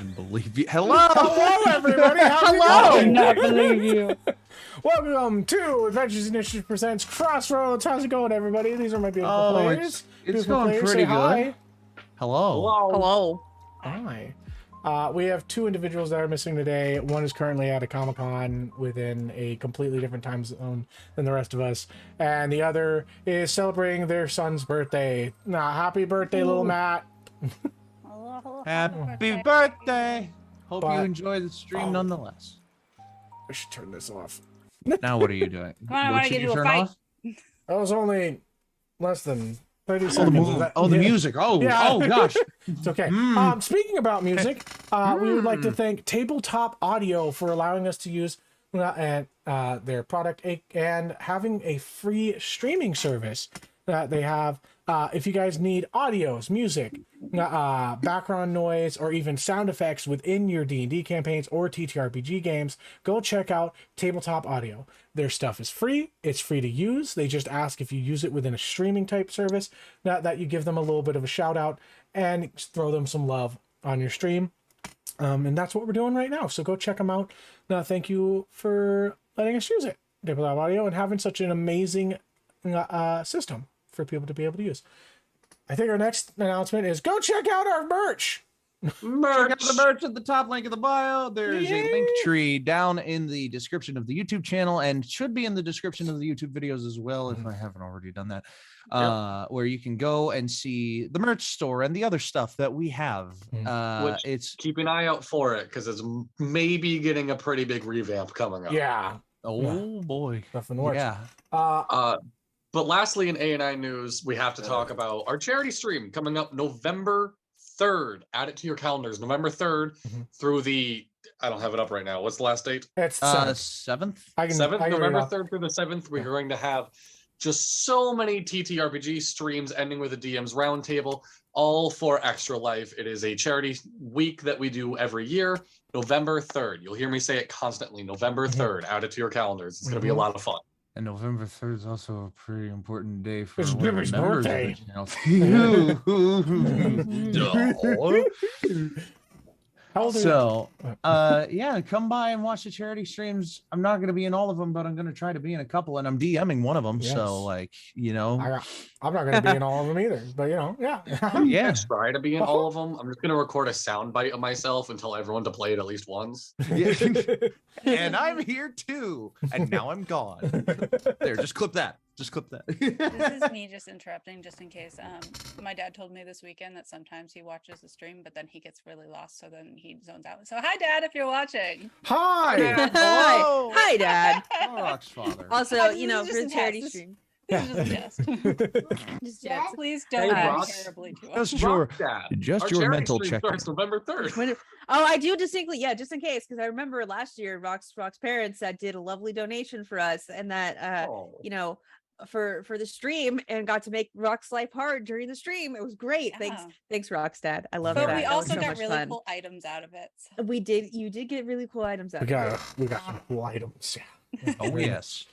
even believe you. Hello. Hello, everybody. How's it I going? cannot believe you. Welcome to Adventures Initiative presents Crossroads. How's it going, everybody? These are my beautiful players. It's Beautiful going players. pretty Say good. hi. Hello. Hello. Hi. We have two individuals that are missing today. One is currently at a Comic-Con within a completely different time zone than the rest of us. And the other is celebrating their son's birthday. Happy birthday, little Matt. Happy birthday. Hope you But- enjoy the stream nonetheless. I should turn this off. Now what are you doing? Come on, I What wanna should give you you a turn fight. off? That was only less than 30 Oh, seconds. the music. Oh, Yeah. oh gosh. It's okay. Mm. Speaking about music, we would like to thank Tabletop Audio for allowing us to use their product and having a free streaming service that they have. If you guys need audios, music, background noise, or even sound effects within your D&D campaigns or TTRPG games, go check out Tabletop Audio. Their stuff is free. It's free to use. They just ask if you use it within a streaming type service, that you give them a little bit of a shout out and throw them some love on your stream. And that's what we're doing right now. So go check them out. Thank you for letting us use it, Tabletop Audio, and having such an amazing system for people to be able to use. I think our next announcement is go check out our merch. Check out the merch at the top link of the bio. There's Yay. a link tree down in the description of the YouTube channel and should be in the description of the YouTube videos as well, if I haven't already done that, where you can go and see the merch store and the other stuff that we have. Which, It's keep an eye out for it because it's maybe getting a pretty big revamp coming up. Yeah. oh boy, Stuff in the works. yeah. But lastly, in ANI news, we have to talk about our charity stream coming up November 3rd. Add it to your calendars. November 3rd through the, I don't have it up right now. What's the last date? It's 7th. I can 7th, read it November off. 3rd through the 7th. We're going to have just so many TTRPG streams ending with a DM's roundtable, all for Extra Life. It is a charity week that we do every year. November 3rd. You'll hear me say it constantly. November 3rd. Add it to your calendars. It's going to be a lot of fun. And November 3rd is also a pretty important day for It's one of the Bimmy's members of birthday. the channel. How old are you? So, yeah, come by and watch the charity streams. I'm not going to be in all of them, but I'm going to try to be in a couple, and I'm DMing one of them. Yes. So, like, you know, I'm not going to be in all of them either, but yeah. yeah. Try to be in all of them. I'm just going to record a sound bite of myself and tell everyone to play it at least once. And I'm here too. And now I'm gone. There, just clip that. Just clip that. This is me just interrupting just in case. My dad told me this weekend that sometimes he watches the stream, but then he gets really lost, so then he zones out. So hi, Dad, if you're watching. Hi. Hello. Hi, Dad. Rock's father. Also, This you know, is for just the a charity test. stream. This is just a test. Just jets. Please don't Hey, act Rock. terribly to us. Just your, Rock that. just Our your charity mental stream check. starts November 3rd. Oh, I do distinctly, yeah, just in case, because I remember last year, Rock's parents that did a lovely donation for us, and that you know, for the stream, and got to make Rock's life hard during the stream. It was great. Yeah. Thanks, Rock's dad. I love But that. we That was also so got much really fun. cool items out of it. So. We did. You did get really cool items out. We got some cool items. Yeah. Oh, yes.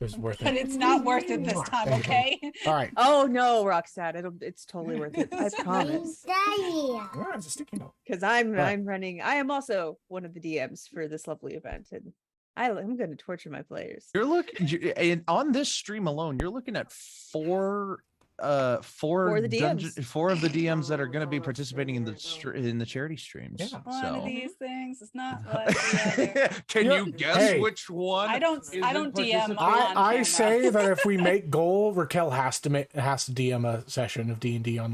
It was worth But it. it's not worth it this time, okay? All right. Oh no, Rock's dad. It's totally worth it. I promise. Oh, it's a sticky note. Because I'm running. I am also one of the DMs for this lovely event, and I'm going to torture my players. You're looking on this stream alone, you're looking at four For the DMs. four of the DMs that are going to be participating in the charity streams. Yeah. One of So these things is not like the other. can you guess Hey. which one? I don't DM participating? on I camera. say that if we make goal, Raquel has to DM a session of D&D on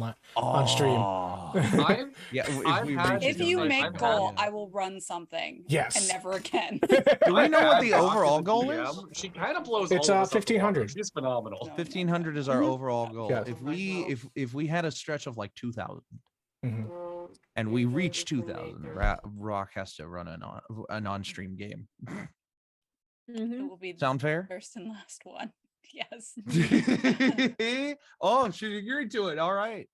stream. I've, Yeah, I've had- If Just you like, make I've goal, had- I will run something. Yes. And never again. Do we know what I've the had overall Rock goal as is? a DM. She kind of blows. It's, all of us up 1,500. the water. She's phenomenal. No. 1,500 is our overall goal. Yes. If we had a stretch of like 2,000 Mhm. and we reach 2,000, Rock has to run an on-stream game. It will be the Sound fair? first and last one. Yes. Oh, she agreed to it. All right.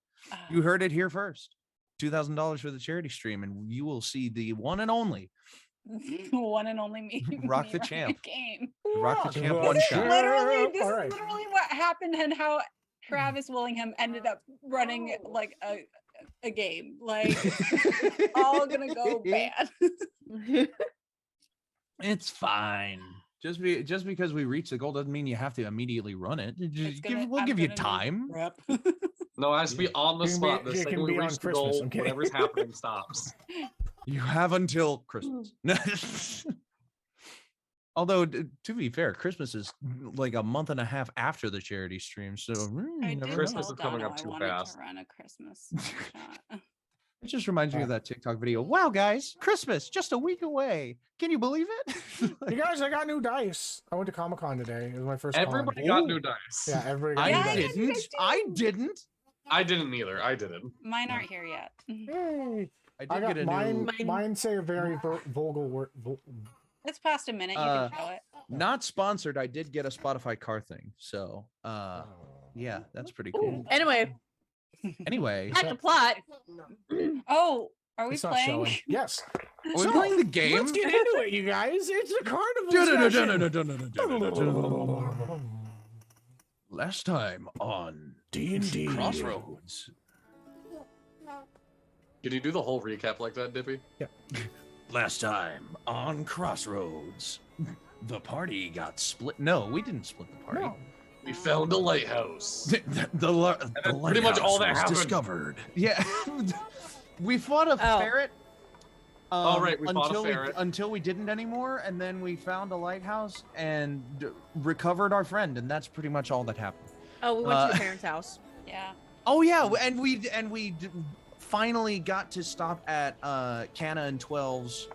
You Uh, heard it here first. $2,000 for the charity stream, and you will see the one and only one and only me. Rock me the running champ. a Game. Rock the champ Well, one This shot. is literally All right. what happened and how Travis Willingham ended up running like a game. Like, it's all gonna go bad. It's fine. Just because we reach the goal doesn't mean you have to immediately run it. We'll give you time. No, it has to be on the You can spot. be- The you second can we be on reach the Christmas, goal, I'm kidding. whatever's happening stops. You have until Christmas. Although, to be fair, Christmas is like a month and a half after the charity stream, so I you did never Christmas know. tell is coming Dono up I too wanted fast. to run a Christmas shot. It just reminds me of that TikTok video. Wow, guys, Christmas just a week away. Can you believe it? You guys, I got new dice. I went to Comic-Con today. It was my first con. Everybody got new dice. Yeah, everybody got I new dice. didn't. I didn't. I didn't either. I didn't. Mine aren't here yet. Yay. I I did got get a mine. new. Mine say a very vulgar word. It's past a minute. You can show it. Not sponsored. I did get a Spotify car thing, so yeah, that's pretty cool. Anyway, Anyway, back to plot. Oh, are we It's not playing? showing. Yes. are we playing the game? Let's get into it, you guys. It's a carnival session. Last time on D&D. Crossroads. Can you do the whole recap like that, Dippy? Last time on Crossroads, the party got split. No, we didn't split the party. No. We found a lighthouse. The pretty much all that lighthouse was happened. discovered. Yeah, we fought a Oh. ferret. Oh, right, we fought a until ferret. until we didn't anymore, and then we found a lighthouse and recovered our friend, and that's pretty much all that happened. Oh, we went to your parents' house. Yeah. Oh yeah, and we finally got to stop at Canna and 12's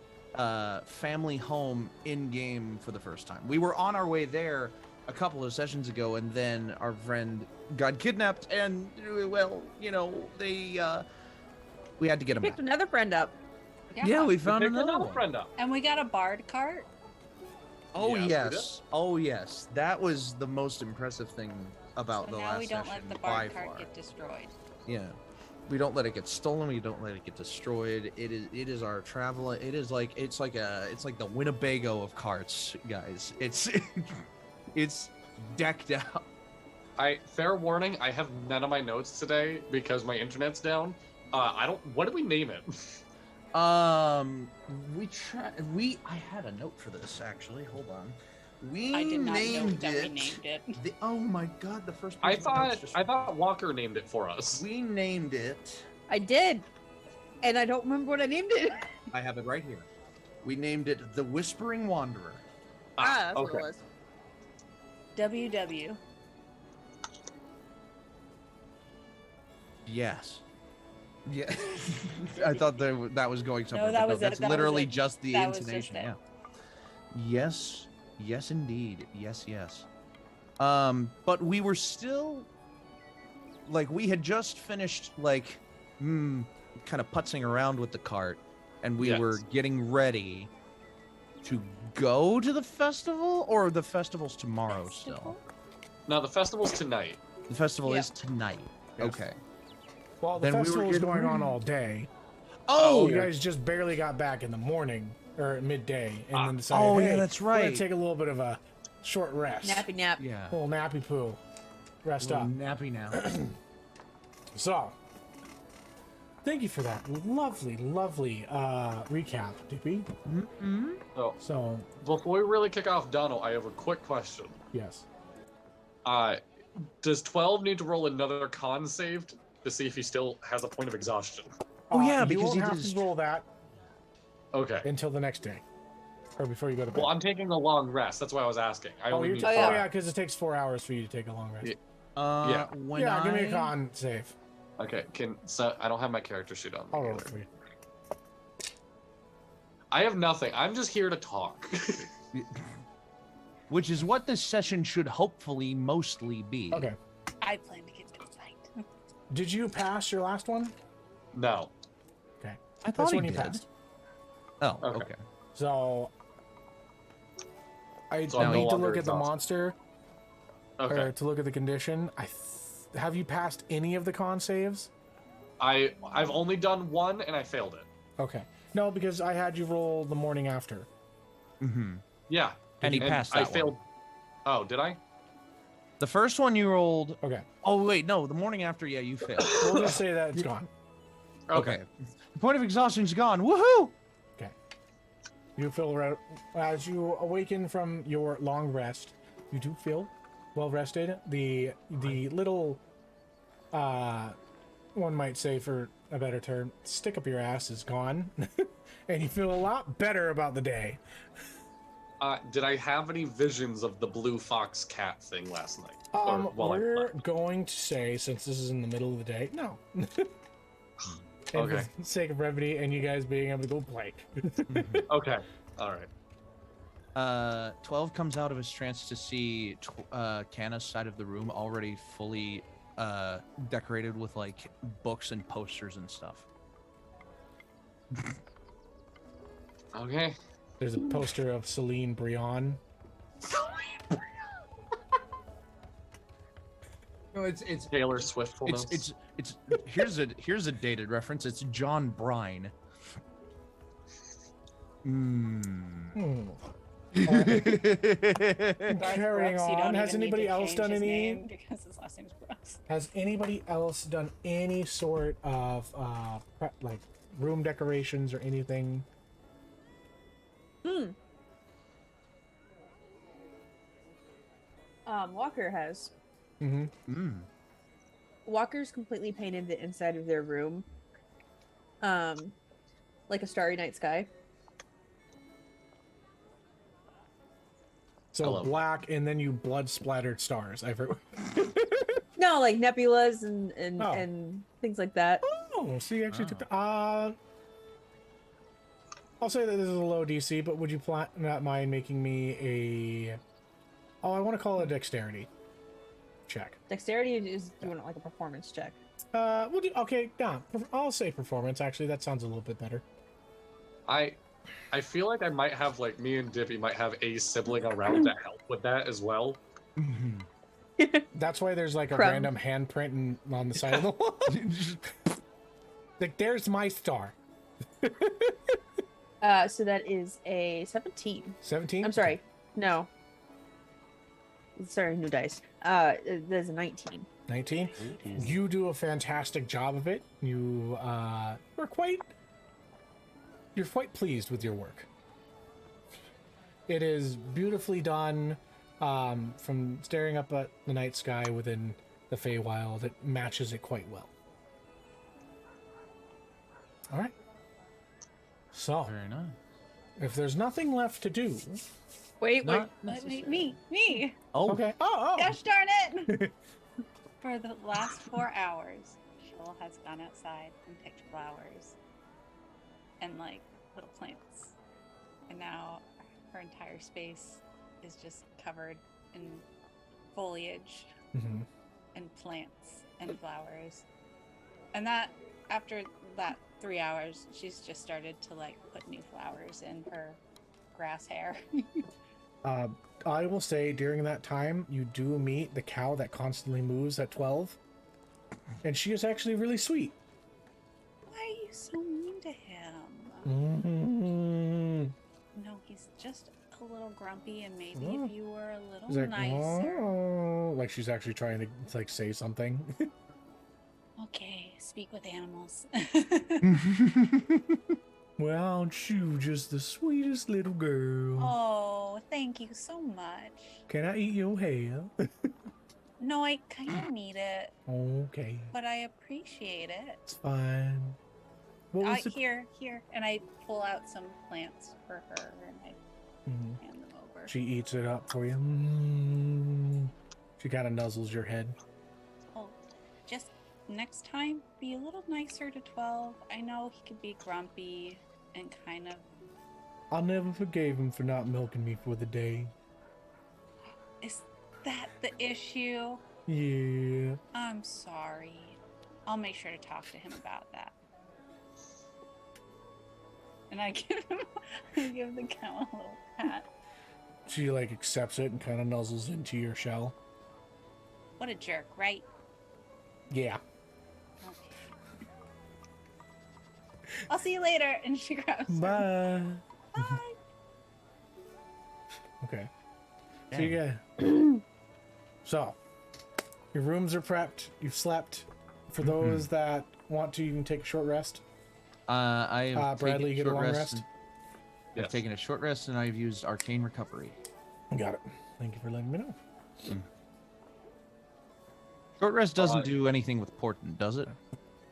family home in game for the first time. We were on our way there a couple of sessions ago, and then our friend got kidnapped, and well, you know, we had to get him Picked back. another friend up. Yeah, we found Picked another another one. friend up. And we got a bard cart. Oh Yes, we yes, oh yes, that was the most impressive thing about So the now last we don't session let the by bard cart far. get destroyed. Yeah, we don't let it get stolen. We don't let it get destroyed. It is our travel. It's like the Winnebago of carts, guys. It's it's decked out. Fair warning, I have none of my notes today because my internet's down. What did we name it? I had a note for this actually. Hold on. I did not know named that it. we named it. Oh my god, the first. I page of the notes just- thought Walker named it for us. we named it. I did, and I don't remember what I named it. I have it right here. We named it the Whispering Wanderer. That's what okay. it was. WW. Yes. Yeah. I thought that was going somewhere. that but was it, that's that was literally it. just the That was just intonation. it. Yeah. Yes. Yes, indeed. Yes, yes. But we were still like we had just finished like kind of putzing around with the cart, and we Yes. were getting ready to go to the festival, or the festival's tomorrow still. No, the festival's tonight. The festival Yeah. is tonight. Yes. Okay. Well, the Then we were festival is getting going on ready. all day. Oh, You guys just barely got back in the morning or midday, and then decided, oh, hey, yeah, that's we're gonna right. take a little bit of a short rest. Nappy nap. yeah. Little nappy poo. Rest Little up. nappy now. So, thank you for that lovely, lovely recap, Dippy. So So, before we really kick off, Donald, I have a quick question. yes. Does 12 need to roll another con saved to see if he still has a point of exhaustion? Oh, yeah, you because won't he have did his- to roll that Okay. until the next day, or before you go to bed. Well, I'm taking a long rest. That's why I was asking. I oh, only you're need oh, five. yeah, because it takes 4 hours for you to take a long rest. Yeah. Yeah, When give me a con save. Okay. So I don't have my character sheet on. me I'll roll either. it for you. I have nothing. I'm just here to talk. Which is what this session should hopefully mostly be. Okay. I plan to get consigned. Did you pass your last one? No. Okay. I thought That's he when you did. passed. Oh, Okay. okay. So, I So I'm no need to longer look at the exhausted. monster, Okay. or to look at the condition. Have you passed any of the con saves? I've only done one and I failed it. Okay. No, because I had you roll the morning after. Mm-hmm. Yeah. And he passed that I one. failed. Oh, did I? The first one you rolled. Okay. Oh wait, no, the morning after, yeah, you failed. We'll just say that it's gone. Okay. The point of exhaustion's gone. Woohoo! Okay. You feel as you awaken from your long rest, you do feel well rested. The little one might say, for a better term, stick up your ass is gone. And you feel a lot better about the day. Did I have any visions of the blue fox cat thing last night? We're going to say, since this is in the middle of the day, no. And Okay. for the sake of brevity and you guys being able to go play. Okay. All right. 12 comes out of his trance to see Canna's side of the room already fully decorated with like books and posters and stuff. Okay. There's a poster of Celine Brion. No, it's Taylor Swift. it's here's a dated reference. It's John Brine. Carrying Brooks, you on. don't Has even need anybody to else change done his any? name because his last name's Brooks. Has anybody else done any sort of like room decorations or anything? Walker has. Mm-hmm. Walker's completely painted the inside of their room, like a starry night sky. So Hello. black, and then you blood splattered stars. I've heard. No, like nebulas and Oh. and things like that. Oh, so you actually took the. I'll say that this is a low DC, but would you not mind making me a? Oh, I want to call it a dexterity check. Dexterity is doing it like a performance check. We'll do. Okay, yeah. I'll say performance. Actually, that sounds a little bit better. I feel like I might have, like, me and Dippy might have a sibling around to help with that as well. That's why there's like a Crumb. random handprint on the side of the wall. Like, there's my star. So that is a 17. 17. I'm sorry. No. Sorry, new dice. There's a 19. 19. You do a fantastic job of it. You're quite pleased with your work. It is beautifully done. From staring up at the night sky within the Feywild, it matches it quite well. All right. So, Very nice. if there's nothing left to do, Wait, Not Me. Oh, okay. Oh. Gosh darn it! For the last 4 hours, Shoal has gone outside and picked flowers and like little plants, and now her entire space is just covered in foliage Mhm. and plants and flowers. And that after that 3 hours, she's just started to like put new flowers in her grass hair. I will say during that time, you do meet the cow that constantly moves at 12. And she is actually really sweet. Why are you so mean to him? Mm-hmm. No, he's just a little grumpy, and maybe if you were a little She's like, nicer. oh, like she's actually trying to like say something. Okay, speak with animals. Well, aren't you just the sweetest little girl? Oh, thank you so much. Can I eat your hair? No, I kind of need it, Okay, but I appreciate it. it's fine. What was it? Here, and I pull out some plants for her, and I Mhm. hand them over. She eats it up for you. She kind of nuzzles your head. Oh, just next time, be a little nicer to 12. I know he could be grumpy and kind of. I never forgave him for not milking me for the day. Is that the issue? Yeah. I'm sorry. I'll make sure to talk to him about that. And I give the cow a little pat. She like accepts it and kind of nuzzles into your shell. What a jerk, right? Yeah. Okay. I'll see you later. And she grabs her. Bye. Bye. Okay. So you get. So, your rooms are prepped. You've slept. For those that want to, you can take a short rest. I have Bradley, you taken get a short long rest. rest. I've taken a short rest, and I've used Arcane Recovery. Got it. Thank you for letting me know. Short rest doesn't do anything with Portent, does it?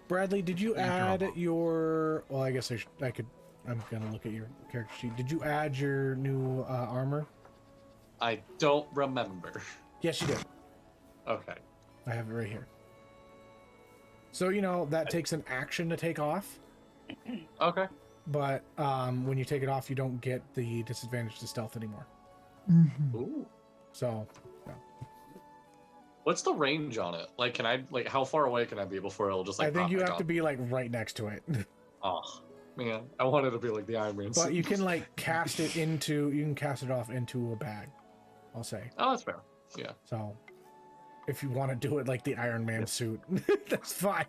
Bradley, did you add your... Well, I guess I could... I'm going to look at your character sheet. Did you add your new armor? I don't remember. Yes, you did. Okay. I have it right here. So, you know, that takes an action to take off. Okay. But when you take it off, you don't get the disadvantage to stealth anymore. Ooh. So, yeah. What's the range on it? Like, can I, like, how far away can I be before it'll just, like, I think pop you back have to up? be, like, right next to it. Oh, man. I wanted to be like the Iron Man. But you can, like, cast it into... You can cast it off into a bag, I'll say. Oh, that's fair. Yeah. So, if you want to do it like the Iron Man suit, that's fine.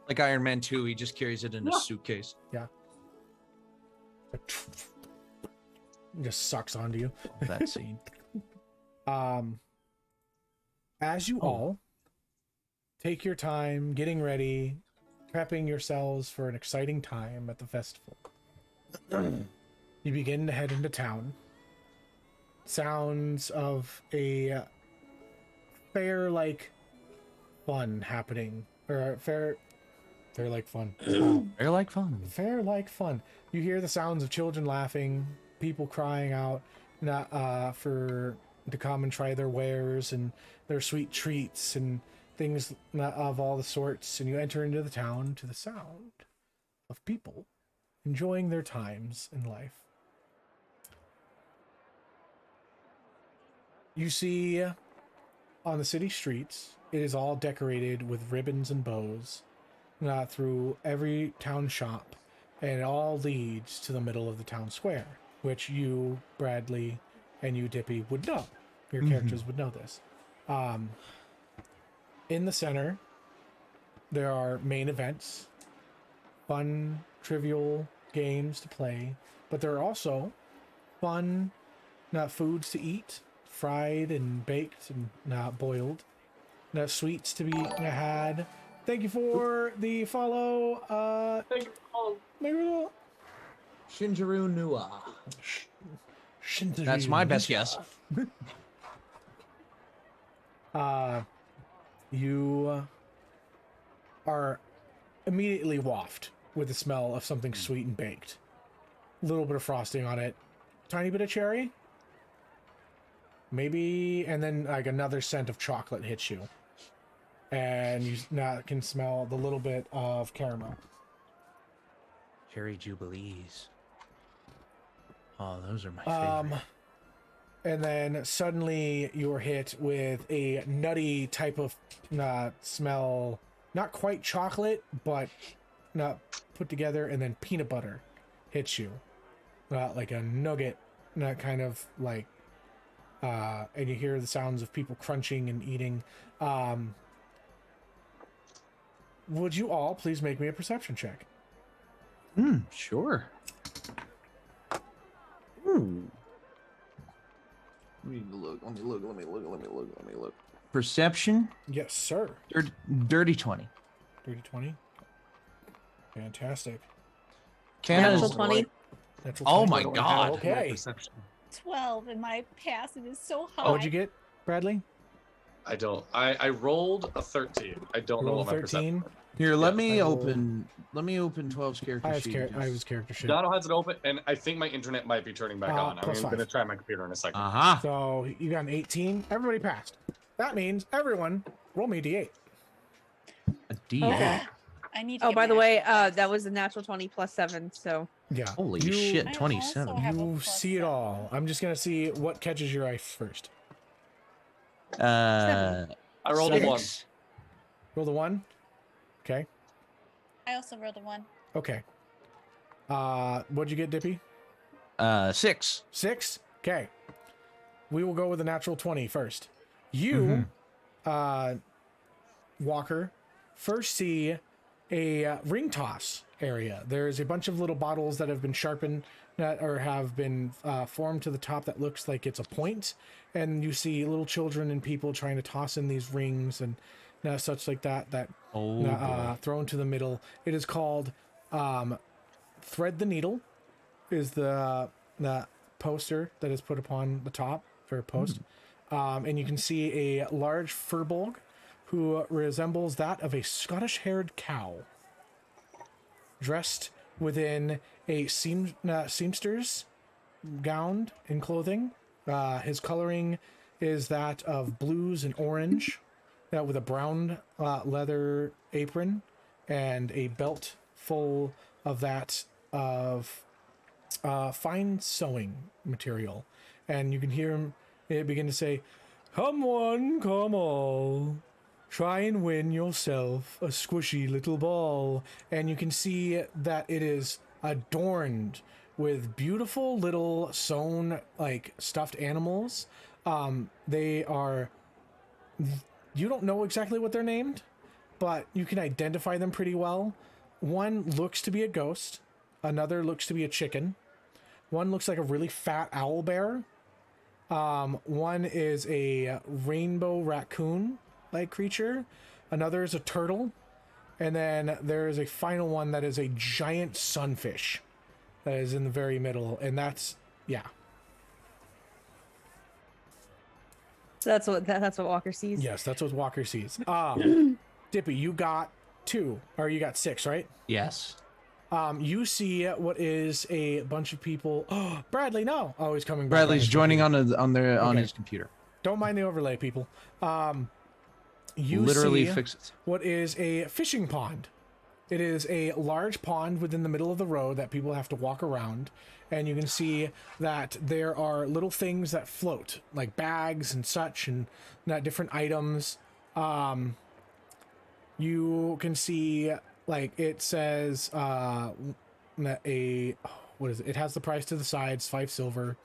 Like Iron Man 2, he just carries it in a suitcase. Yeah. Just sucks onto you. That scene. As you all take your time getting ready, prepping yourselves for an exciting time at the festival, you begin to head into town. Sounds of a fair-like fun happening, or fair-like fun. They're like fun. Fair-like fun. You hear the sounds of children laughing, people crying out to come and try their wares and their sweet treats and things of all the sorts, and you enter into the town to the sound of people enjoying their times in life. You see on the city streets, it is all decorated with ribbons and bows through every town shop, and it all leads to the middle of the town square, which you, Bradley, and you, Dippy, would know. Your characters would know this. In the center, there are main events, fun, trivial games to play, but there are also fun foods to eat, fried and baked and not boiled, sweets to be had. Thank you for the follow. Thank you. Shinjiru Nua. Shinjiru. That's my best guess. You are immediately wafted with the smell of something sweet and baked. A little bit of frosting on it, tiny bit of cherry, maybe, and then like another scent of chocolate hits you, and you now can smell the little bit of caramel. Cherry Jubilees. Oh, those are my favorite. And then suddenly you're hit with a nutty type of smell, not quite chocolate, but not put together, and then peanut butter hits you. Like a nugget, not kind of like, and you hear the sounds of people crunching and eating. Would you all please make me a perception check? Sure. Let me look. Perception? Yes, sir. Dirty 20. Dirty 20. Fantastic. Natural 20. Natural Oh 20. my god. Okay. 12, and my passing is so high. What'd you get, Bradley? I don't. I rolled a 13. I don't know what my perception. Here, let me open 12's character sheet. I was character sheet. Dono has it open, and I think my internet might be turning back on. I'm +5. going to try my computer in a second. So you got an 18. Everybody passed. That means everyone roll me a d8. A D8. Okay. I need to Oh, get by the my way, dice. that was a natural 20 plus 7, so. Yeah. Holy You- shit, I 27. also have a You plus see it 7. all. I'm just going to see what catches your eye first. I rolled a 1. Roll the 1. Okay. I also rolled a 1. Okay. What'd you get, Dippy? 6. 6? Okay. We will go with the natural 20 first. You, Walker, first see a ring toss area. There's a bunch of little bottles that have been sharpened or have been formed to the top that looks like it's a point. And you see little children and people trying to toss in these rings. And such like that boy. thrown to the middle. It is called Thread the Needle is the poster that is put upon the top or post. And you can see a large furbolg who resembles that of a Scottish-haired cow, dressed within a seamster's gown and clothing. His coloring is that of blues and orange, with a brown leather apron and a belt full of that of fine sewing material. And you can hear him begin to say, "Come one, come all. Try and win yourself a squishy little ball." And you can see that it is adorned with beautiful little sewn, like, stuffed animals. They are... You don't know exactly what they're named, but you can identify them pretty well. One looks to be a ghost. Another looks to be a chicken. One looks like a really fat owl bear. One is a rainbow raccoon-like creature. Another is a turtle. And then there is a final one that is a giant sunfish that is in the very middle. And that's, yeah. So that's what Walker sees. Yes, that's what Walker sees. Dippy, you got 2, or you got 6, right? Yes. You see what is a bunch of people. Oh, Bradley, no. Oh, he's coming back. Bradley's joining on Okay. his computer. Don't mind the overlay, people. You Literally see fix it. what is a fishing pond. It is a large pond within the middle of the road that people have to walk around. And you can see that there are little things that float, like bags and such, and different items. You can see, like, it says what is it? It has the price to the sides, 5 silver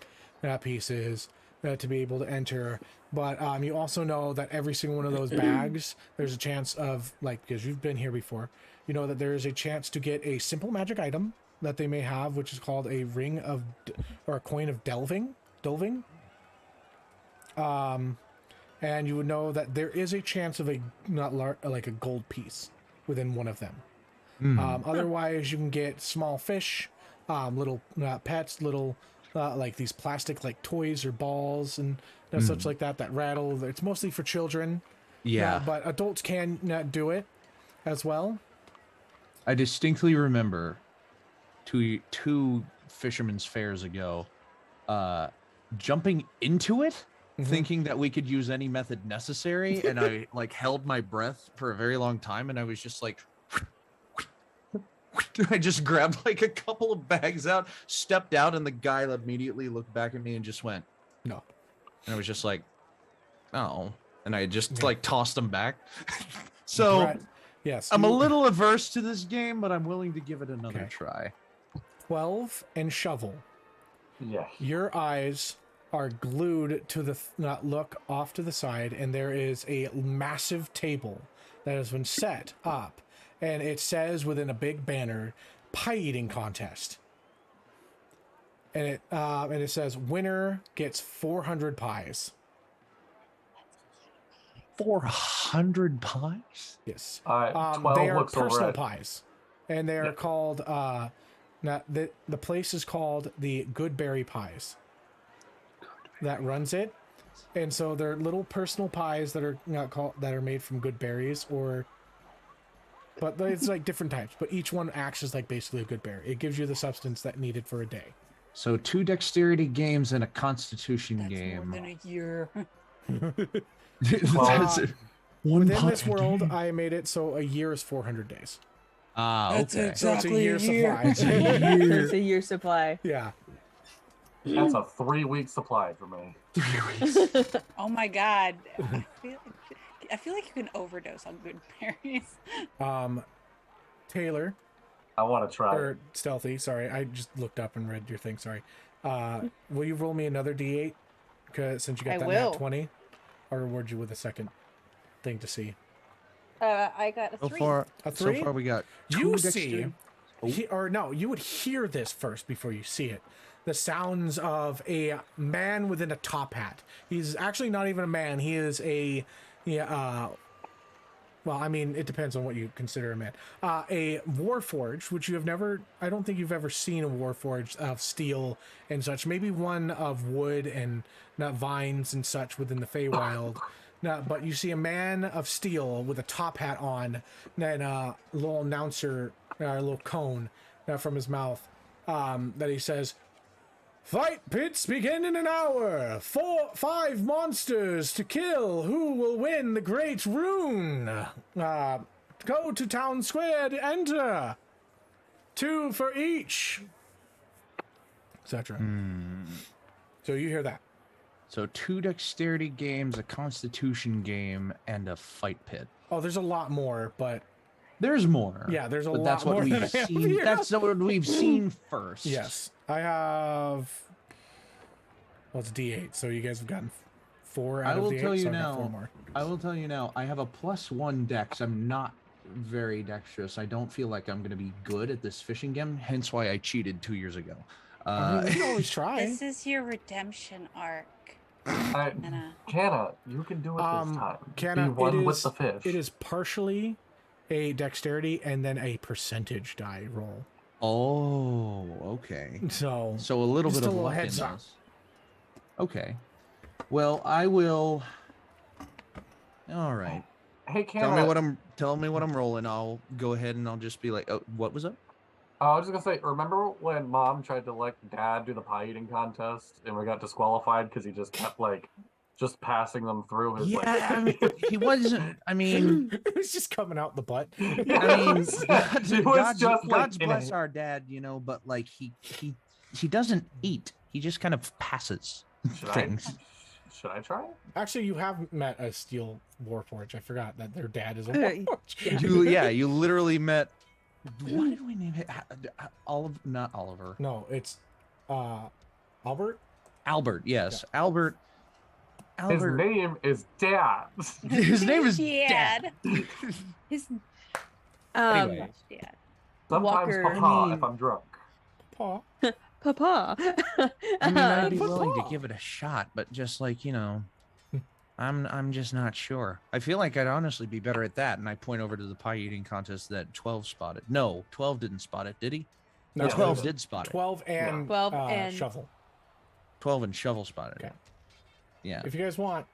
pieces to be able to enter. But you also know that every single one of those bags, there's a chance of, like, because you've been here before, you know that there is a chance to get a simple magic item that they may have, which is called a ring of, or a coin of delving. And you would know that there is a chance of like a gold piece within one of them. Otherwise, you can get small fish, little pets, little like these plastic like toys or balls and such like that rattle. It's mostly for children. Yeah. But adults can do it as well. I distinctly remember two fishermen's fairs ago, jumping into it, thinking that we could use any method necessary, and I like held my breath for a very long time, and I was just like, I just grabbed like a couple of bags out, stepped out, and the guy immediately looked back at me and just went, "No," and I was just like, "Oh," and I just like tossed them back. So. Right. Yes, I'm a little averse to this game, but I'm willing to give it another try. 12 and shovel. Yes. Your eyes are glued to the look off to the side, and there is a massive table that has been set up, and it says within a big banner, "Pie eating contest." And it says winner gets 400 pies. 400 pies? Yes. All right. 12 they are looks all personal right. pies, and they are called. The place is called the Goodberry Pies. That runs it, and so they're little personal pies that are that are made from good berries, but it's like different types. But each one acts as like basically a good berry. It gives you the substance that needed for a day. So 2 dexterity games and a constitution That's game. more than a year. That's it. Within this world, I made it so a year is 400 days. That's Okay. So it's a year supply. It's a year supply. Yeah. That's a 3-week supply for me. 3 weeks. Oh my god. I feel like you can overdose on good berries. Taylor, I want to try. or Stealthy, sorry, I just looked up and read your thing, sorry. Will you roll me another D8? Because since you got I that will. nat 20, I'll reward you with a second thing to see. I got a So 3. far, A so 3? far we got 2 You dexterity. see, or no, you would hear this first before you see it. The sounds of a man within a top hat. He's actually not even a man. He is a Well, I mean, it depends on what you consider a man. A warforged, which you have never, I don't think you've ever seen a warforged of steel and such. Maybe one of wood and not vines and such within the Feywild. No, but you see a man of steel with a top hat on and a little announcer, a little cone from his mouth that he says, "Fight pits begin in an hour. 5 monsters to kill. Who will win the great rune? Go to town square to enter. 2 for each," etc. So you hear that. So 2 dexterity games, a constitution game, and a fight pit. Oh, there's a lot more, but there's more. yeah, there's a but lot that's what more we've than I have seen. here. That's what we've seen first. Yes, I have. Well, it's D8, so you guys have gotten 4 out I of will the 8. tell you so I got now. 4 more. I will tell you now. I have a +1 dex. I'm not very dexterous. I don't feel like I'm going to be good at this fishing game. Hence why I cheated 2 years ago. I mean, we can always try. This is your redemption arc. Canna, you can do it this time. Canna, Be one with the fish. It is partially a dexterity and then a percentage die roll. Oh, okay. So a little just bit a of little luck in heads up. this. Okay. Well, I will. All right. Hey, Canna. Tell me what I'm rolling. I'll go ahead and I'll just be like, oh, what was up? I was just gonna say, remember when Mom tried to let Dad do the pie eating contest, and we got disqualified because he just kept just passing them through his he wasn't. I mean, it was just coming out the butt. I mean, God's in bless it. our dad, but like he doesn't eat. He just kind of passes things. Should I try it? Actually, you have met a steel warforged. I forgot that their dad is a warforged. You literally met. What did we name it? Not Oliver. No, it's Albert. Albert, yes, yeah. Albert. His name is Dad. His name is Dad. His anyway. Dad. Sometimes Walker, Papa if I'm drunk. Papa. I mean, I'd be willing to give it a shot, but just like I'm just not sure. I feel like I'd honestly be better at that. And I point over to the pie eating contest that 12 spotted. No, 12 didn't spot it, did he? No, 12 did spot it. 12 and 12 and shovel. 12 and shovel spotted it. Yeah. If you guys want,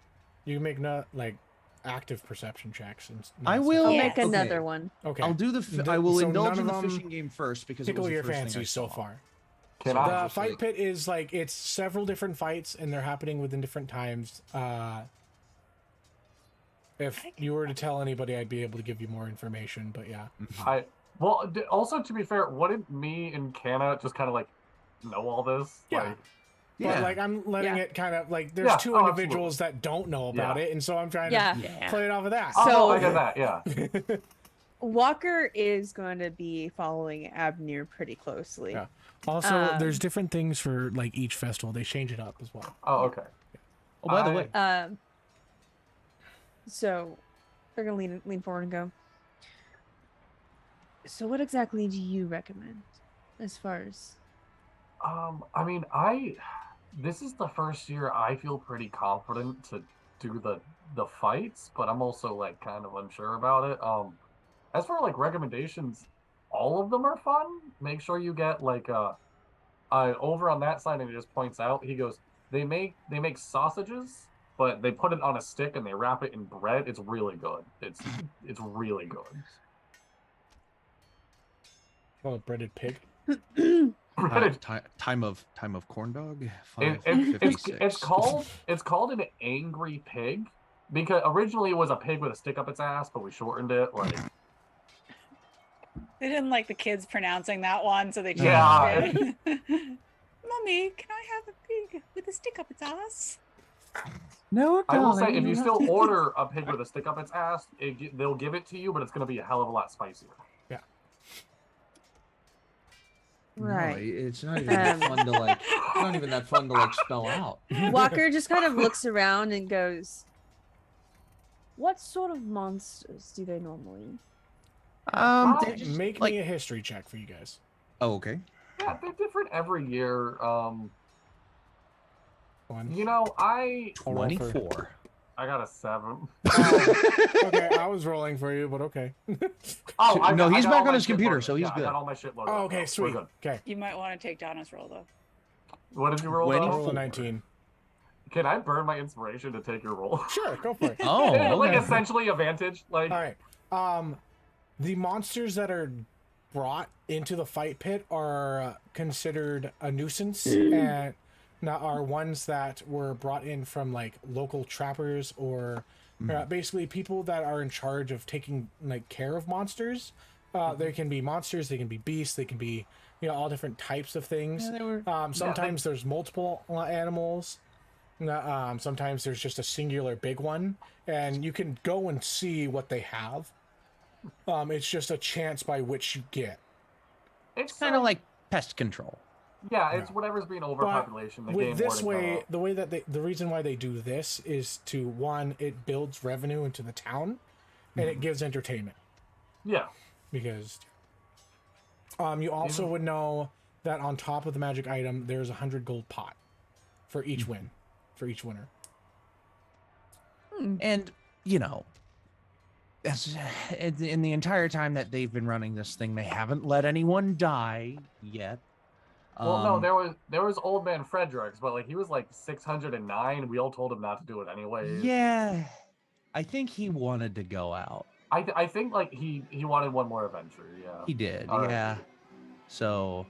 you can make active perception checks. And I will. I'll Yes. make another one. Okay. I'll do I will so indulge none in the of them fishing game first because it tickle was the your first thing I fancy so saw. far. Can I? The fight pit is it's several different fights and they're happening within different times. If you were to tell anybody, I'd be able to give you more information. But yeah, Also to be fair, wouldn't me and Canna just kind of know all this? Yeah. Yeah. But I'm letting Yeah. it kind of there's 2 individuals absolutely. that don't know about it, and so I'm trying Yeah. to play it off of that. So- I get that. Yeah. Walker is going to be following Abnir pretty closely. Yeah. Also, there's different things for each festival. They change it up as well. Oh, okay. Oh, by the way, So they're gonna lean forward and go. So what exactly do you recommend as far as? I mean, this is the first year I feel pretty confident to do the fights, but I'm also kind of unsure about it. As for recommendations, all of them are fun. Make sure you get over on that side, and he just points out. He goes, they make sausages, but they put it on a stick and they wrap it in bread. It's really good. It's really good. Oh, breaded pig. time of corn dog. It's called an angry pig because originally it was a pig with a stick up its ass, but we shortened it. They didn't like the kids pronouncing that one, so they changed Yeah. it. Mommy, can I have a pig with a stick up its ass? No, I will say, if you still order a pig with a stick up its ass, they'll give it to you, but it's going to be a hell of a lot spicier. Yeah. Right. No, it's not even that fun to It's not even that fun to spell out. Walker just kind of looks around and goes, "What sort of monsters do they normally?" They just, Make me a history check for you guys. Oh, okay. Yeah, they're different every year. One. You know, I 24. I got a 7. Okay, I was rolling for you, but okay. No, he's got back all on my his shit computer, loaded. so he's I good. got all my shit loaded. Oh, up okay, now. We're sweet. good. Okay. You might want to take Donna's roll though. What did you roll? 24. Donna? Roll a 19. Can I burn my inspiration to take your roll? Sure, go for it. Oh, Like okay. essentially a vantage. Like All right. The monsters that are brought into the fight pit are considered a nuisance and now are ones that were brought in from like local trappers or basically people that are in charge of taking like care of monsters. They can be monsters, they can be beasts, they can be all different types of things. Sometimes there's multiple animals. Sometimes there's just a singular big one, and you can go and see what they have. It's just a chance by which you get. it's Kind of like pest control. yeah, it's whatever's being overpopulation. The With game this warden way, the way that the reason why they do this is to one, it builds revenue into the town, and it gives entertainment. Yeah. Because you also would know that on top of the magic item, there's 100 gold pot for each win, for each winner. And, in the entire time that they've been running this thing, they haven't let anyone die yet. Well, no, there was old man Fredericks, but like he was like 609. We all told him not to do it anyway. Yeah, I think he wanted to go out. I think like he wanted one more adventure. Yeah. He did, All right. yeah. So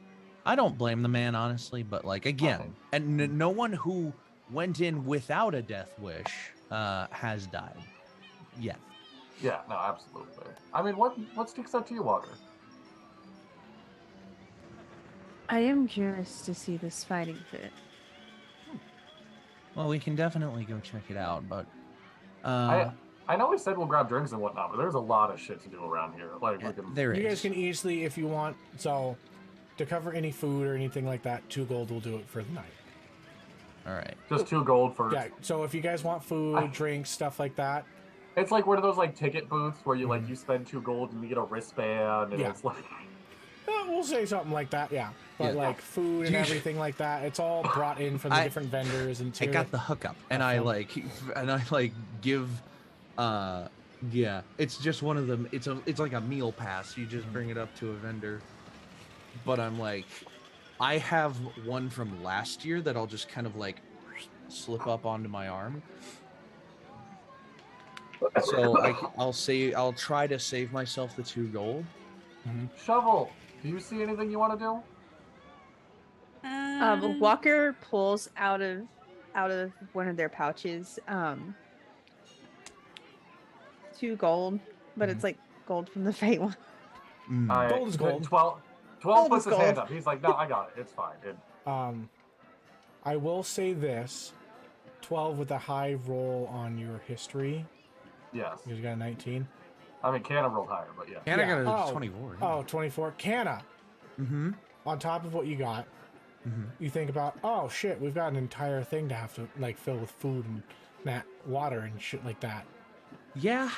I don't blame the man, honestly, but like again, and no one who went in without a death wish has died yet. Yeah, no, absolutely. I mean, what sticks out to you, Walker? I am curious to see this fighting pit. Well, we can definitely go check it out, but I know we said we'll grab drinks and whatnot, but there's a lot of shit to do around here. Like we can. there is. You guys can easily, if you want, so to cover any food or anything like that, 2 gold will do it for the night. All right. Just 2 gold for. Yeah. So if you guys want food, drinks, stuff like that. It's like one of those like ticket booths where you like you spend 2 gold and you get a wristband, and it's like. We'll say something like that, yeah. But like food and everything like that, it's all brought in from the different vendors and. I got the hookup, and I give, yeah. It's just one of them. It's like a meal pass. You just bring it up to a vendor. But I'm like, I have one from last year that I'll just kind of like slip up onto my arm. So I'll try to save myself the 2 gold. Shovel, do you see anything you want to do? Walker pulls out of one of their pouches 2 gold, but it's like gold from the Fate one. Gold is gold. 12 puts his hand up. He's like, no, I got it. It's fine. I will say this: 12 with a high roll on your history. Yes. Because you got a 19. I mean, Canna rolled higher, but yeah. Canna got a 24. Oh, 24. Canna. On top of what you got, you think about, oh shit, we've got an entire thing to have to like fill with food and water and shit like that. Yeah.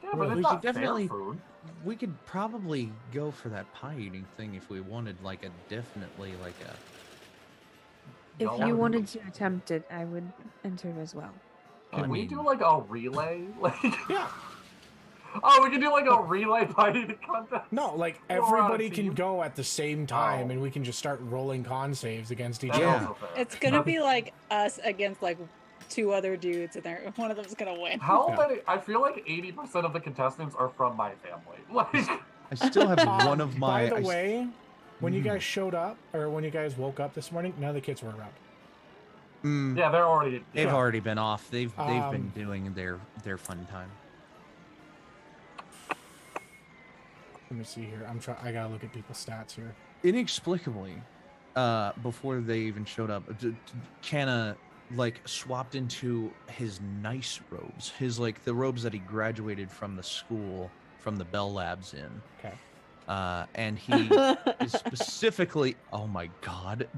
Yeah, but it's not fair food. We could probably go for that pie eating thing if we wanted like a definitely like a. If you wanted to attempt it, I would enter as well. Can we do like a relay? Like yeah. Oh, we can do like a relay pie eating contest. No, like everybody can go at the same time, and we can just start rolling con saves against each other. It's gonna be like us against like 2 other dudes, and one of them's gonna win. How many? I feel like 80% of the contestants are from my family. Like, I still have one of my. By the way, when you guys showed up, or when you guys woke up this morning, none of the kids were around. Yeah, they're already. They've already been off. They've been doing their fun time. Let me see here. I gotta look at people's stats here. Inexplicably, before they even showed up, Canna like swapped into his nice robes, the robes that he graduated from the school, from the Bell Labs in. Okay. And he is specifically, oh my god.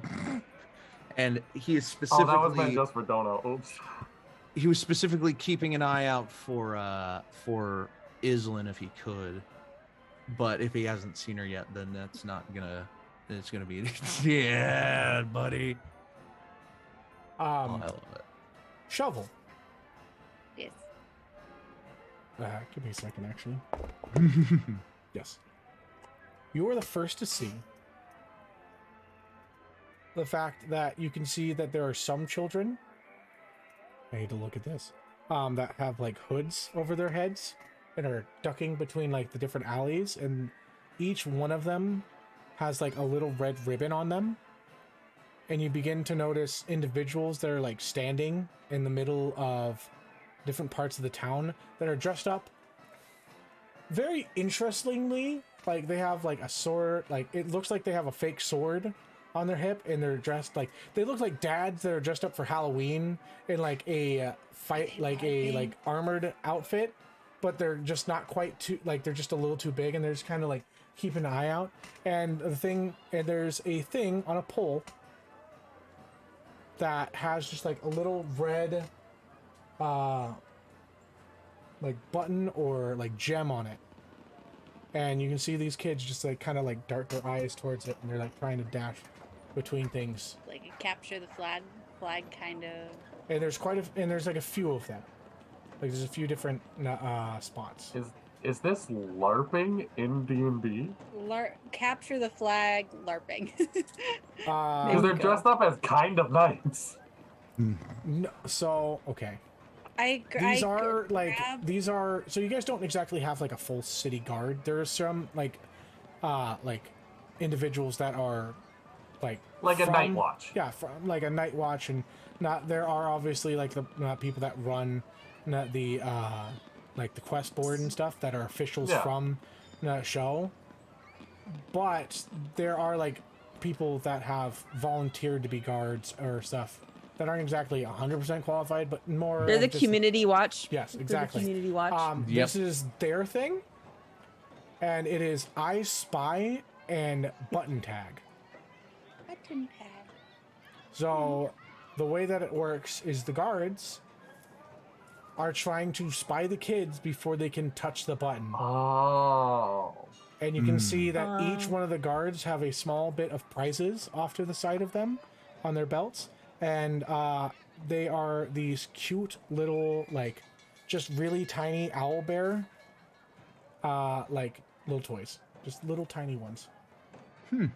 And he is specifically. Oh, that was meant just for Dono. Oops. He was specifically keeping an eye out for Islin if he could, but if he hasn't seen her yet, then that's not gonna. It's gonna be yeah, buddy. I love it. Shovel. Give me a second, actually. Yes. You are the first to see the fact that you can see that there are some children. I need to look at this. That have like hoods over their heads and are ducking between like the different alleys, and each one of them has like a little red ribbon on them. And you begin to notice individuals that are like standing in the middle of different parts of the town that are dressed up very interestingly. Like they have like a sword, like it looks like they have a fake sword on their hip, and they're dressed like, they look like dads that are dressed up for Halloween in like a fight, like a like armored outfit, but they're just not quite too, like they're just a little too big, and they're just kind of like keep an eye out. And there's a thing on a pole that has just like a little red like button or like gem on it, and you can see these kids just like kind of like dart their eyes towards it, and they're like trying to dash between things. Like a capture the flag kind of. And there's there's like a few of them. Like there's a few different spots. Is this LARPing in D&D? Capture the flag LARPing. Because they're dressed up as kind of knights. No, so okay. These are so you guys don't exactly have like a full city guard. There are some like individuals that are like a night watch. Yeah, from like a night watch, and there are obviously like the people that run the like the quest board and stuff that are officials from the show. But there are like people that have volunteered to be guards or stuff that aren't exactly 100% qualified, but more. They're the community watch. Yes, exactly. Community watch. This is their thing, and it is I Spy and Button Tag. Button tag. So the way that it works is the guards are trying to spy the kids before they can touch the button. Oh. And you can see that each one of the guards have a small bit of prizes off to the side of them on their belts. And they are these cute little, like, just really tiny owl bear, like, little toys. Just little tiny ones. Can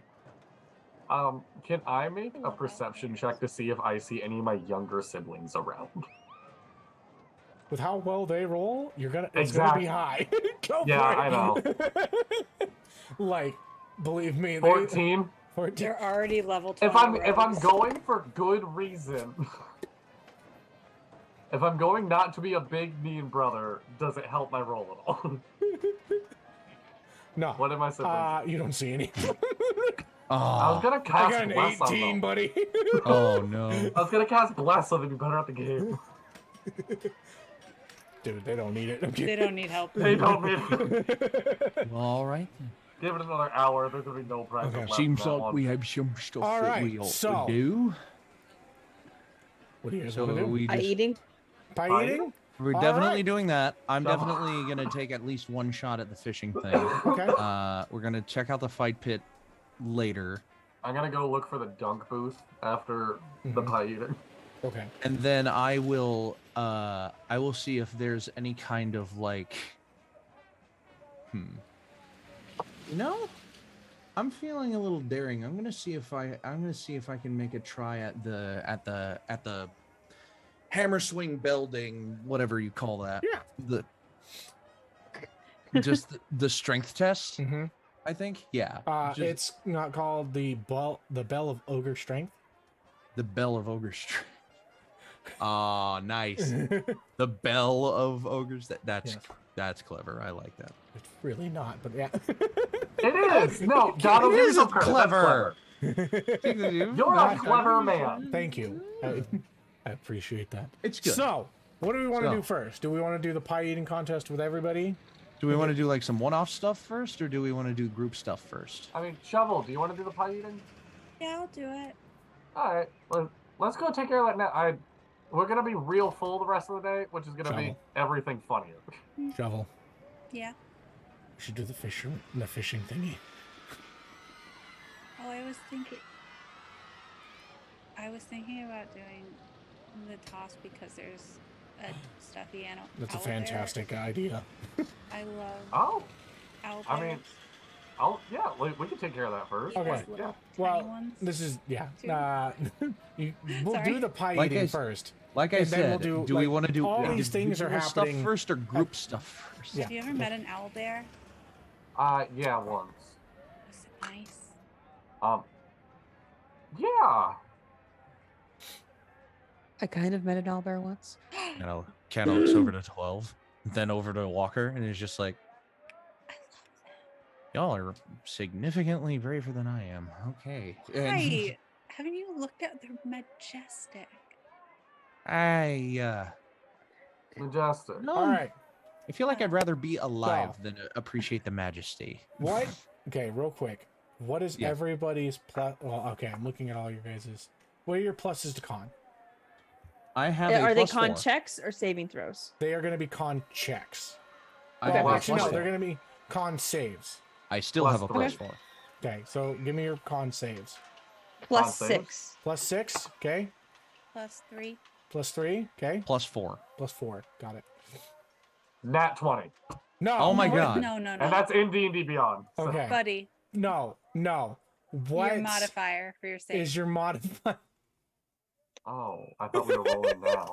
I make a perception check to see if I see any of my younger siblings around? With how well they roll, it's gonna be high. Go for it. I know. Like, believe me, 14. 14. They're already level 20. If I'm going for good reason, if I'm going not to be a big mean brother, does it help my roll at all? No. What am I siblings? You don't see any. I was gonna cast I got an Bless 18, on them. buddy. Oh no. I was gonna cast Bless so they'd be better at the game. Dude, they don't need it. They don't need help. They don't need it. All right. Then. Give it another hour. There's gonna be no prize. Okay. left Seems in that like one. we have some stuff All that right, we ought so- to do. What do you guys So want to do? we Pie just, eating. Pie Pie eating? we're All definitely right. doing that. I'm Come definitely gonna take at least one shot at the fishing thing. Okay. We're gonna check out the fight pit later, I'm gonna go look for the dunk booth after the pie eating. Okay. and then I will see if there's any kind of like, I'm feeling a little daring. I'm gonna see if I can make a try at the hammer swing building, whatever you call that. Yeah. The strength test. Mm-hmm. I think. Yeah. It's not called the Bell of Ogre Strength. The Bell of Ogre Strength. Oh, nice. The Bell of Ogres. That's clever. I like that. It's really not, but yeah. It is. No, gotta It is give credit. clever. You're a clever man. Thank you. I appreciate that. It's good. So, what do we want to So- do first? Do we want to do the pie eating contest with everybody? Do we want to do like some one-off stuff first, or do we want to do group stuff first? I mean, Shovel, do you want to do the pie eating? Yeah, I'll do it. All right, let's go take care of that now. We're gonna be real full the rest of the day, which is gonna be Shovel. everything funnier. Shovel. Yeah. We should do the fishing thingy. Oh, I was thinking about doing the toss because there's a stuffy animal. That's a fantastic idea. I love Oh, owl I mean, bears. yeah, we can take care of that first. Okay. Those little Yeah. tiny Well, ones. this is yeah. Too. We'll Sorry. do the pie Like eating I- first. Like I And then said, we'll do, we like, want to do all these things are individual happening stuff first or group stuff first? Yeah. Have you ever met an owl bear? Yeah, once. Was it nice? Yeah. I kind of met an owlbear once. You know, Canna looks over to 12, then over to Walker, and is just like, I love them. y'all are significantly braver than I am. Okay. And Right. Haven't you looked at? They're majestic. I Majestic. no, All right. I feel like I'd rather be alive So- than appreciate the majesty. What? Okay, real quick. What is Yeah. everybody's plus? Well, okay, I'm looking at all your guys's. What are your pluses to con? I have Are a they plus con 4. checks or saving throws? They are going to be con checks. I Well, have a well, actually, plus no, plus they're 4. going to be con saves. I still Plus have a plus 3. 4. Okay, so give me your con saves. Plus saves? 6. Plus 6, okay. +3. Plus 3, okay. Plus 4. Plus 4, got it. Nat 20. No. Oh my what? God. No, no, no. And that's in D&D Beyond. So. Okay. Buddy, No. What your modifier for your save. is your modifier? Oh, I thought we were rolling now.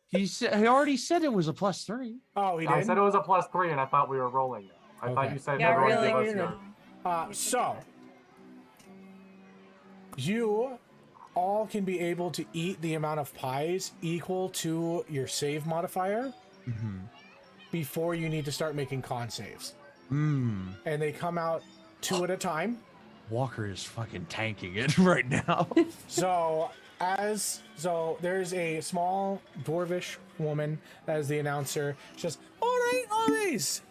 He already said it was a plus 3. Oh, he did. I said it was a +3 and I thought we were rolling now. I thought Okay. you said yeah, everyone really. give us really. your... So you all can be able to eat the amount of pies equal to your save modifier Mm-hmm. before you need to start making con saves. Mm. And they come out 2 at a time. Walker is fucking tanking it right now. So there's a small dwarvish woman as the announcer. She says, "All right, Ollies,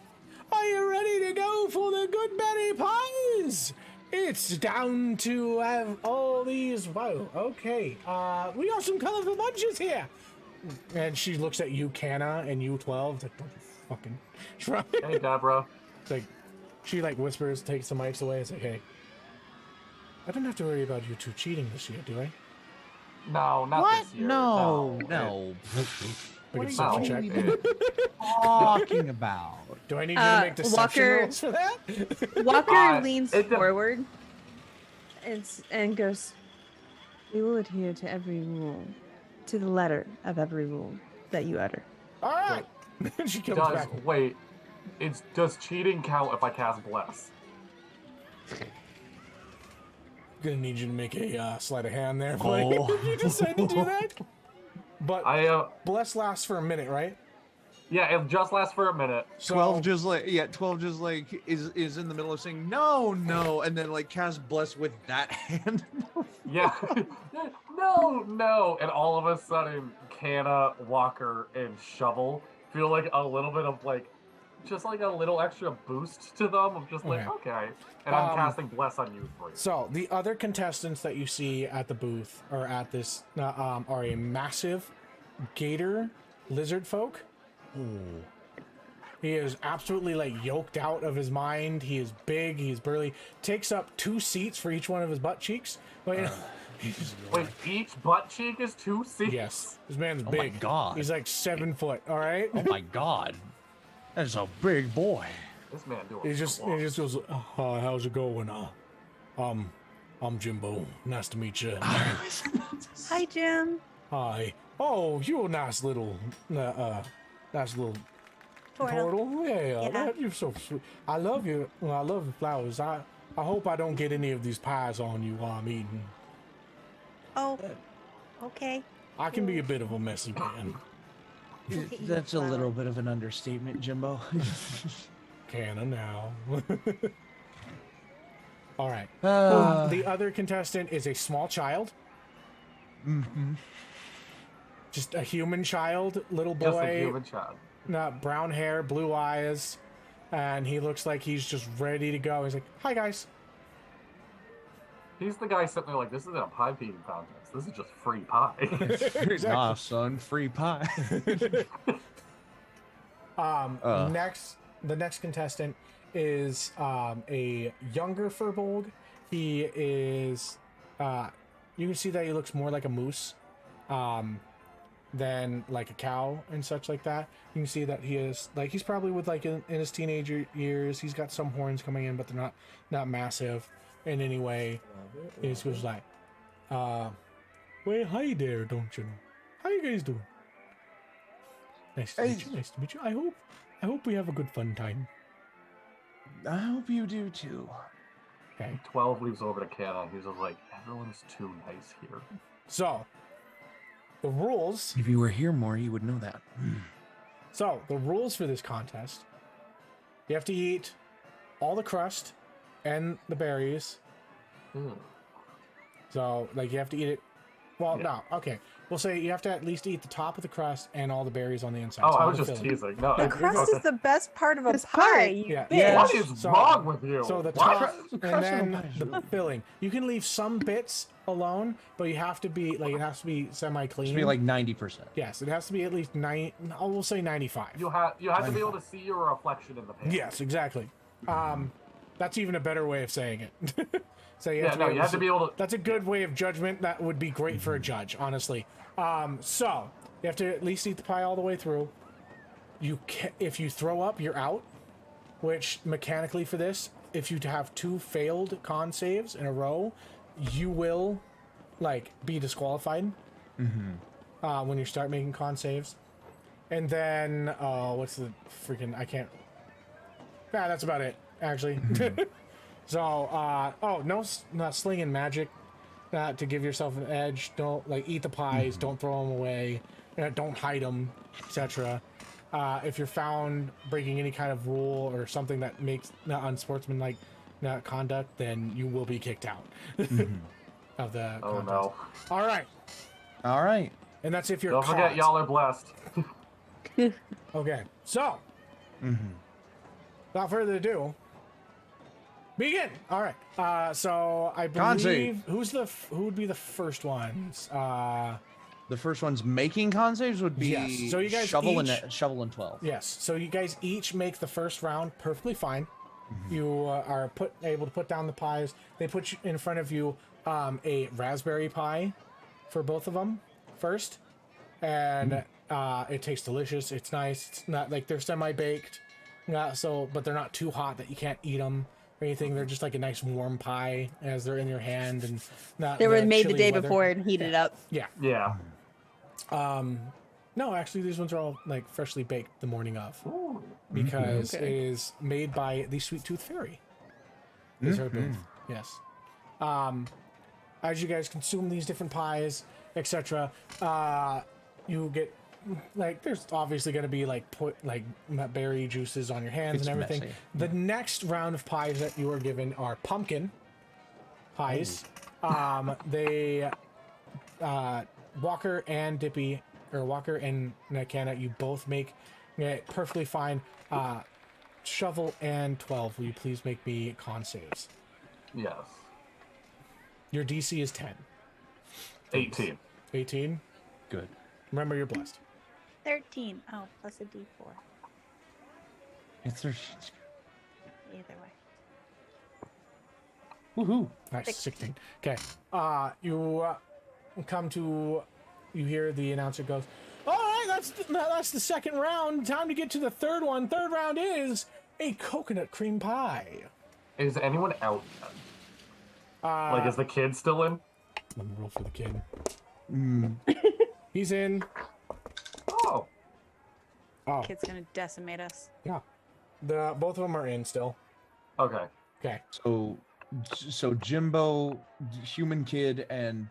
are you ready to go for the good berry pies? It's down to have all these. Wow, okay. We got some colorful bunches here." And she looks at you, Canna, and you, 12. Like, don't you fucking try. Hey, Deborah. It's like, she like whispers, takes the mics away. It's like, hey, I don't have to worry about you two cheating this year, do I? No, not What? this year. No. We What can are self you check. even talking about? Do I need you to make deception Walker- rolls for that? Walker leans it de- forward and goes, "We will adhere to every rule, to the letter of every rule that you utter." All right. She comes back. Wait, does cheating count if I cast Bless? Gonna need you to make a sleight of hand there, buddy. Oh. If you decide to do that. But bless lasts for a minute, right? Yeah, it just lasts for a minute. So 12 just like is in the middle of saying no, and then like cast bless with that hand. Yeah. no. And all of a sudden, Canna, Walker, and Shovel feel like a little bit of like, just like a little extra boost to them. I'm just like, okay. And I'm casting Bless on you three. So the other contestants that you see at the booth or at this are a massive gator lizard folk. He is absolutely like yoked out of his mind. He is big. He is burly. Takes up 2 seats for each one of his butt cheeks. But, you know, Wait, each butt cheek is 2 seats? yes, this man's Oh my big. God. He's like 7 foot. All right. Oh my god. That's a big boy. This man doing He just goes, how's it going? I'm Jimbo. Nice to meet you. Hi, Jim. Hi. Oh, you're a nice little turtle. Yeah. You're so sweet. I love you. I love the flowers. I hope I don't get any of these pies on you while I'm eating. Oh, okay. I can be a bit of a messy man. That's a little bit of an understatement, Jimbo. Canna now. All right. Uh, The other contestant is a small child. mhm. Just a human child, little just a boy. human child. Brown hair, blue eyes, and he looks like he's just ready to go. He's like, "Hi guys." He's the guy sitting there like, this isn't a pie eating contest. This is just free pie. Nah, son, free pie. The next contestant is a younger furbolg. He is you can see that he looks more like a moose. than like a cow and such like that. You can see that he is like he's probably with like in his teenager years. He's got some horns coming in, but they're not massive in any way. He just goes like, well, hi there, don't you know? How you guys doing? Nice to meet you. Nice to meet you. I hope we have a good fun time. I hope you do too. Okay. 12 leaves over to Canna. He's just like, everyone's too nice here. So, the rules. If you were here more, you would know that. So, the rules for this contest. You have to eat all the crust and the berries. So, like, you have to eat it. Well, no, okay. We'll say you have to at least eat the top of the crust and all the berries on the inside. Oh, so I all was the just filling. teasing. No, The crust is the best part of a This pie. part. You Yeah. bitch. Yeah. What is So- wrong with you? So the What? top and then the the filling. You can leave some bits alone, but you have to be like it has to be semi-clean. Should be like 90%. yes, it has to be at least 9. I will say 95. You have to be able to see your reflection in the pan. Yes, exactly. That's even a better way of saying it. So you Yeah, have to no, be you able have to be able to. That's a good way of judgment. That would be great for a judge, honestly. So you have to at least eat the pie all the way through. If you throw up, you're out. Which mechanically for this, if you have 2 failed con saves in a row, you will like be disqualified. When you start making con saves, and then what's the freaking? I can't. Yeah, that's about it actually. So, not slinging magic, to give yourself an edge. Don't like eat the pies. Don't throw them away. Don't hide them, etc. If you're found breaking any kind of rule or something that makes not unsportsmanlike conduct, then you will be kicked out of the Oh contest. no! All right. And that's if you're Don't forget, caught. y'all are blessed. Okay, so without further ado, begin. All right. So I Con believe save. who would be the first ones? The first one's making con saves would be Yes. So you guys shovel each- and 12. Yes. So you guys each make the first round perfectly fine. You are able to put down the pies. They put you in front of you a raspberry pie for both of them first, and it tastes delicious. It's nice. It's not like they're semi-baked, but they're not too hot that you can't eat them or anything. They're just like a nice warm pie as they're in your hand, and not They were the made the chilly day weather. before and heated up. Yeah. Yeah. No, actually, these ones are all like freshly baked the morning of. Ooh. Because Okay. it is made by the Sweet Tooth Fairy. These are both, yes. As you guys consume these different pies, etc., you get like there's obviously going to be like berry juices on your hands It's and everything. messy. The next round of pies that you are given are pumpkin pies. They Walker and Dippy, or Walker and Canna, you both make it perfectly fine. Shovel and 12, will you please make me con saves? Yes. Your DC is 10. 18. 18? Good. Remember, you're blessed. 13. Oh, plus a d4. It's their Either way. woohoo. Nice, 16. Okay. You come to, you hear the announcer goes, all right, that's the second round. Time to get to the third one. Third round is a coconut cream pie. Is anyone out yet? Like, is the kid still in? Let me roll for the kid. He's in. Oh. Oh, Kid's gonna decimate us. yeah. Both of them are in still. Okay. Okay. So Jimbo, human kid, and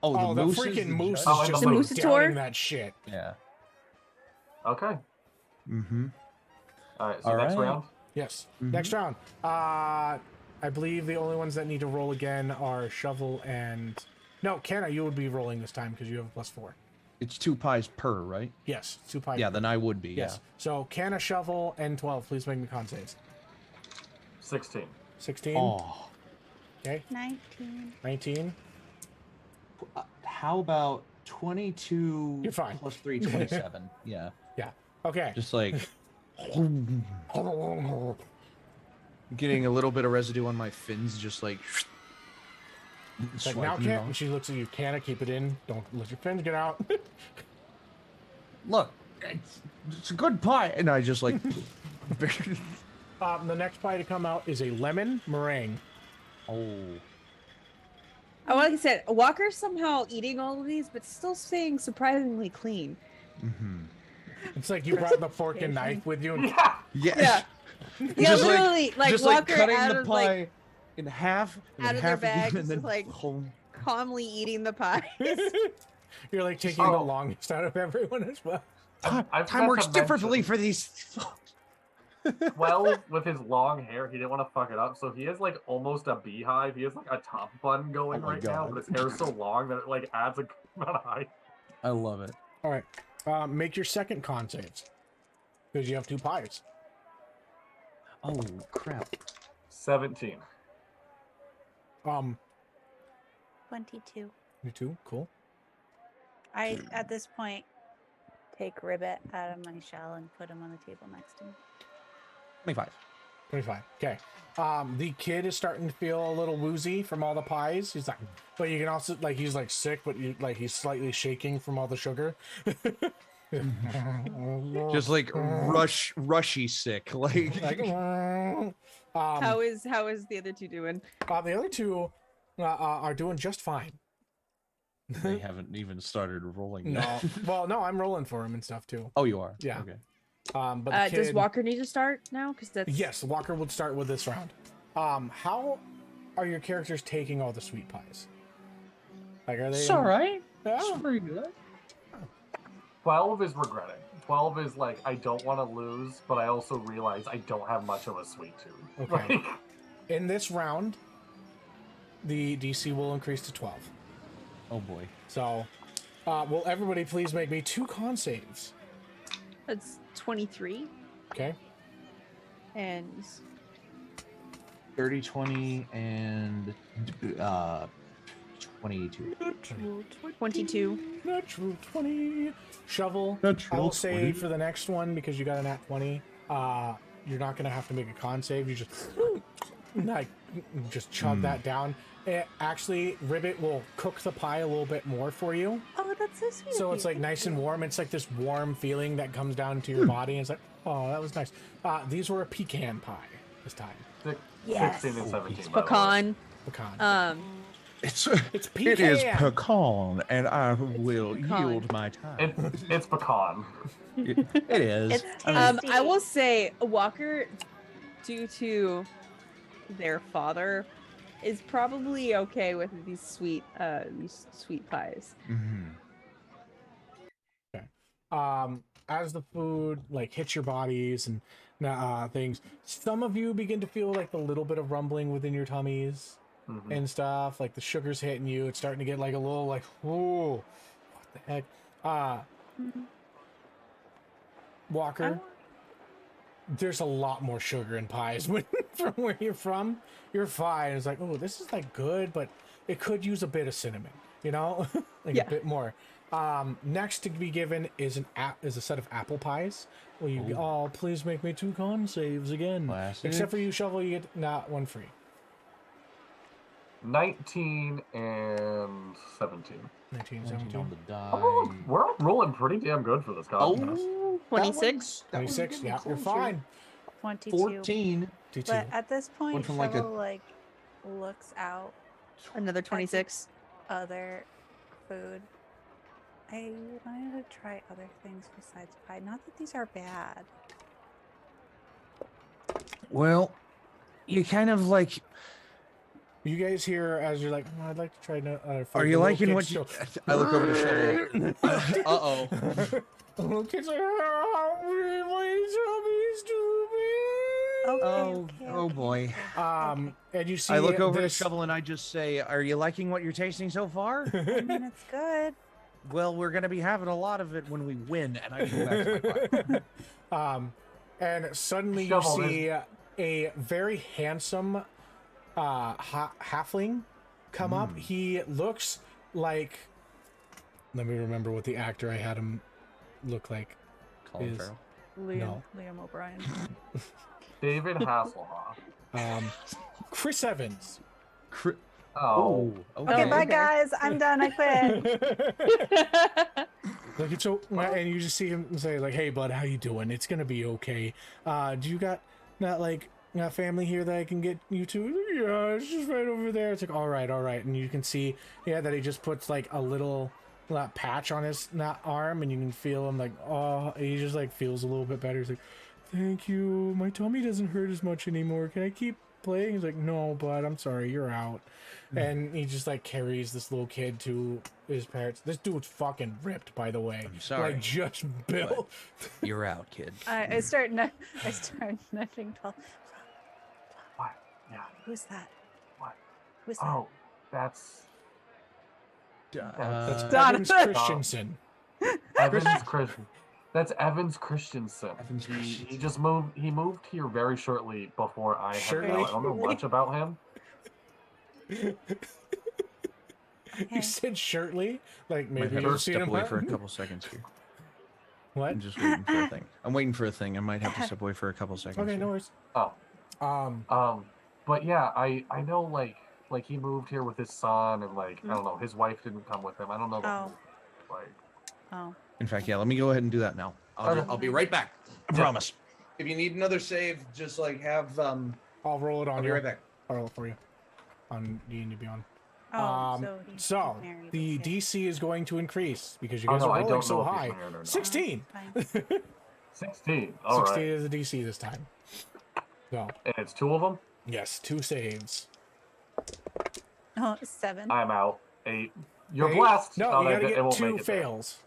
Oh, the moose freaking moose is Oh, and just the like moose. downing that shit. Yeah. Okay. Mm-hmm. All right. So All next right. round. Yes. Next round. I believe the only ones that need to roll again are Shovel and... No, Canna, you would be rolling this time because you have a +4. It's 2 pies per, right? Yes, 2 pie. Yeah, then I would be. Yes. So Canna, Shovel, and 12. Please make me con saves. 16. 16. Yeah. Oh. Okay. 19. 19. How about 22 You're fine. plus 3, 27? Yeah. Yeah. Okay. Just like getting a little bit of residue on my fins, just like It's like, now, swiping it and off. she looks at you. Canna, keep it in. Don't let your fins get out. look, it's a good pie. And I just like. The next pie to come out is a lemon meringue. Oh. Oh, like I said, Walker's somehow eating all of these, but still staying surprisingly clean. Mm-hmm. It's like you brought the fork and knife with you. And... Yeah. Yeah. Yeah, Just literally, like just Walker cutting out the of pie like in half, and out then of their half again, bag, and then just, like, home. calmly eating the pie. You're like taking the longest out of everyone as well. Time works differently for these. 12 with his long hair, he didn't want to fuck it up, so he has like almost a beehive. He has like a top bun going right now, but his hair's so long that it like adds a good amount of height. I love it. All right, make your second con saves because you have 2 pies. Oh crap! 17. 22. You 2, cool. I, at this point, take Ribbit out of my shell and put him on the table next to me. 25. 25. Okay. The kid is starting to feel a little woozy from all the pies. He's like, but you can also like he's like sick, but he's slightly shaking from all the sugar. Just like rushy sick. Like How is the other 2 doing? the other 2 are doing just fine. they haven't even started rolling. No. yet. Well, no, I'm rolling for him and stuff too. Oh, you are. Yeah. Okay. But the kid, Does Walker need to start now? Because that's yes, Walker would start with this round. How are your characters taking all the sweet pies? Like, are they? It's all right. Yeah. It's pretty good. 12 is regretting. 12 is like, I don't want to lose, but I also realize I don't have much of a sweet tooth. Okay. Like, In this round, the DC will increase to 12. Oh boy. So, will everybody please make me 2 con saves? That's 23 Okay. and 30, 20, and 22. 22. Natural 20. Shovel. Natural I will say 20. for the next one, because you got a nat 20, you're not going to have to make a con save. You just like chug that down. Actually, Ribbit will cook the pie a little bit more for you. Oh, that's so sweet. So it's like nice and warm. It's like this warm feeling that comes down to your body. And it's like, oh, that was nice. These were a pecan pie this time. Yes. 16 and 17. by the way. Pecan. Pecan. It's pecan. it is pecan, and I will Pecan. yield my time. It's pecan. It is. It's I tasty. will say Walker, due to their father, is probably okay with these sweet pies. Mhm. As the food like hits your bodies and things, some of you begin to feel like a little bit of rumbling within your tummies and stuff. Like the sugar's hitting you. It's starting to get like a little like, whoa, what the heck? Walker, there's a lot more sugar in pies from where you're from. You're fine. It's like, oh, this is like good, but it could use a bit of cinnamon, you know, like a bit more. Next to be given is a set of apple pies. Well, you please make me 2 con saves again. Classic. Except for you, Shovel, you get not 1 free. 19 and 17. 19, 17 17. on the die. Oh, we're rolling pretty damn good for this contest. 26. 26, yeah, you're fine. 22. 14. But at this point, Went from like a- Shovel like looks out Another 26. other food. I wanted to try other things besides pie. Not that these are bad. Well, you kind of like. You guys hear as you're like, oh, I'd like to try another food. Are you The little liking what kids you? still- I look over to Shovel. Uh-oh. The little kids like, oh, my tummy's too big. Oh boy. And you see, I look over to this- Shovel and I just say, "Are you liking what you're tasting so far?" I mean, it's good. Well, we're gonna be having a lot of it when we win, and I go back to my pie. And suddenly Shovel, you see a very handsome halfling come up. He looks like. Let me remember what the actor I had him look like. Colin is- Farrell. Liam O'Brien. David Hasselhoff. Chris Evans. Oh. Okay, bye guys. I'm done. I quit. Like it's so, and you just see him say like, "Hey, bud, how you doing? It's gonna be okay. Do you got not like family here that I can get you to?" Yeah, it's just right over there. It's like, all right, and you can see, that he just puts like a little patch on his arm, and you can feel him like, oh, he just like feels a little bit better. He's like, "Thank you. My tummy doesn't hurt as much anymore. Can I keep playing?" He's like, "No, bud, I'm sorry, you're out." And he just like carries this little kid to his parents. This dude's fucking ripped, by the way. I'm sorry. Like just built. You're out, kid. I start nudging Paul. What? Yeah. Who's that? What? Who's that? Oh, that's That's Donna. Evans Christensen. Evans Christensen. That's Evans Christensen. Evans He Christensen. just moved. He moved here very shortly before I had. Shortly? I don't know much about him. You said shirtly? Like Might maybe have you've to seen step him. away for a couple seconds here. What? I'm just waiting for a thing. I'm waiting for a thing. I might have to step away for a couple seconds. Okay, here. no worries. Oh. But yeah, I know like he moved here with his son and like I don't know, his wife didn't come with him. I don't know the Oh. whole, like Oh. In fact, yeah, let me go ahead and do that now. I'll be right back. I promise. If you need another save, just like have I'll roll it on I'll be you. right back. I'll roll it for you. On D&D Beyond. Oh, So so married. the Okay. DC is going to increase because you Oh, guys no, are I rolling don't so know if he's high. married or not. 16. Fine. 16. All 16 right. is the DC this time. So And it's 2 of them. yes, 2 saves. Oh, 7. I'm out. 8. You're 8? blessed. No, Oh, you gotta it get won't 2 make it there. fails.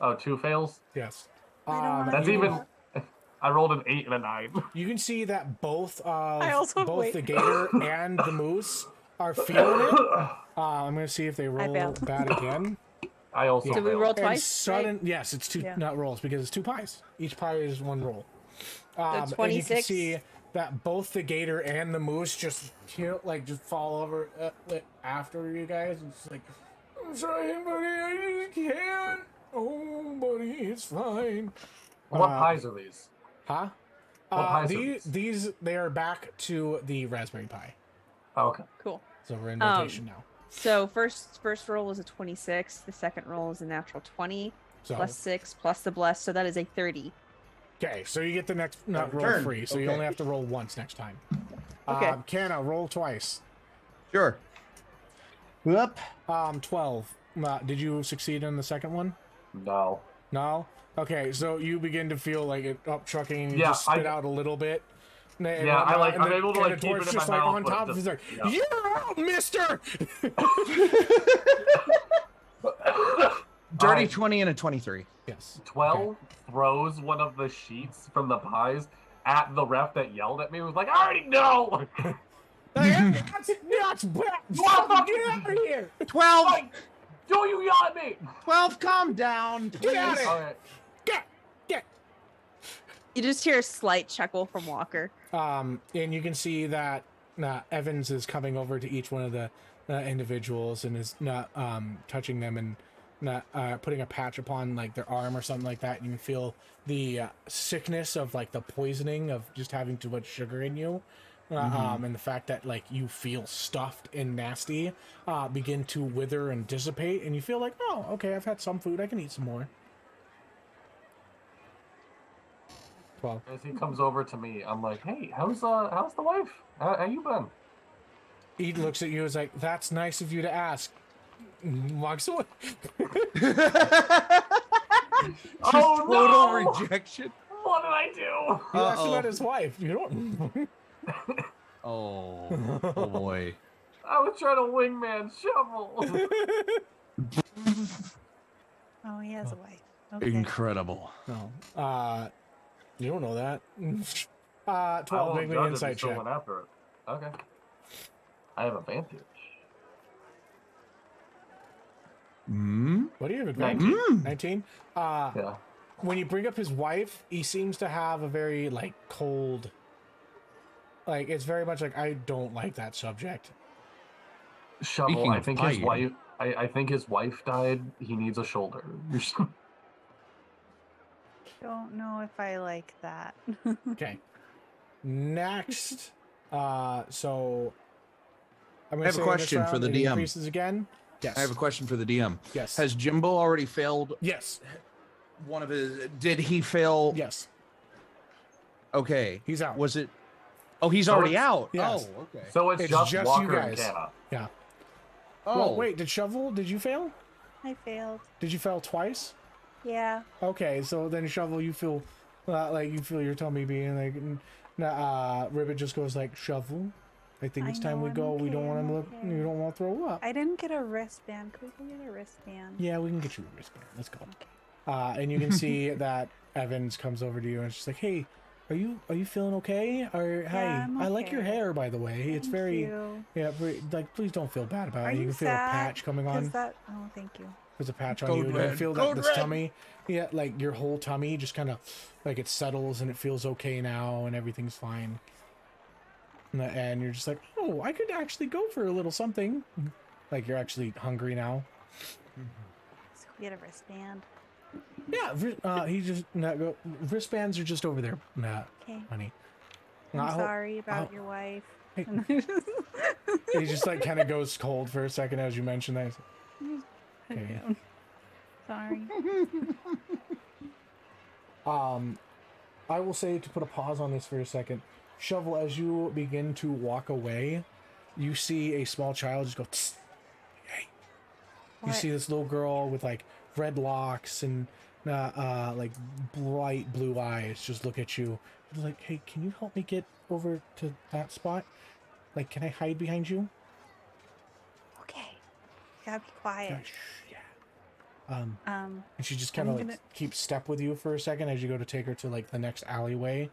Oh, 2 fails. Yes. I don't wanna That's do even. that. I rolled an 8 and a 9. You can see that both I also both wait. the gator and the moose are feeling it. I'm gonna see if they roll failed. bad again. I also. Did we failed. roll And twice? sudden, yes, it's 2 Yeah. not rolls because it's 2 pies. Each pie is 1 roll. And you can 26? see that both the gator and the moose just just fall over after you guys. It's like, "I'm sorry, buddy, I just can't. Oh, buddy, it's fine." What pies are these? Huh? What pies are These they are back to the raspberry pie. Oh, okay. Cool. So we're in rotation now. So first roll was a 26. The second roll is a natural 20 So plus 6 plus the bless. So that is a 30. okay, so you get the next roll turn. free. So you Okay. only have to roll once next time. Okay. Canna, roll twice. Sure. Whoop. 12. Did you succeed in the second one? No. No? Okay, so you begin to feel like it up trucking and you Yeah, just spit I- out a little bit. And Yeah, I like. and I'm the- able to and like the keep dwarf's it in my just like mouth. on but top. just- He's like, yeah. "You're out, mister!" Dirty Alright. 20 and a 23. Yes. 12 throws one of the sheets from the pies at the ref that yelled at me. He was like, "I already know." That's bad. Get out of here! 12. Like, don't you yell at me. 12, calm down. Get out of please. here! All right. Get! You just hear a slight chuckle from Walker. And you can see that Evans is coming over to each one of the individuals and is not touching them and not putting a patch upon like their arm or something like that. And you can feel the sickness of like the poisoning of just having too much sugar in you. And the fact that like you feel stuffed and nasty begin to wither and dissipate, and you feel like, oh, okay, I've had some food, I can eat some more. 12. As he comes over to me, I'm like, "Hey, how's the wife? How you been?" He looks at you as like, that's nice of you to ask. Walks away. Oh Total no! rejection. What did I do? He asked Uh-oh. about his wife. You don't. Oh, oh boy. I was trying to wingman shovel. Oh, he has a wife. Okay. Incredible. No. You don't know that. 12. I won't Make me judge an if insight he's still check. went after it. Okay. I have advantage. What do you have advantage? 19. 19. Yeah. When you bring up his wife, he seems to have a very like cold. Like it's very much like, I don't like that subject. Shovel. Speaking I of think fire. his wife. I think his wife died. He needs a shoulder. Don't know if I like that. Okay. Next. So. I'm I have a question for the DM. Increases again. Yes. I have a question for the DM. Yes. Has Jimbo already failed? Yes. one of his. Did he fail? Yes, Okay. he's out. Was it? Oh, he's So already it's- out. Yes. Oh, okay. So it's, It's just just you Walker and guys. Canna. Yeah. Oh, Well, wait, did Shovel, did you fail? I failed. Did you fail twice? Yeah. Okay, so then Shovel, you feel like you feel your tummy being like, Ribbit just goes like, Shovel, I think I it's time know, we I'm go. We don't okay, want I'm to look. okay. You don't want to throw up. I didn't get a wristband. Could we go get a wristband? Yeah, we can get you a wristband. Let's go. Okay. And you can see that Evans comes over to you and she's like, "Hey, are you feeling okay? Or hey, I'm I like your okay. hair, by the way. It's Thank very you. yeah, very, like please don't feel bad about Are it. You you can feel a sad? patch coming 'Cause on. that. Oh, thank you. There's a patch on Code you. You red. can feel that Code this red. tummy, yeah, like your whole tummy just kind of like it settles and it feels okay now and everything's fine. And you're just like, oh, I could actually go for a little something. Like you're actually hungry now. So we get a wristband. Yeah, he just wristbands are just over there, Okay. honey. I'm I hope- sorry about I'll- your wife. Hey. He just like kind of goes cold for a second as you mention that. Okay. Sorry. I will say to put a pause on this for a second. Shovel, as you begin to walk away, you see a small child just go, "Tss." Hey. You What? see this little girl with like red locks and like bright blue eyes just look at you. She's like, hey, can you help me get over to that spot? Like, can I hide behind you? Okay. You gotta be quiet. Yeah. And she just kind of I'm like gonna- keeps step with you for a second as you go to take her to like the next alleyway.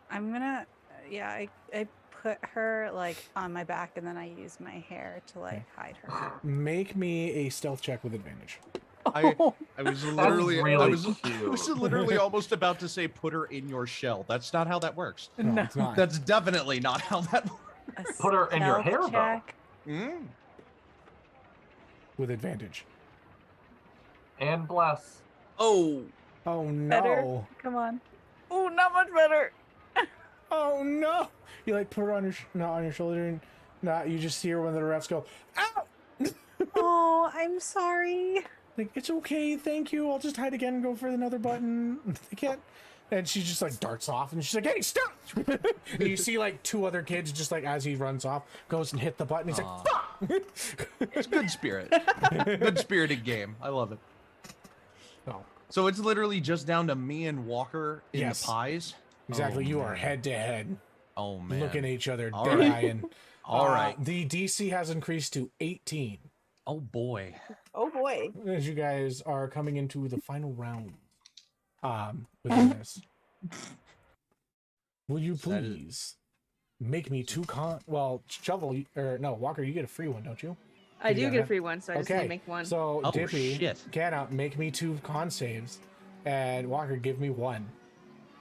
I'm gonna. Yeah, I put her like on my back and then I use my hair to like hide her. Make me a stealth check with advantage. I was literally really I was cute. literally almost about to say put her in your shell. That's not how that works. No, it's not. That's definitely not how that works. A Put her in your stealth hair, though. check. Mm. With advantage. And bless. Oh, Oh no. Better. Come on. Oh, not much better. Oh no. You like put her on your on your shoulder and you just hear one of the refs go, ow! Oh, I'm sorry. Like, it's okay, thank you. I'll just hide again and go for another button. They can't. And she just like darts off and she's like, hey, stop! And you see like two other kids just like as he runs off, goes and hit the button. He's like, fuck! it's good spirit. Good spirited game. I love it. Oh, So it's literally just down to me and Walker in Yes. the pies. exactly. Oh, You are man. head to head, Oh man. looking at each other, All dead right. eyeing. All right. The DC has increased to 18 Oh boy. Oh boy. as you guys are coming into the final round. Within this, will you That is- please make me two Shovel or no Walker? You get a free one, don't you? I You do got get a it. free one, so I just need Okay. to make one. So Oh, Dippy, shit. Canna, make me two con saves, and Walker, give me one.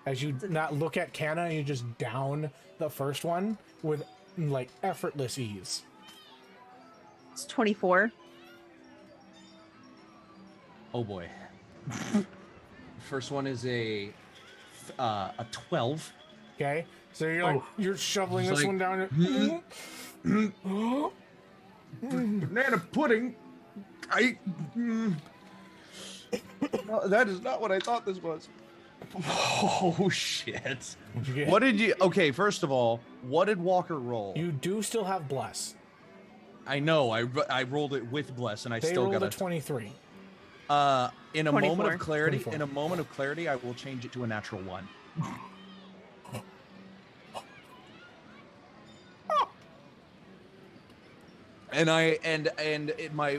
As you not look at Canna, and you just down the first one with like effortless ease. It's 24. Oh boy. First one is a 12. Okay, so you're like Oh. you're shoveling Just this like, one down. Banana pudding. No, that is not what I thought this was. Oh shit. What'd you get? What did you? Okay, first of all, what did Walker roll? You do still have bless. I know. I rolled it with bless, and I They still rolled got a a 23. in a moment 24. of clarity. 24. In a moment of clarity, I will change it to a natural 1. And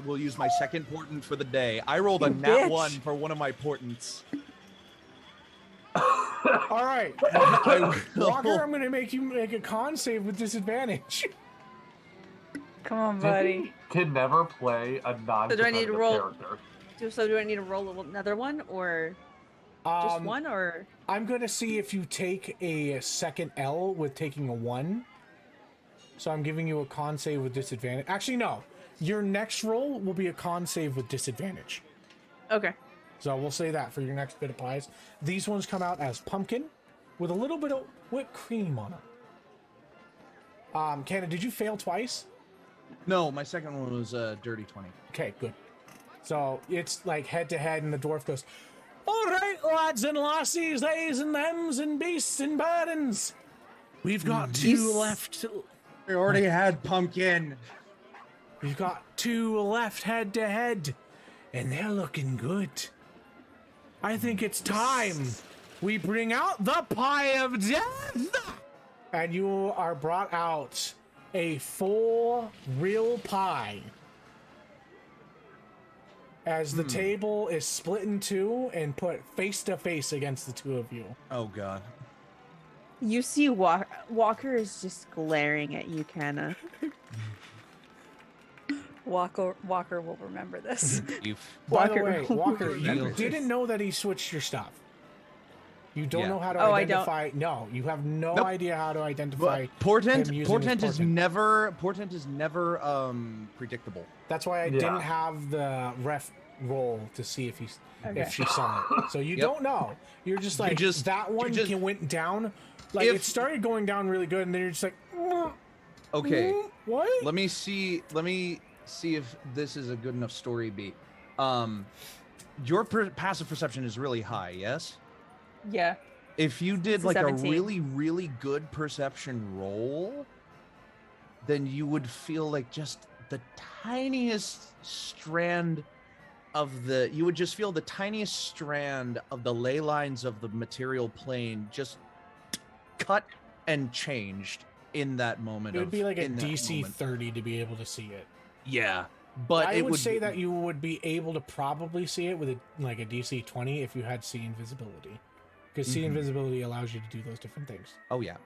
we'll use my second portent for the day. I rolled a You nat bitch. 1 for one of my portents. All right, I will- Walker, I'm gonna make you make a con save with disadvantage. Come on, Dippy buddy. can never play a non-competitive do I need to roll- character. So do I need to roll another one, or just one, or I'm gonna see if you take a second L with taking a 1. So I'm giving you a con save with disadvantage. Actually, no. Your next roll will be a con save with disadvantage. okay? So we'll say that for your next bit of pies. These ones come out as pumpkin with a little bit of whipped cream on them. Canna, did you fail twice? No, my second one was a dirty 20. Okay, good. So it's like head to head, and the dwarf goes, All right, lads and lassies, theys and thems and beasts and burdens. We've got two left. We already had pumpkin. We've got two left head to head, and they're looking good. I think it's time we bring out the pie of death. And you are brought out a full real pie. As the table is split in two and put face to face against the two of you. Oh god. You see Walker is just glaring at you, Canna. Walker will remember this. By the Walker- way, Walker, you Feels- didn't know that he switched your stuff. You don't Yeah. know how to Oh, I don't. identify. No, you have no Nope. idea how to identify. Portent him using his portent is portent. never predictable. That's why I Yeah. didn't have the ref roll to see if Okay. if she saw it. So you Yep. don't know. You're just like just- that you one just- went down. Like If- it started going down really good, and then you're just like, Okay. what? Let me see if this is a good enough story beat. Your passive perception is really high, yes? Yeah. If you did It's a like a 17. really, really good perception roll, then you would feel like just the tiniest strand of the ley lines of the material plane just cut and changed in that moment. It would be like a in that DC moment. 30 to be able to see it. Yeah, but I it would say that you would be able to probably see it with a DC 20 if you had see invisibility, because see Mhm. invisibility allows you to do those different things. Oh yeah,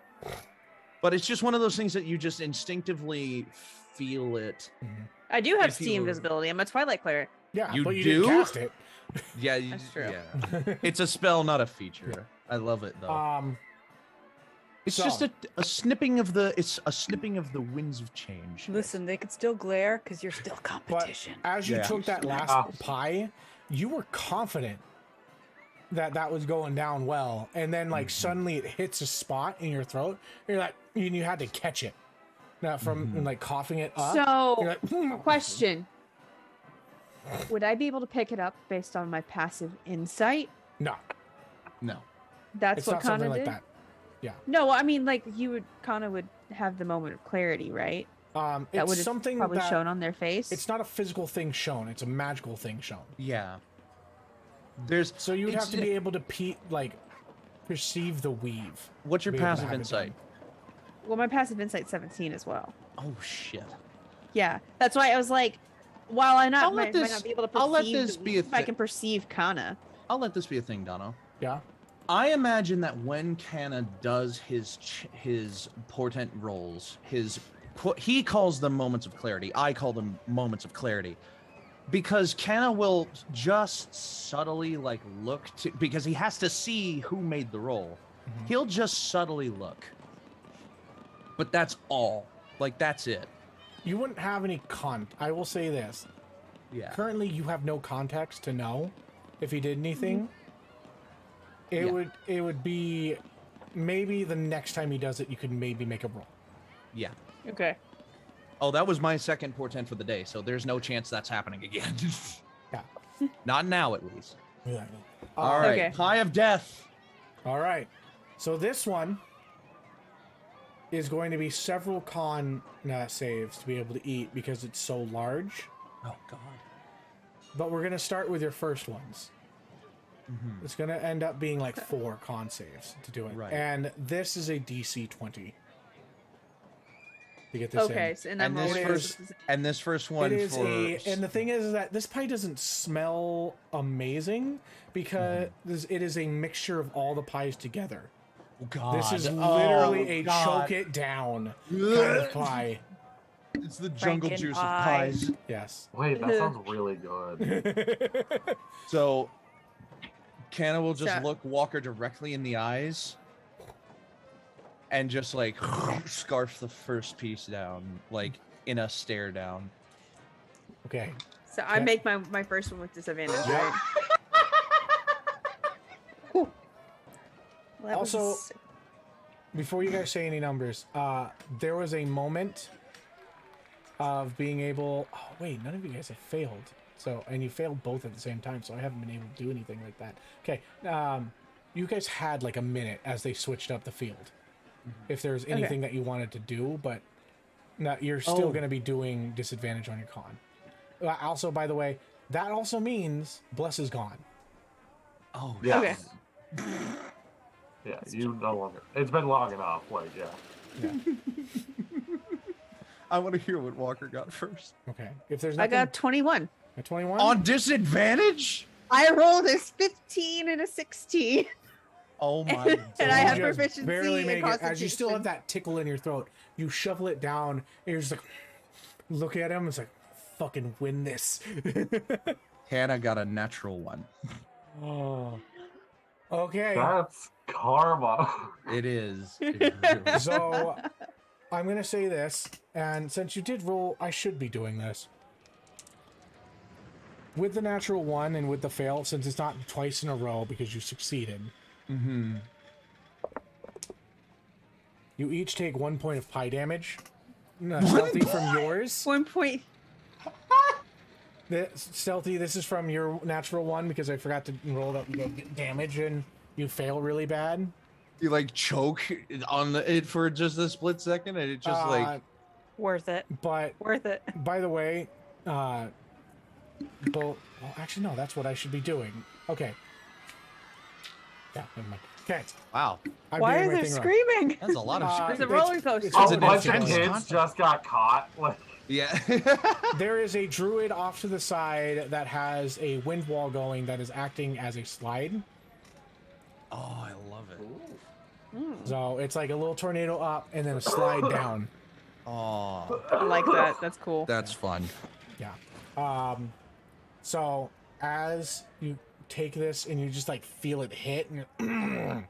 but it's just one of those things that you just instinctively feel it. I do have If you see were- invisibility. I'm a Twilight cleric. Yeah, You but you do? didn't cast it. Yeah, That's true. Yeah, it's a spell, not a feature. I love it though. It's just so- a snipping of the winds of change. Listen, they could still glare because you're still But competition. as you Yeah. took that last Ah. pie, you were confident that that was going down well, and then like suddenly it hits a spot in your throat. You're like, and you had to catch it, not from like coughing it up. You're So, like, question. Would I be able to pick it up based on my passive insight? no, No. That's it's what not Kana something like did? that. No, I mean, like, Kana would have the moment of clarity, right? That It's would have something probably that shown on their face. it's not a physical thing shown; it's a magical thing shown. Yeah. There's So you would it's have to be able to perceive the weave. What's your be able to passive have it insight? Well, my passive insight's 17 as well. Oh shit. Yeah, that's why I was like, while I I'll might let not this- be able to perceive I'll let this the be a weave, I thi- can perceive Kana. I'll let this be a thing, Dono. Yeah. I imagine that when Canna does his portent rolls, he calls them moments of clarity. I call them moments of clarity, because Canna will just subtly look to, because he has to see who made the roll. He'll just subtly look, but that's all. That's it. You wouldn't have any I will say this. Yeah. Currently, you have no context to know if he did anything. Yeah. It would be maybe the next time he does it, you could maybe make a roll. Yeah. Okay. Oh, that was my second portent for the day, so there's no chance that's happening again. Yeah. Not now, at least. Yeah. All right. Okay. Pie of Death. All right. So this one is going to be several saves to be able to eat because it's so large. Oh God. But we're gonna start with your first ones. Mhm. It's gonna end up being like 4 con saves to do it. Right. And this is a DC 20 to get this Okay, in. so, and I'm And this rolling first- And this first one It is for and the thing is that this pie doesn't smell amazing because it is a mixture of all the pies together. Oh, God. This is Oh, literally a God. choke it down kind of pie. It's the jungle Franken juice pie. of pies. Yes. Wait, that sounds really good. So, Canna will just So- look Walker directly in the eyes and just scarf the first piece down, in a stare down. Okay. So I Okay. make my first one with disadvantage, Yeah. right? Well, that was Also- s- Before you guys say any numbers, there was a moment of being able. Oh wait, none of you guys have failed. So, and you failed both at the same time, so I haven't been able to do anything like that. Okay, you guys had like a minute as they switched up the field. If there's anything that you wanted to do, but you're still going to be doing disadvantage on your con. Also, by the way, that also means Bless is gone. Oh, Yeah. Okay. Yeah, you no longer. It's been long enough. Like, yeah. I want to hear what Walker got first. Okay. If there's I nothing, got 21. a 21 On disadvantage? I rolled a 15 and a 16. Oh my And I have You just proficiency barely in make it. As you still have Constitution. that tickle in your throat, you shovel it down. And you're just like, look at him. It's like, fucking win this. Canna got a natural 1. Oh. Okay. That's karma. It is. It really is. So I'm going to say this, and since you did roll, I should be doing this. With the natural 1 and with the fail, since it's not twice in a row because you succeeded, you each take 1 point of pie damage. Stealthy from yours. 1 point. Stealthy, this is from your natural 1 because I forgot to roll that you get damage and you fail really bad. You like choke on it for just a split second, and it just like Worth it. But Worth it. by the way, well, actually no, that's what I should be doing. Okay. Yeah, never mind. Okay. wow. I'm Why doing is my there thing wrong. screaming? That's a lot of Uh, It's a screaming. roller coaster. it's A all bunch of intense kids content. just got caught. Like, Yeah. There is a druid off to the side that has a wind wall going that is acting as a slide. Oh, I love it. So it's like a little tornado up and then a slide down. Oh, I like that. That's cool. that's fun. Yeah. So as you take this and you just like feel it hit and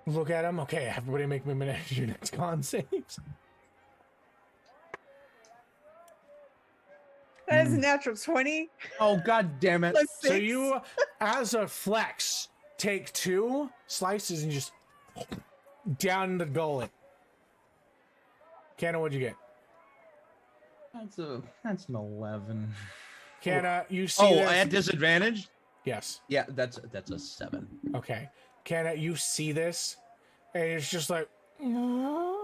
look at him. Okay, everybody make me a minute. Your next con saves. That is a natural 20. Oh, god damn it. Plus 6. So you, as a flex, take 2 slices and just down the gullet. Canna, what'd you get? That's an 11. Canna, you see Oh, this? at disadvantage? Yes. Yeah, that's a 7. Okay. Canna, you see this, and it's just like, Yeah.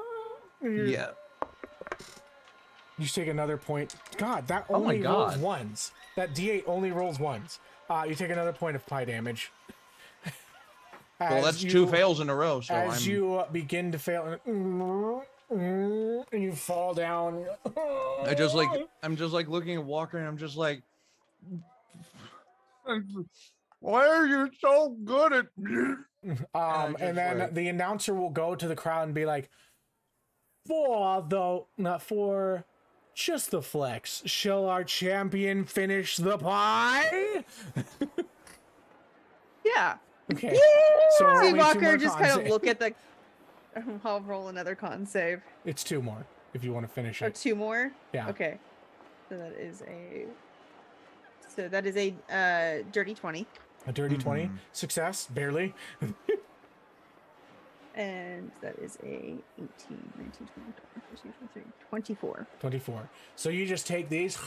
you take another point. God, that only rolls God. ones. That D8 only rolls ones. You take another point of pie damage. Well, that's 2 fails in a row, so As I'm you begin to fail, and you fall down. I'm just like looking at Walker, and I'm just like, why are you so good at And then like- the announcer will go to the crowd and be like, for just the flex, shall our champion finish the pie? Yeah. Okay. So See only 2 more Walker just con kind of save. look at the. I'll roll another con save. It's 2 more if you want to finish Or it. 2 more? Yeah. Okay. So that is a dirty 20. A dirty 20. Success, barely. And that is a 18, 19, 20, 21, 23, 24. 24. So you just take these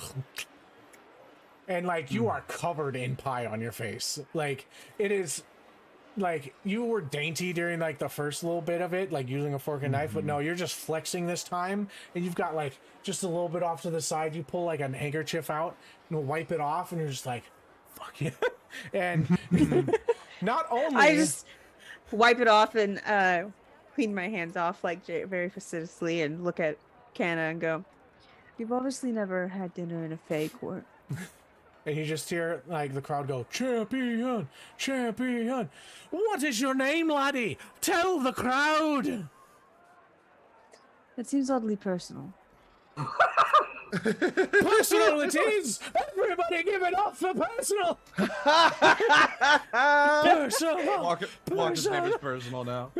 and like you are covered in pie on your face. Like it is like you were dainty during like the first little bit of it, like using a fork and knife, but no, you're just flexing this time and you've got like just a little bit off to the side. You pull like a handkerchief out and wipe it off and you're just like, fuck yeah. And not only I just wipe it off and clean my hands off like very fastidiously and look at Canna and go, "You've obviously never had dinner in a Fae court." and you just hear like the crowd go, champion, champion. What is your name, laddie? Tell the crowd. That seems oddly personal. Personal it is. Everybody give it up for personal. Personal. Walker's name is personal now.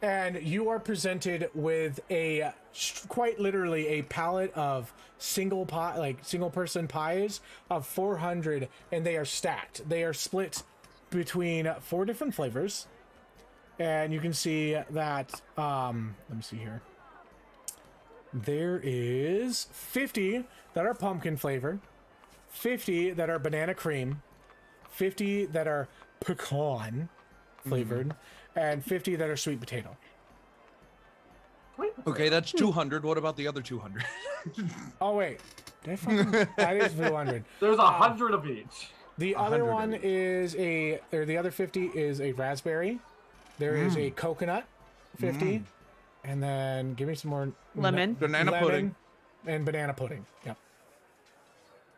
And you are presented with a quite literally a palette of single pie, like single person pies of 400, and they are stacked. They are split between 4 different flavors, and you can see that. Let me see here. There is 50 that are pumpkin flavored, 50 that are banana cream, 50 that are pecan flavored, and 50 that are sweet potato. Okay, that's 200. What about the other 200? Oh wait, that is 200. There's 100 of each. The other one is the other 50 is a raspberry. There is a coconut 50, and then give me some more Lemon. Banana pudding. And banana pudding. Yep.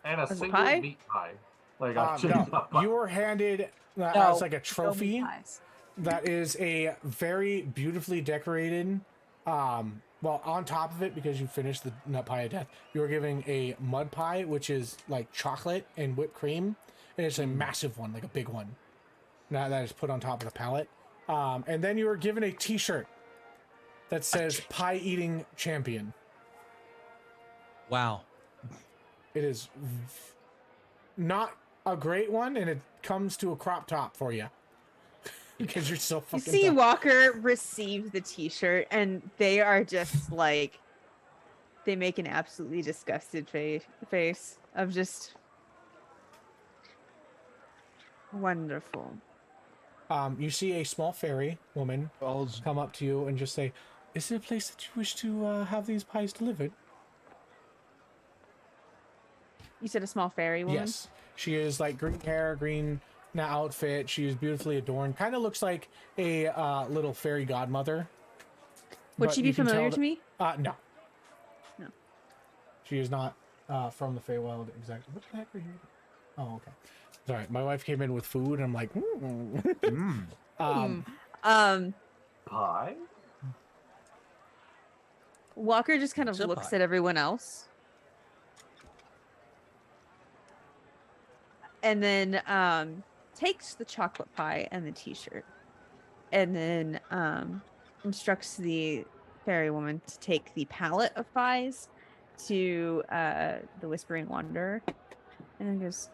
And a As a single pie? meat pie. Like a chicken No, pie. you were handed as like a trophy. That is a very beautifully decorated. Well, on top of it, because you finished the nut pie of death, you were giving a mud pie, which is like chocolate and whipped cream, and it's a massive one, like a big one. Now that is put on top of the pallet. And then you were given a T-shirt that says "Pie Eating Champion." Wow. It is not a great one, and it comes to a crop top for you. Because you're so You fucking see tough. Walker receive the T-shirt, and they are just like, they make an absolutely disgusted face of just wonderful. You see a small fairy woman come up to you and just say, "Is there a place that you wish to have these pies delivered?" You said a small fairy woman? Yes. She is like green hair, green outfit. She is beautifully adorned. Kind of looks like a little fairy godmother. Would But she be you can familiar tell to me? No. No. She is not from the Feywild exactly. What the heck are you? Oh, okay. Sorry, my wife came in with food, and I'm like, Pie? Walker just kind of It's a looks pie. at everyone else. And then takes the chocolate pie and the T-shirt. And then instructs the fairy woman to take the pallet of pies to the Whispering Wanderer. And then goes,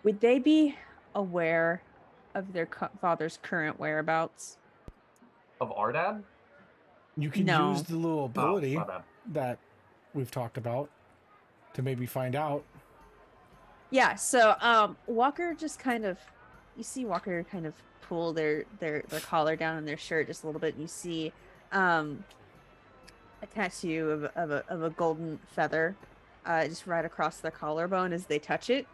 would they be aware of their father's current whereabouts? Of our dad? you can No. use the little ability my bad. that we've talked about to maybe find out. Yeah, so Walker just kind of, you see Walker kind of pull their collar down on their shirt just a little bit, and you see a tattoo of a golden feather just right across their collarbone as they touch it.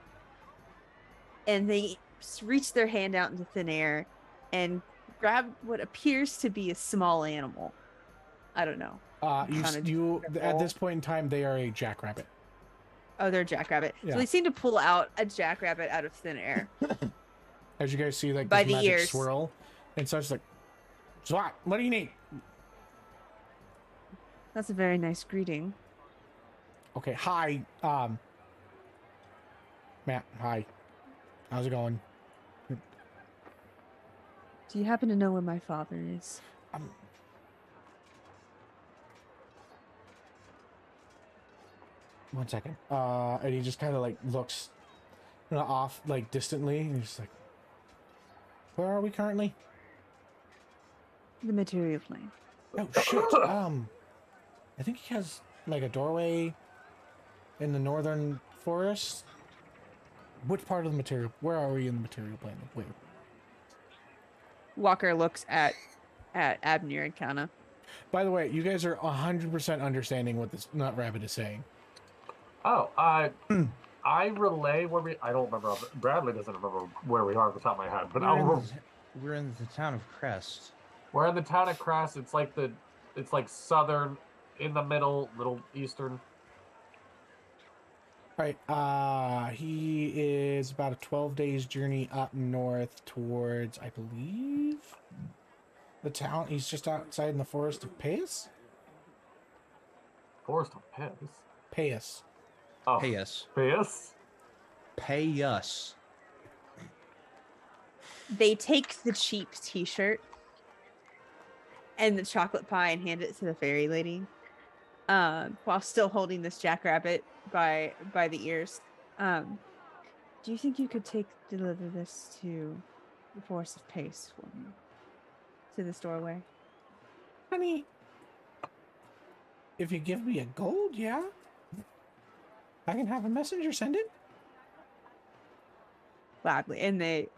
And they reach their hand out into thin air and grab what appears to be a small animal. I don't know. You at this point in time, they are a jackrabbit. Oh, they're a jackrabbit. Yeah. So they seem to pull out a jackrabbit out of thin air. As you guys see, like By this the magic ears. swirl, and so it's like, "Swat, what do you need?" That's a very nice greeting. Okay, hi, Matt. Hi, how's it going? Do you happen to know where my father is? One second. And he just kind of like looks off like distantly, and he's like, "Where are we currently?" The material plane. Oh shit. I think he has like a doorway in the northern forest. Which part of the material? Where are we in the material plane? Wait. Walker looks at Abner and Canna. By the way, you guys are 100% understanding what this nut rabbit is saying. Oh, I relay where we. I don't remember. Bradley doesn't remember where we are off the top of my head, but We're in the town of Crest. we're in the town of Crest. It's like southern, in the middle, little eastern. All right. He is about a 12 days journey up north towards, I believe, the town. He's just outside in the forest of Payas. Forest of Piss. Payas. Oh, Pay us. Piss. Pay us. They take the cheap T-shirt and the chocolate pie and hand it to the fairy lady, while still holding this jackrabbit by the ears. Do you think you could deliver this to the Forest of Pace for me? To this doorway? Honey, If you give me a gold, yeah. I can have a messenger send it. Gladly. And they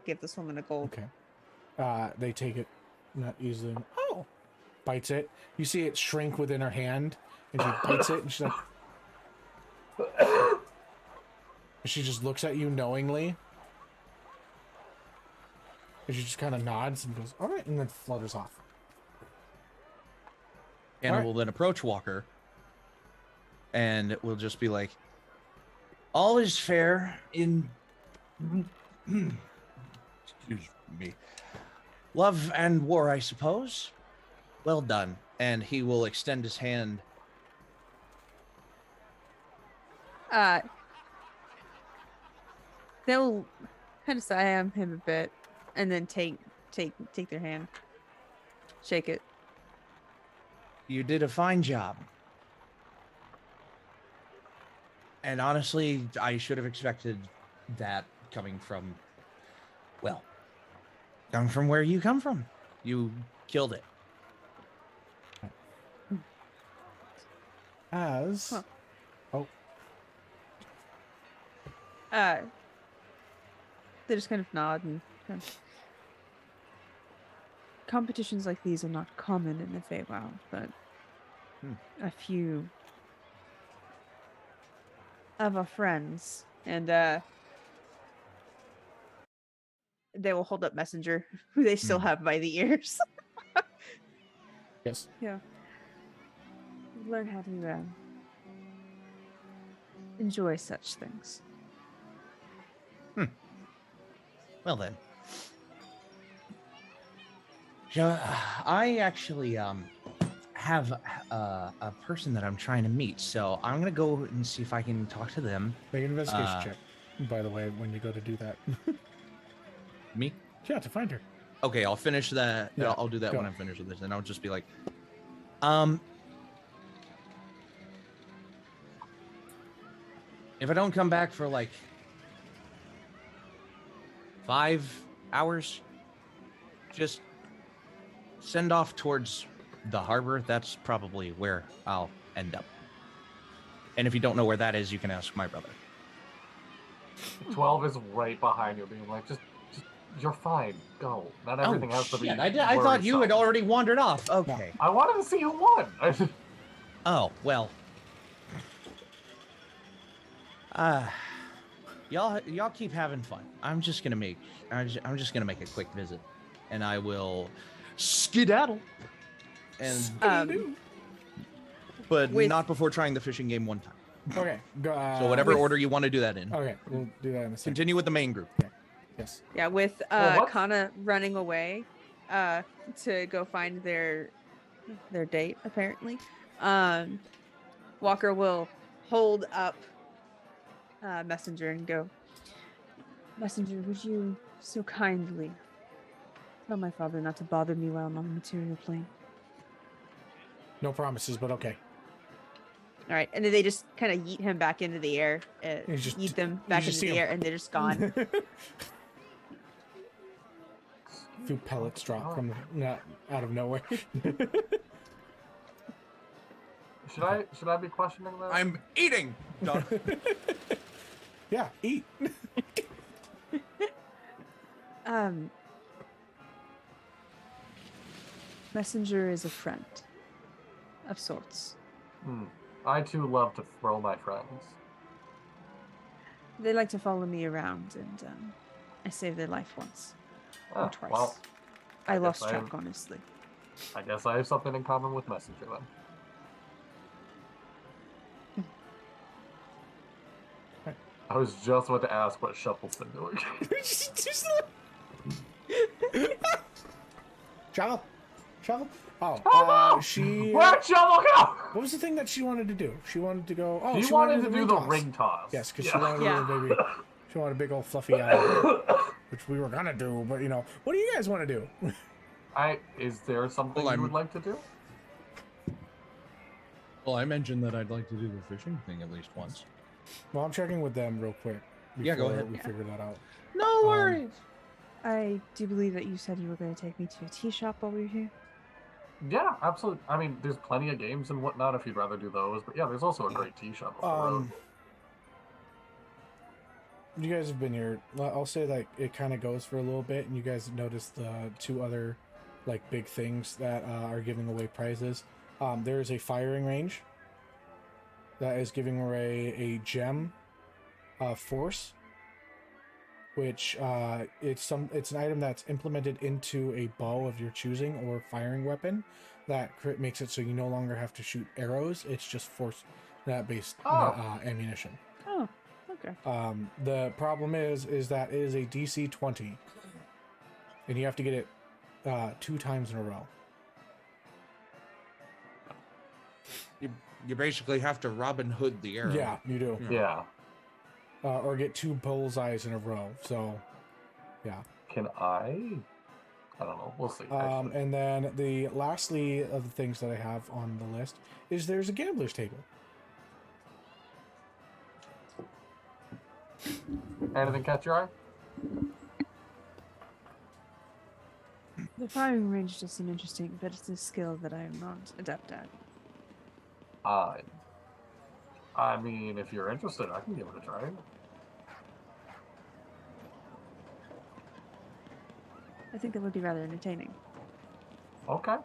give this woman a gold. Okay. They take it not easily. Oh, bites it. You see it shrink within her hand, and she bites it, and she's like, she just looks at you knowingly, and she just kind of nods and goes, "All right," and then flutters off. Canna will then approach Walker, and it will just be like, "All is fair in excuse me, love and war, I suppose. Well done." And he will extend his hand. They'll kind of slam him a bit, and then take their hand, shake it. You did a fine job. And honestly, I should have expected that coming from, well, coming from where you come from. You killed it. As They just kind of nod and kind of... Competitions like these are not common in the Feywild, but a few of our friends, and they will hold up Messenger, who they still have by the ears. yes. Yeah. Learn how to enjoy such things. Well then. So, I actually have a person that I'm trying to meet, so I'm gonna go and see if I can talk to them. Make an investigation check, by the way, when you go to do that. Me? Yeah, to find her. Okay, I'll finish that. Yeah, I'll do that go. when I'm finished with this, and I'll just be like, if I don't come back for like 5 hours, just send off towards the harbor. That's probably where I'll end up. And if you don't know where that is, you can ask my brother. 12 is right behind you, being like, just you're fine. Go. Not everything has to be. I thought you had already wandered off. Okay. I wanted to see who won. Oh, well. Y'all keep having fun. I'm just gonna make a quick visit, and I will skedaddle. And but not before trying the fishing game one time. Okay. So whatever order you want to do that in. Okay, we'll do that in a second. Continue with the main group. Yes. Yeah, with Canna running away to go find their date, apparently. Walker will hold up Messenger and go, "Messenger, would you so kindly tell my father not to bother me while I'm on the material plane?" No promises, but okay. All right, and then they just kind of yeet him back into the air, yeet them back into the air, and they're just gone. Few pellets drop from out of nowhere. Should I be questioning that? I'm eating. Yeah, eat. Messenger is a friend of sorts. I too love to throw my friends. They like to follow me around, and I saved their life once. Or twice. Well, I lost guess track, honestly. I guess I have something in common with Messenger then. I was just about to ask what Shuffle's been doing. Shovel. Oh, she. Where'd Shovel go? What was the thing that she wanted to do? She wanted to go. Oh, she wanted to do the ring toss. Yes, because she wanted a little baby. She wanted a big old fluffy eye, which we were gonna do. But what do you guys want to do? Is there something you would like to do? Well, I mentioned that I'd like to do the fishing thing at least once. Well, I'm checking with them real quick. Yeah, go ahead. We figure that out. No worries. I do believe that you said you were going to take me to a tea shop while we were here. Yeah, absolutely. I mean, there's plenty of games and whatnot if you'd rather do those. But yeah, there's also a great tea shop up the road. You guys have been here. I'll say like it kind of goes for a little bit, and you guys noticed the two other like big things that are giving away prizes. There is a firing range that is giving away a gem force, which it's an item that's implemented into a bow of your choosing or firing weapon that makes it so you no longer have to shoot arrows. It's just force that based ammunition. Oh, okay. The problem is that it is a DC 20, and you have to get it 2 times in a row. You basically have to Robin Hood the arrow. Yeah, you do. Yeah. Or get 2 bullseyes in a row. So, yeah. Can I don't know. We'll see. And then the lastly of the things that I have on the list is there's a gambler's table. Anything catch your eye? The firing range does seem interesting, but it's a skill that I am not adept at. I mean, if you're interested, I can give it a try. I think that would be rather entertaining. Okay.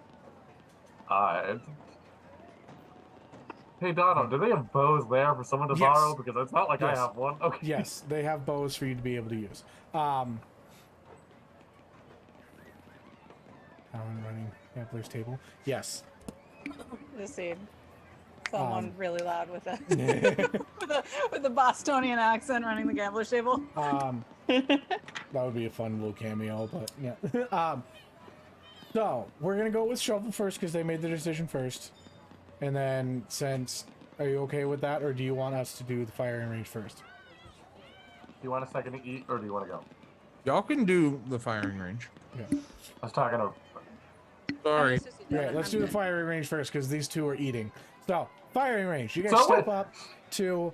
Hey, Donald, do they have bows there for someone to borrow? Because it's not like I have one. Okay. Yes, they have bows for you to be able to use. Running gambler's table. Yes. Just seeing someone really loud with a with a Bostonian accent running the gambler's table. That would be a fun little cameo, but yeah. So we're gonna go with shovel first because they made the decision first, and then are you okay with that, or do you want us to do the firing range first? Do you want a second to eat, or do you want to go? Y'all can do the firing range. Okay. I was talking to. Sorry. Yeah, let's do the firing range first because these two are eating. So firing range. You guys So step what? up to.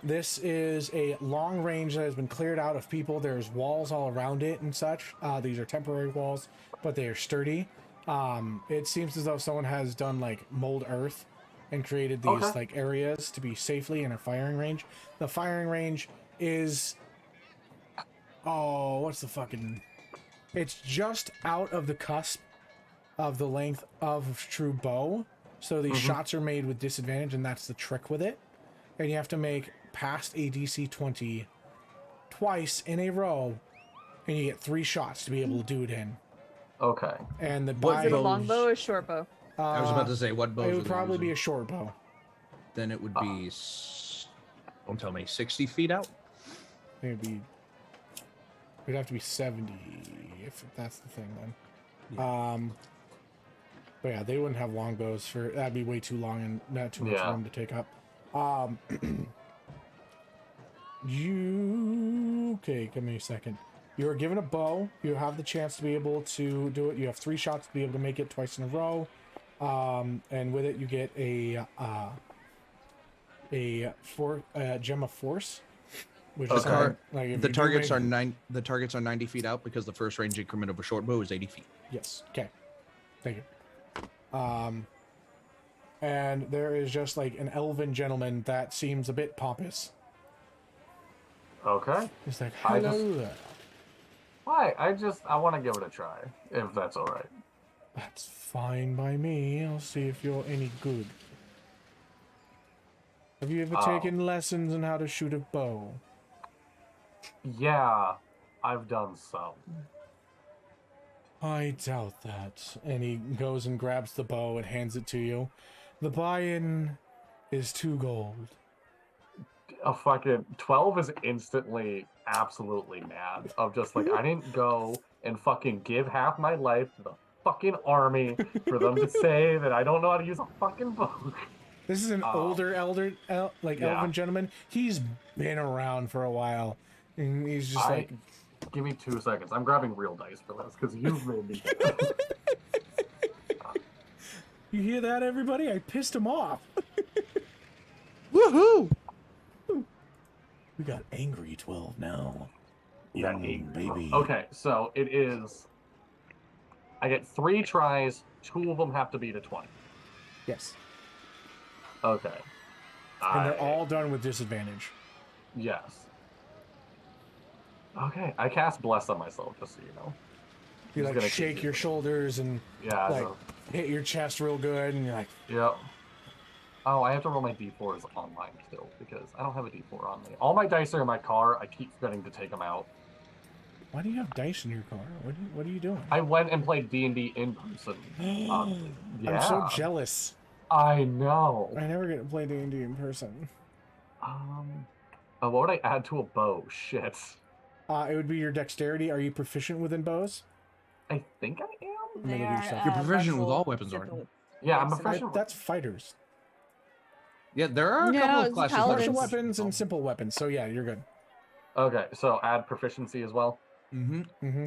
This is a long range that has been cleared out of people. There's walls all around it and such. These are temporary walls, but they are sturdy. It seems as though someone has done like mold earth and created these like areas to be safely in a firing range. The firing range is it's just out of the cusp of the length of true bow. So these shots are made with disadvantage, and that's the trick with it. And you have to make past a DC 20 twice in a row, and you get 3 shots to be able to do it in. Okay. And the Is it a long bow or short bow? I was about to say, what bows? It would probably be a short bow. Then it would be, don't tell me, 60 feet out? I think it'd have to be 70 if that's the thing then. Yeah. But yeah, they wouldn't have long bows that'd be way too long and not too much room to take up. Okay, give me a second. You are given a bow. You have the chance to be able to do it. You have 3 shots to be able to make it twice in a row. And with it, you get a gem of force. Which is like the targets are 90 feet out because the first range increment of a short bow is 80 feet. Yes. Okay. Thank you. And there is just like an elven gentleman that seems a bit pompous. Okay. He's like, hello there. Why? I want to give it a try, if that's all right. That's fine by me. I'll see if you're any good. Have you ever taken lessons on how to shoot a bow? Yeah, I've done some. I doubt that. And he goes and grabs the bow and hands it to you. The buy-in is 2 gold. A fucking 12 is instantly absolutely mad of just like, I didn't go and fucking give half my life to the fucking army for them to say that I don't know how to use a fucking bow. This is an older elven gentleman. He's been around for a while. And he's just like... Give me 2 seconds. I'm grabbing real dice for this because you've made me... You hear that, everybody? I pissed him off. Woohoo! We got angry 12 now. Yeah, 8, baby. Okay, so it is I get 3 tries. 2 of them have to beat a 20. Yes. Okay. And they're all done with disadvantage. Yes. Okay, I cast Bless on myself, just so you know. You Just like gonna shake keep your using it. shoulders and Yeah, like no. hit your chest real good, and you're like, Yep. Oh, I have to roll my d4s online still because I don't have a d4 on me. All my dice are in my car. I keep forgetting to take them out. why do you have dice in your car? What are you doing? I went and played D&D in person. Yeah. I'm so jealous. I know. I never get to play D&D in person. What would I add to a bow? Shit. It would be your dexterity. Are you proficient within bows? I think I am. They Maybe are, yourself. You're proficient with martial all weapons, aren't simple- you? Yeah, I'm simple- proficient. That's fighters. Yeah, there are a No, couple of it's classes. paladins. Special weapons and simple weapons. So yeah, you're good. Okay, so add proficiency as well. Mm-hmm.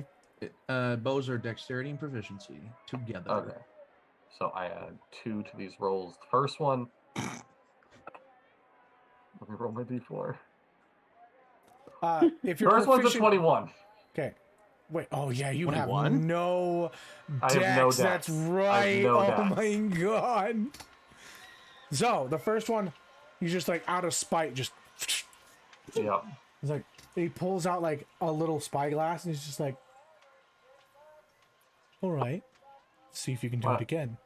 Bows are dexterity and proficiency together. Okay. So I add 2 to these rolls. The first one. Let me roll my d4. If you're First one's a proficient, 21. okay. Wait. Oh yeah, you 21? have no I dex. have no dex. That's I have right. no Oh dex. my god. So the first one, he's just like out of spite, just. Yep. He's like, he pulls out like a little spyglass, and he's just like, "All right, see if you can do What? it again."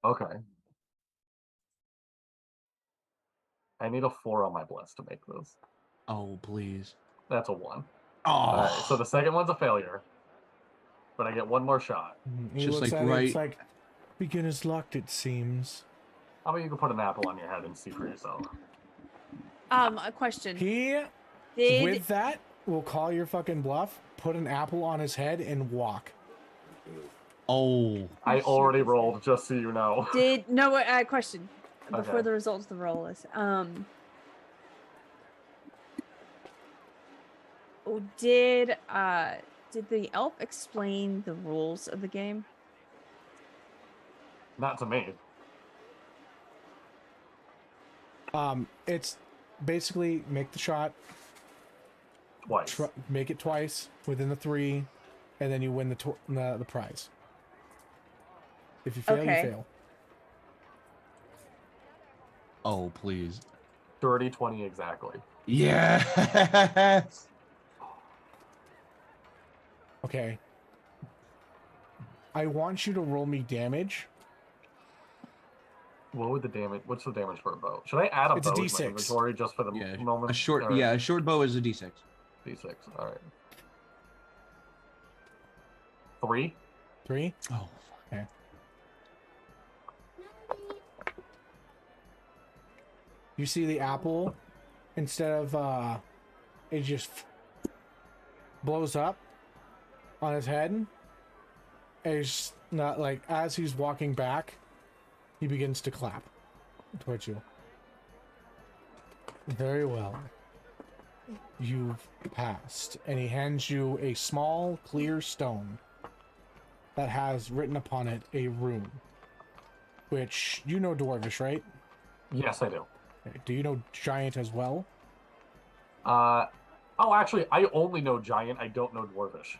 Okay. I need a 4 on my bless to make this. Oh, please. That's a 1. Oh, Alright, so the second one's a failure. But I get 1 more shot. He Just looks like at it, it's right- like, beginner's luck, it seems. How about you can put an apple on your head and see for yourself? A question. He, Did with that, will call your fucking bluff, put an apple on his head, and walk. oh. I already rolled, just so you know. no question before Okay. the results of the roll is did the elf explain the rules of the game? Not to me. It's basically make the shot, Twice. make it twice within the 3, and then you win the prize. If you fail, Okay. you fail. Oh, please. 30, 20 exactly. Yes. Okay. I want you to roll me damage. What would the damage? What's the damage for a bow? Should I add a It's a bow to my D6. inventory just for the Yeah, moment? a short. Or Yeah, a short bow is a d6. D6. All right. 3. 3. Oh. Okay. You see the apple, instead of it just blows up on his head. And he's not like, as he's walking back, he begins to clap towards you. Very well. You've passed. And he hands you a small, clear stone that has written upon it a rune. Which, you know Dwarvish, right? Yes, I do. Okay. Do you know Giant as well? Oh, actually, I only know Giant. I don't know Dwarvish.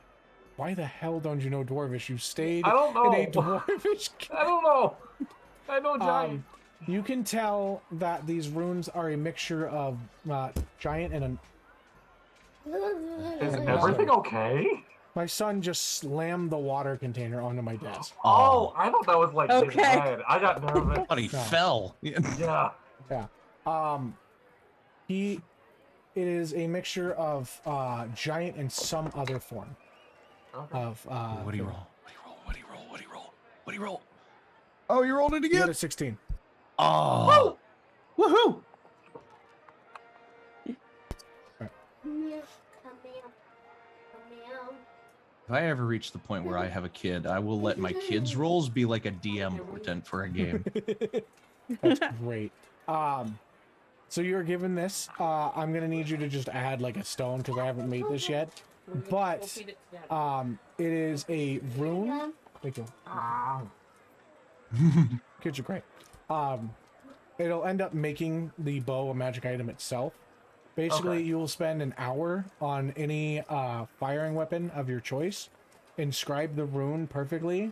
Why the hell don't you know Dwarvish? You stayed I don't know. in a Dwarvish. I don't know. I know Giant. You can tell that these runes are a mixture of Giant and Is everything okay? my son just slammed the water container onto my desk. Oh, I thought that was like his Okay. head. I got nervous. But he No. fell. Yeah. Yeah. It is a mixture of Giant and some other form Okay. of What do you thing. roll? What do you roll? What do you roll? What do you roll? Oh, you rolled it You again. got a 16. Oh. Woohoo! If I ever reach the point where I have a kid, I will let my kids' rolls be like a DM portent for a game. That's great. So you're given this. I'm gonna need you to just add like a stone because I haven't made this yet. But it is a rune. Thank you. Kids are great. It'll end up making the bow a magic item itself, Basically, Okay. you will spend an hour on any firing weapon of your choice, inscribe the rune perfectly,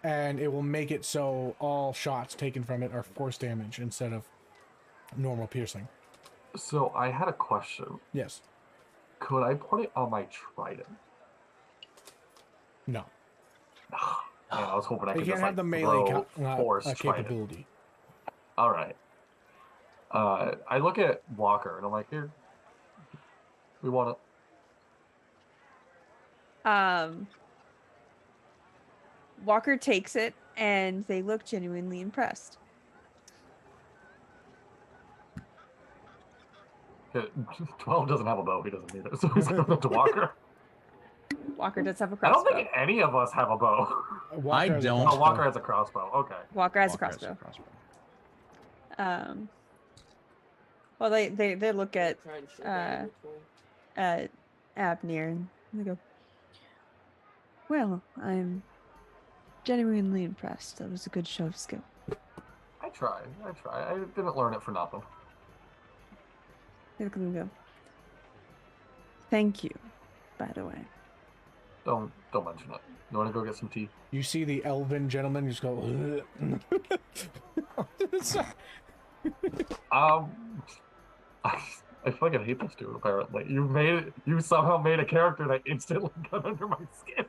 and it will make it so all shots taken from it are force damage instead of normal piercing. So I had a question. Yes. Could I put it on my trident? No. Man, I was hoping I You could can't just have like the melee throw force trident. capability. All right. I look at Walker and I'm like, here, we want Walker takes it and they look genuinely impressed. it. 12 doesn't have a bow. He doesn't need it. So he's giving it to Walker. Walker does have a I don't crossbow. think any of us have a bow. I Walker has a don't. Oh, Walker has a crossbow. Okay. Walker has a Walker has crossbow. Well, they look at Abner and they go, well, I'm genuinely impressed. That was a good show of skill. I tried. I didn't learn it for nothing. They look at them and go, thank you, by the way. Don't mention it. You want to go get some tea? You see the elven gentleman just go. I fucking hate this dude. Apparently, you somehow made a character that instantly got under my skin.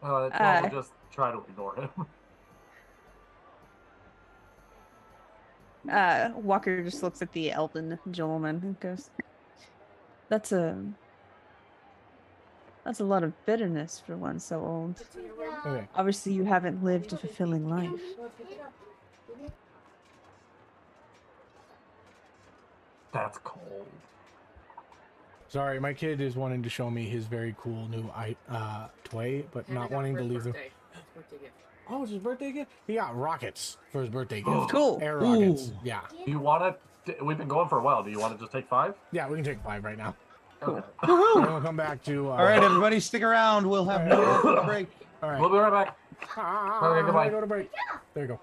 I'll just try to ignore him. Walker just looks at the elven gentleman and goes, that's a lot of bitterness for one so old. Okay. Obviously, you haven't lived a fulfilling life. That's cold. Sorry, my kid is wanting to show me his very cool new toy, but not wanting to leave the. Oh, it's his birthday gift? He got rockets for his birthday gift. Cool. Air rockets. Ooh. Yeah. Do you want to? We've been going for a while. Do you want to just take 5? Yeah, we can take 5 right now. Okay. And we'll come back to. All right, everybody, stick around. We'll have more after the break. All right. We'll be right back. Okay, goodbye. Go to break. There you go.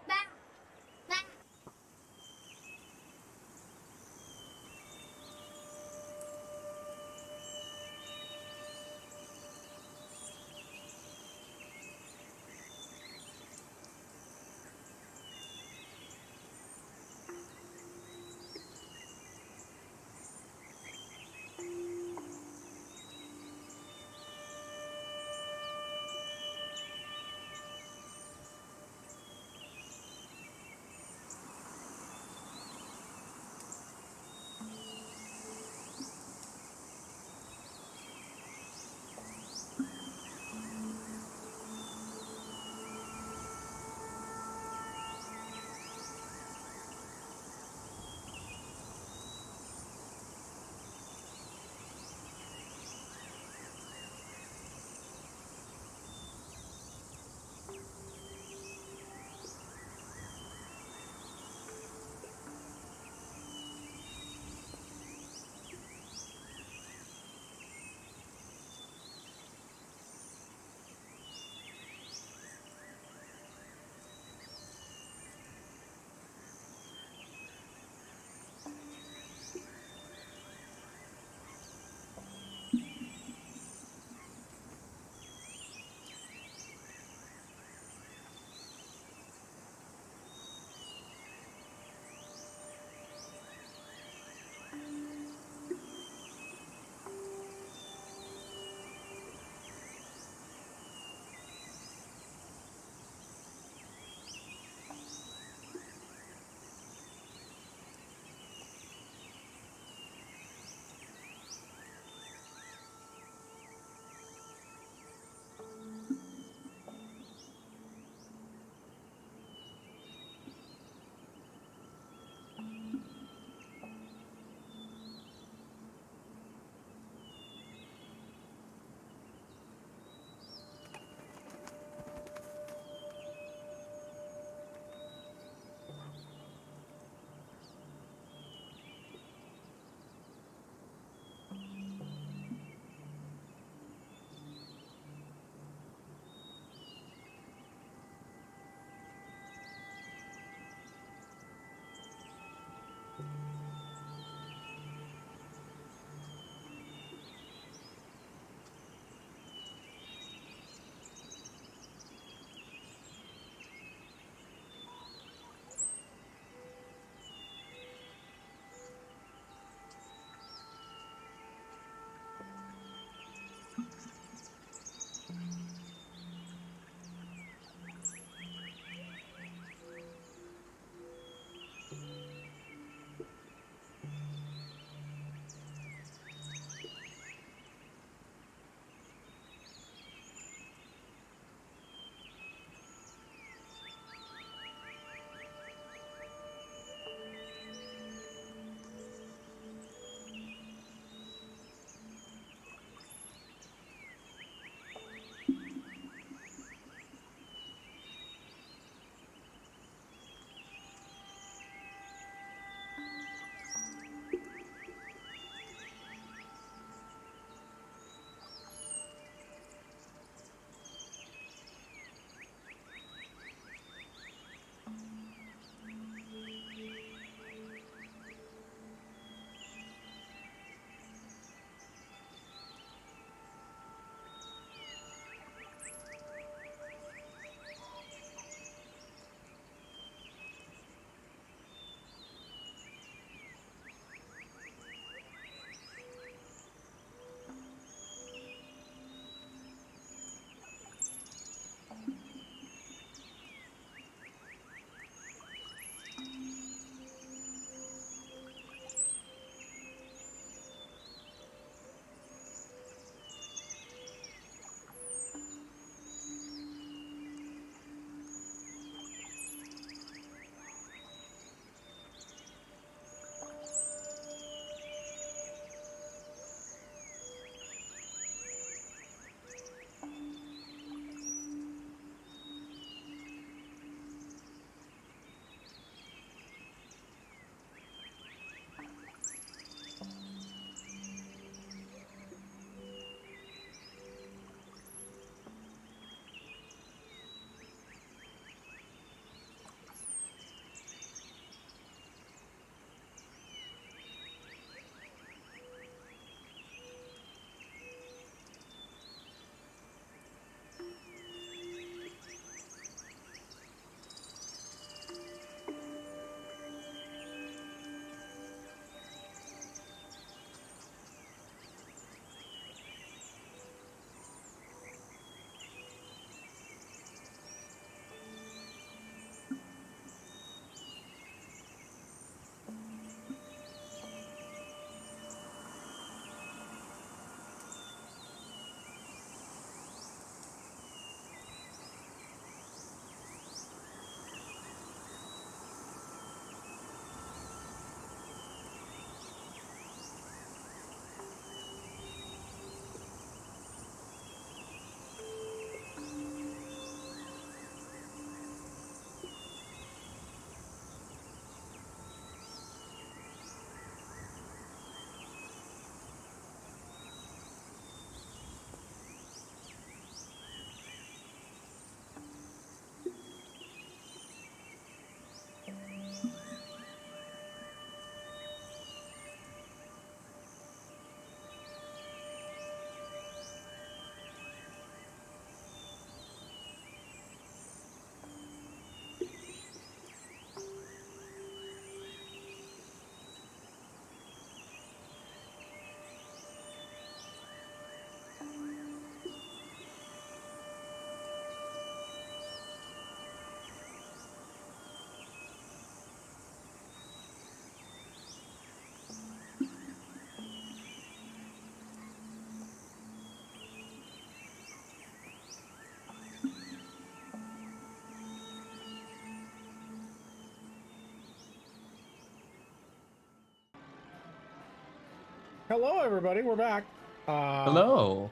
Hello, everybody. We're back. Hello.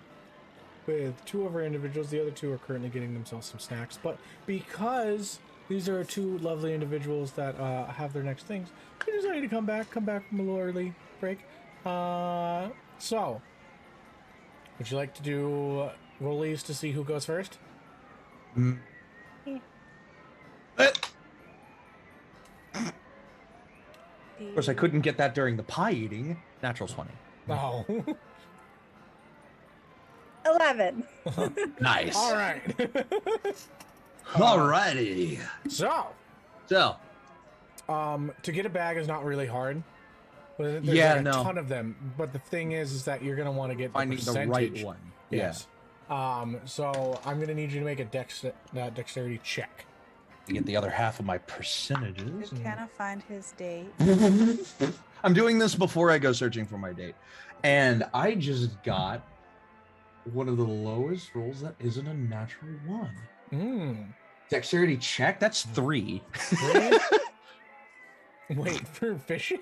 With 2 of our individuals. The other 2 are currently getting themselves some snacks. But because these are 2 lovely individuals that have their next things, we decided to come back from a little early break. So, would you like to do rollies to see who goes first? Mm. Of course, I couldn't get that during the pie eating. Natural 20. No. 11. Nice. All right. Alrighty. So, to get a bag is not really hard. There's like a ton of them. But the thing is that you're gonna want to get finding the right one. Yes. So I'm gonna need you to make a dexterity check. To get the other half of my percentages. Did Canna find his date? I'm doing this before I go searching for my date. And I just got one of the lowest rolls that isn't a natural 1. Dexterity check? That's 3. Wait, for fishing?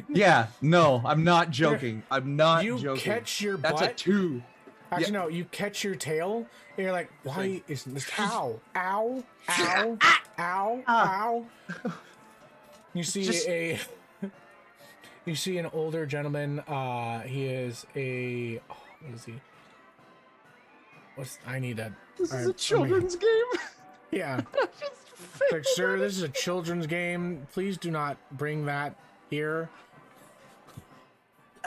Yeah, no, I'm not joking. I'm not you joking. Catch your That's butt? a 2. Actually, no, you catch your tail, and you're like, why isn't this? Ow, ow, ow, ow, ow. You see you see an older gentleman. He is a, what is he? I need a. This is a children's game. Yeah. Like, sir, this is a children's game. Please do not bring that here.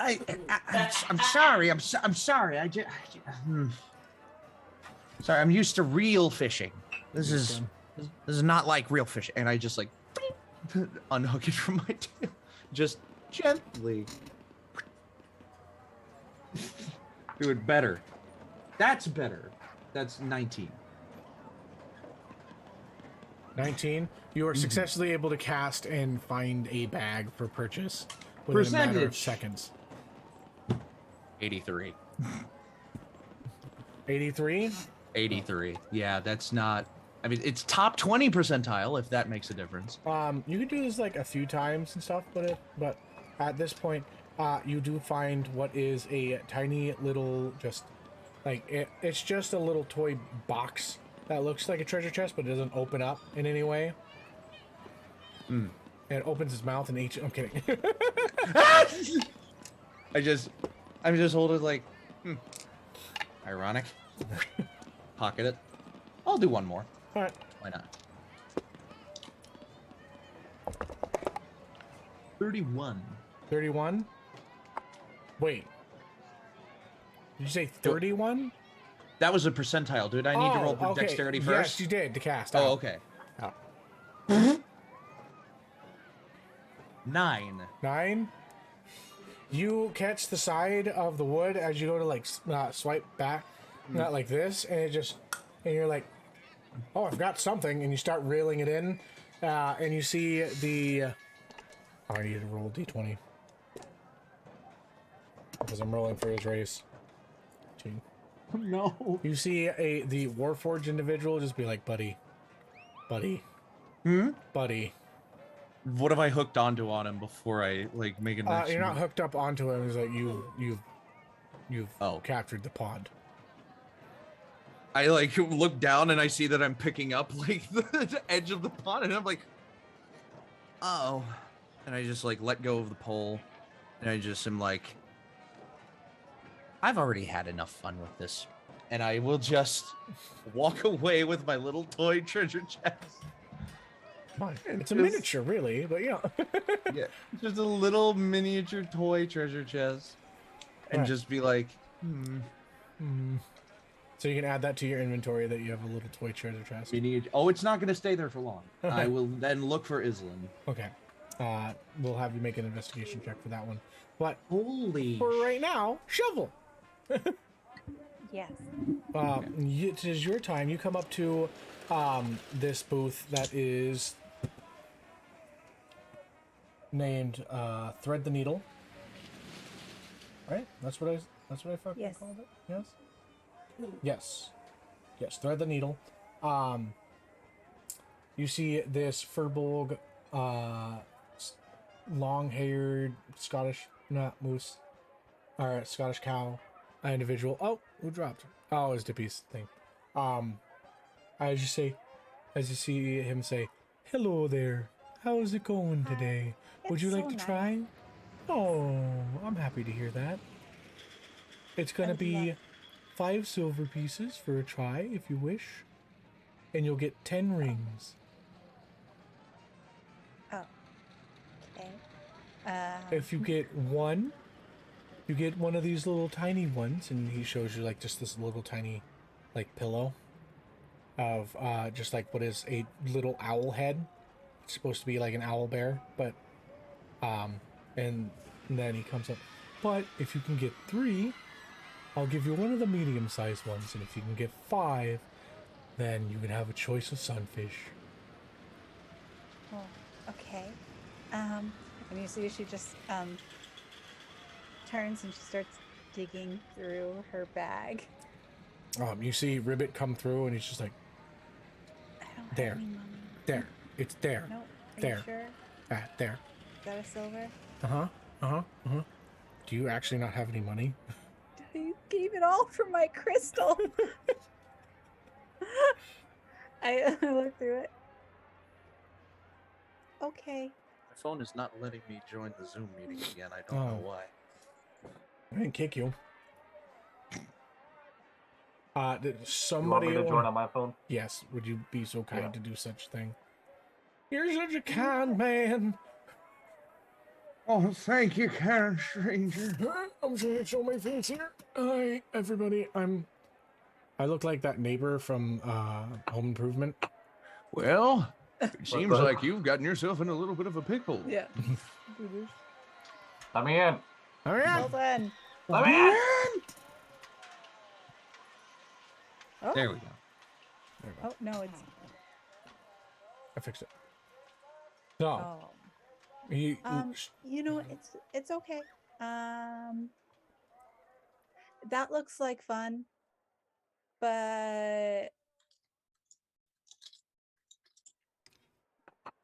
I'm sorry. I'm sorry. Sorry. I'm used to real fishing. This is not like real fishing. And I just like unhook it from my tail, just gently. Do it better. That's better. That's 19. 19. You are successfully able to cast and find a bag for purchase within a matter of seconds. 83. 83? 83. Yeah, that's not. I mean, it's top 20 percentile if that makes a difference. You could do this like a few times and stuff, but at this point, you do find what is a tiny little, just like it's just a little toy box that looks like a treasure chest, but it doesn't open up in any way. And it opens its mouth and eats. I'm kidding. I'm just holding like, ironic. Pocket it. I'll do one more. All right. Why not? 31. 31? Wait. Did you say 31? That was a percentile, dude. I need to roll for dexterity first. Yes, you did, to cast. Oh, okay. Oh. 9. 9? You catch the side of the wood as you go to like swipe back, not like this, and it just, and you're like, oh, I've got something, and you start reeling it in, and you see the, I need to roll d20 because I'm rolling for his race. No. You see the Warforged individual just be like, buddy, buddy. What have I hooked onto on him before I like make a next you're not move? hooked up onto him. He's like, you've captured the pod. I like look down and I see that I'm picking up like the edge of the pond, and I'm like, oh, and I just like let go of the pole, and I just am like, I've already had enough fun with this, and I will just walk away with my little toy treasure chest. It's a miniature, really, but yeah. Yeah, just a little miniature toy treasure chest, and just be like, So you can add that to your inventory that you have a little toy treasure chest. Oh, it's not going to stay there for long. I will then look for Islan. Okay. We'll have you make an investigation check for that one. But holy, for right now, shovel. Yes. It is your time. You come up to this booth that is named Thread the Needle. Right? That's what I fucking called it. Yes. Yes. Thread the Needle. You see this Furbolg, long-haired Scottish moose or a Scottish cow individual. Oh, who dropped? Oh, it's Dippy's thing. As you see him say, "Hello there. How's it going today? Would you It's like so to nice. try?" Oh, I'm happy to hear that. It's gonna would be love- 5 silver pieces for a try if you wish, and you'll get 10 rings. Oh. Okay. If you get one, you get one of these little tiny ones, and he shows you like just this little tiny, like pillow of just like what is a little owl head. It's supposed to be like an owl bear, but and then he comes up. But if you can get 3, I'll give you one of the medium-sized ones, and if you can get 5, then you can have a choice of sunfish. Oh, okay. And you see she just turns and she starts digging through her bag. You see Ribbit come through, and he's just like, I don't There. have any money. there, it's there. No, are There. you sure? There. Is that a silver? Do you actually not have any money? I gave it all for my crystal. I looked through it. Okay. My phone is not letting me join the Zoom meeting again. I don't know why. I didn't kick you. Did You want somebody me to join on my phone? Yes, would you be so kind Yeah. to do such a thing? You're such a kind man. Oh, thank you, kind stranger. I'm just gonna show my face here. Hi, everybody. I look like that neighbor from Home Improvement. Well, it seems the- like you've gotten yourself in a little bit of a pickle. Yeah. Let me in. Oh yeah. Well done. Let me in. Oh. There we go. Oh no, it's I fixed it. So oh. he You know, it's okay. That looks like fun, but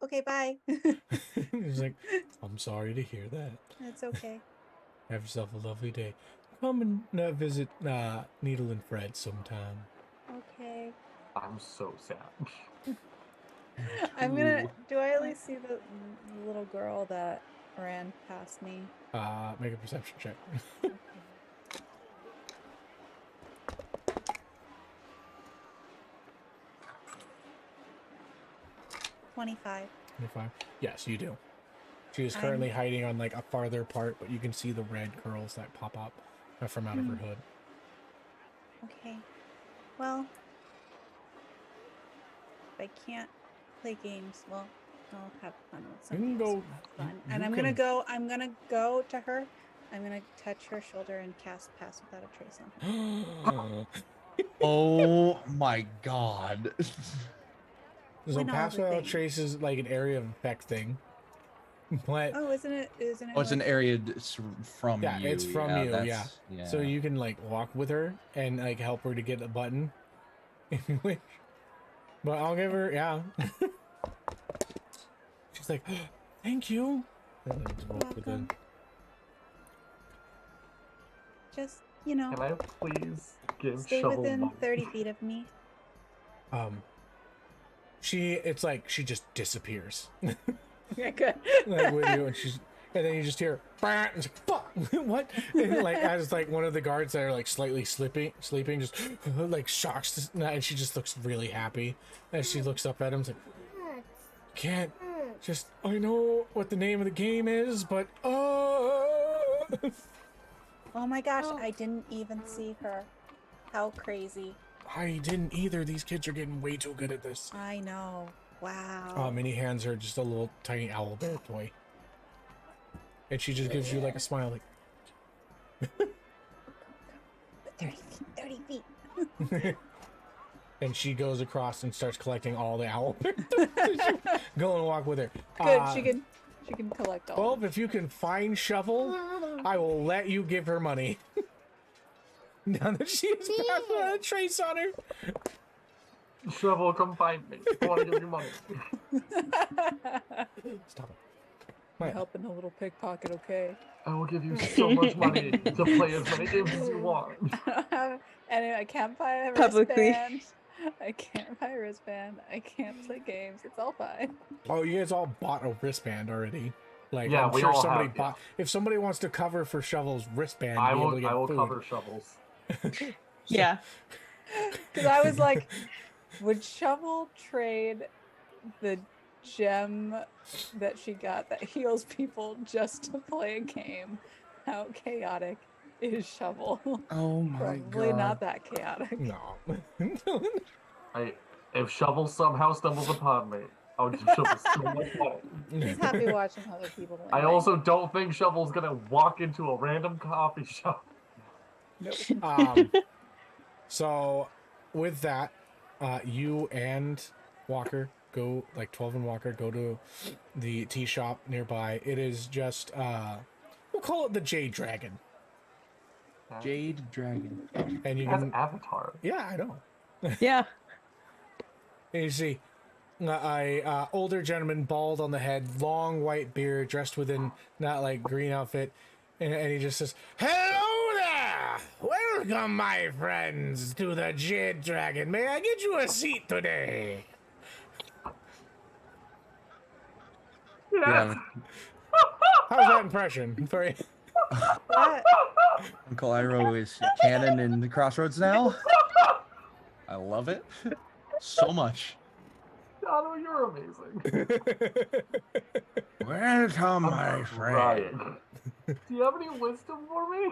okay, bye. he's like, I'm sorry to hear that. It's okay. Have yourself a lovely day. Come and visit Needle and Fred sometime. Okay. I'm so sad. I'm gonna. Do I at least see the little girl that ran past me? Make a perception check. 25. 25. Yes, you do. She is currently hiding on like a farther part, but you can see the red curls that pop up from out of her hood. Okay. Well, if I can't play games, well, I'll have fun with You can something go. fun. you And I'm gonna go to her. I'm gonna touch her shoulder and cast Pass Without a Trace on her. Oh my god. So Win all Pass the Without things. Trace is like an area of effect thing. But Oh, isn't it? Oh, it's an like- area from yeah, you. it's from you, yeah. yeah. So you can like walk with her and like help her to get a button if you wish. But I'll give her, yeah. She's like, thank you. And then just walk with Welcome. it. Just, you know, Can I please give stay Shovel within money? 30 feet of me. It's like she just disappears. Yeah, good. Like with you, and then you just hear, "Bah!" and it's like, fuck, what? And like as like one of the guards that are like slightly sleeping, just like shocks, and she just looks really happy as she looks up at him. It's like, can't just, I know what the name of the game is, but Oh my gosh, I didn't even see her. How crazy. I didn't either. These kids are getting way too good at this. I know. Wow. And he hands her just a little tiny owl bear toy, and she just gives you like a smile, like. 30 feet. 30 feet. And she goes across and starts collecting all the owl bears. Go and walk with her. Good. She can collect all. Well, if you can find Shovel, I will let you give her money. Now that she has passed a trace on her. Shovel, come find me. I want to give you money. Stop Right. helping a little pickpocket, okay? I will give you so much money to play as many games as you want. And I can't buy a Publicly. wristband. I can't buy a wristband. I can't play games. It's all fine. Oh, you guys all bought a wristband already. Like, Yeah, I'm we sure all somebody have, bought. If somebody wants to cover for Shovel's wristband, I to be able to get will food. cover Shovels. Yeah. Because I was like, would Shovel trade the gem that she got that heals people just to play a game? How chaotic is Shovel? Oh my Probably god. not that chaotic. No. If Shovel somehow stumbles upon me, I'll give Shovel so much money. He's happy watching other people win. I also don't think Shovel's gonna walk into a random coffee shop. So, with that, you and Walker go, like 12 and Walker go to the tea shop nearby. It is just, we'll call it the Jade Dragon. Jade Dragon. And you It has can, Avatar. yeah, I know. Yeah. And you see a older gentleman, bald on the head, long white beard, dressed within that like green outfit, and he just says, "Hello there! Welcome, my friends, to the Jade Dragon. May I get you a seat today?" Yeah. How's that impression for you? Uncle Iroh is canon in the Crossroads now. I love it so much. Shadow, you're amazing. Welcome, my I'm friend. crying. Do you have any wisdom for me?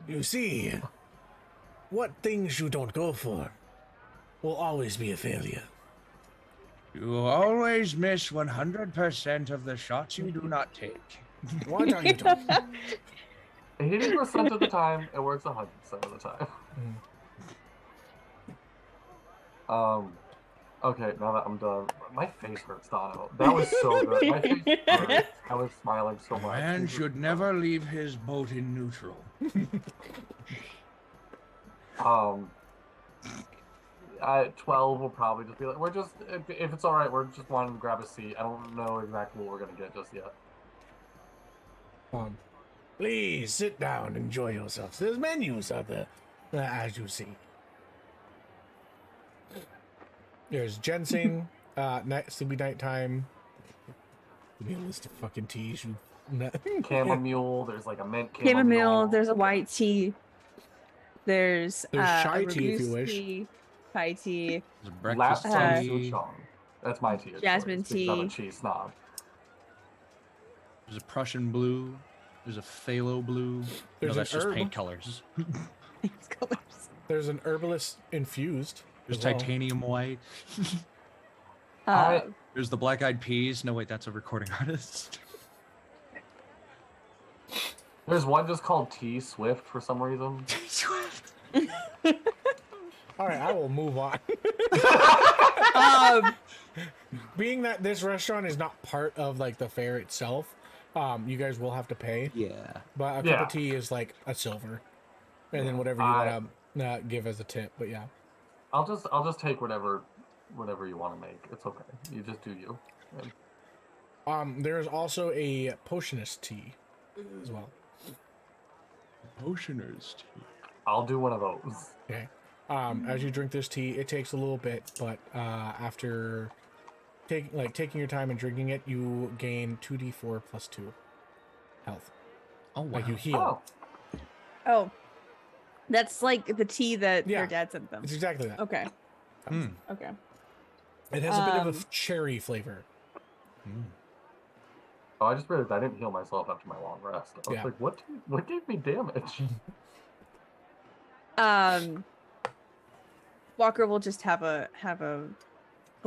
You see, what things you don't go for will always be a failure. You always miss 100% of the shots you do not take. What are you talking? 80% of the time, it works 100% of the time. Okay, now that I'm done, my face hurts, Dono. That was so good. My face hurts. I was smiling so much. Man should never leave his boat in neutral. At 12, we'll probably just be like, we're just, if it's all right, we're just wanting to grab a seat. I don't know exactly what we're gonna get just yet. Please sit down, enjoy yourselves. There's menus out there, as you see. There's ginseng, sleepy nighttime. Give me a list of fucking teas. Chamomile, there's like a mint Chamomile, there's a white tea. There's chai a tea if you raguse wish. tea, Chai tea. There's a Last breakfast time tea. Souchong. That's my tea. of Jasmine choice, because I'm a tea. cheese snob. There's a Prussian blue. There's a phthalo blue. There's No, that's an just herb. paint colors. It's colors. There's an herbalist infused. There's as well. titanium white. There's the black-eyed peas. No, wait, that's a recording artist. There's one just called T Swift for some reason. All right, I will move on. Being that this restaurant is not part of like the fair itself, you guys will have to pay. Yeah. But a cup of tea is like a silver, and then whatever you want to give as a tip. But yeah, I'll just take whatever you want to make. It's okay. You just do you. And there's also a potionist tea as well. Potioner's tea. I'll do one of those. Okay. As you drink this tea, it takes a little bit, but after taking your time and drinking it, you gain 2d4 plus 2 health. Oh, wow. Like you heal. Oh, that's like the tea that Yeah. their dad sent them. It's exactly that. Okay. Mm. Okay. It has a bit of a cherry flavor. Oh, I just realized I didn't heal myself after my long rest. I was Yeah. like, what gave me damage? Walker will just have a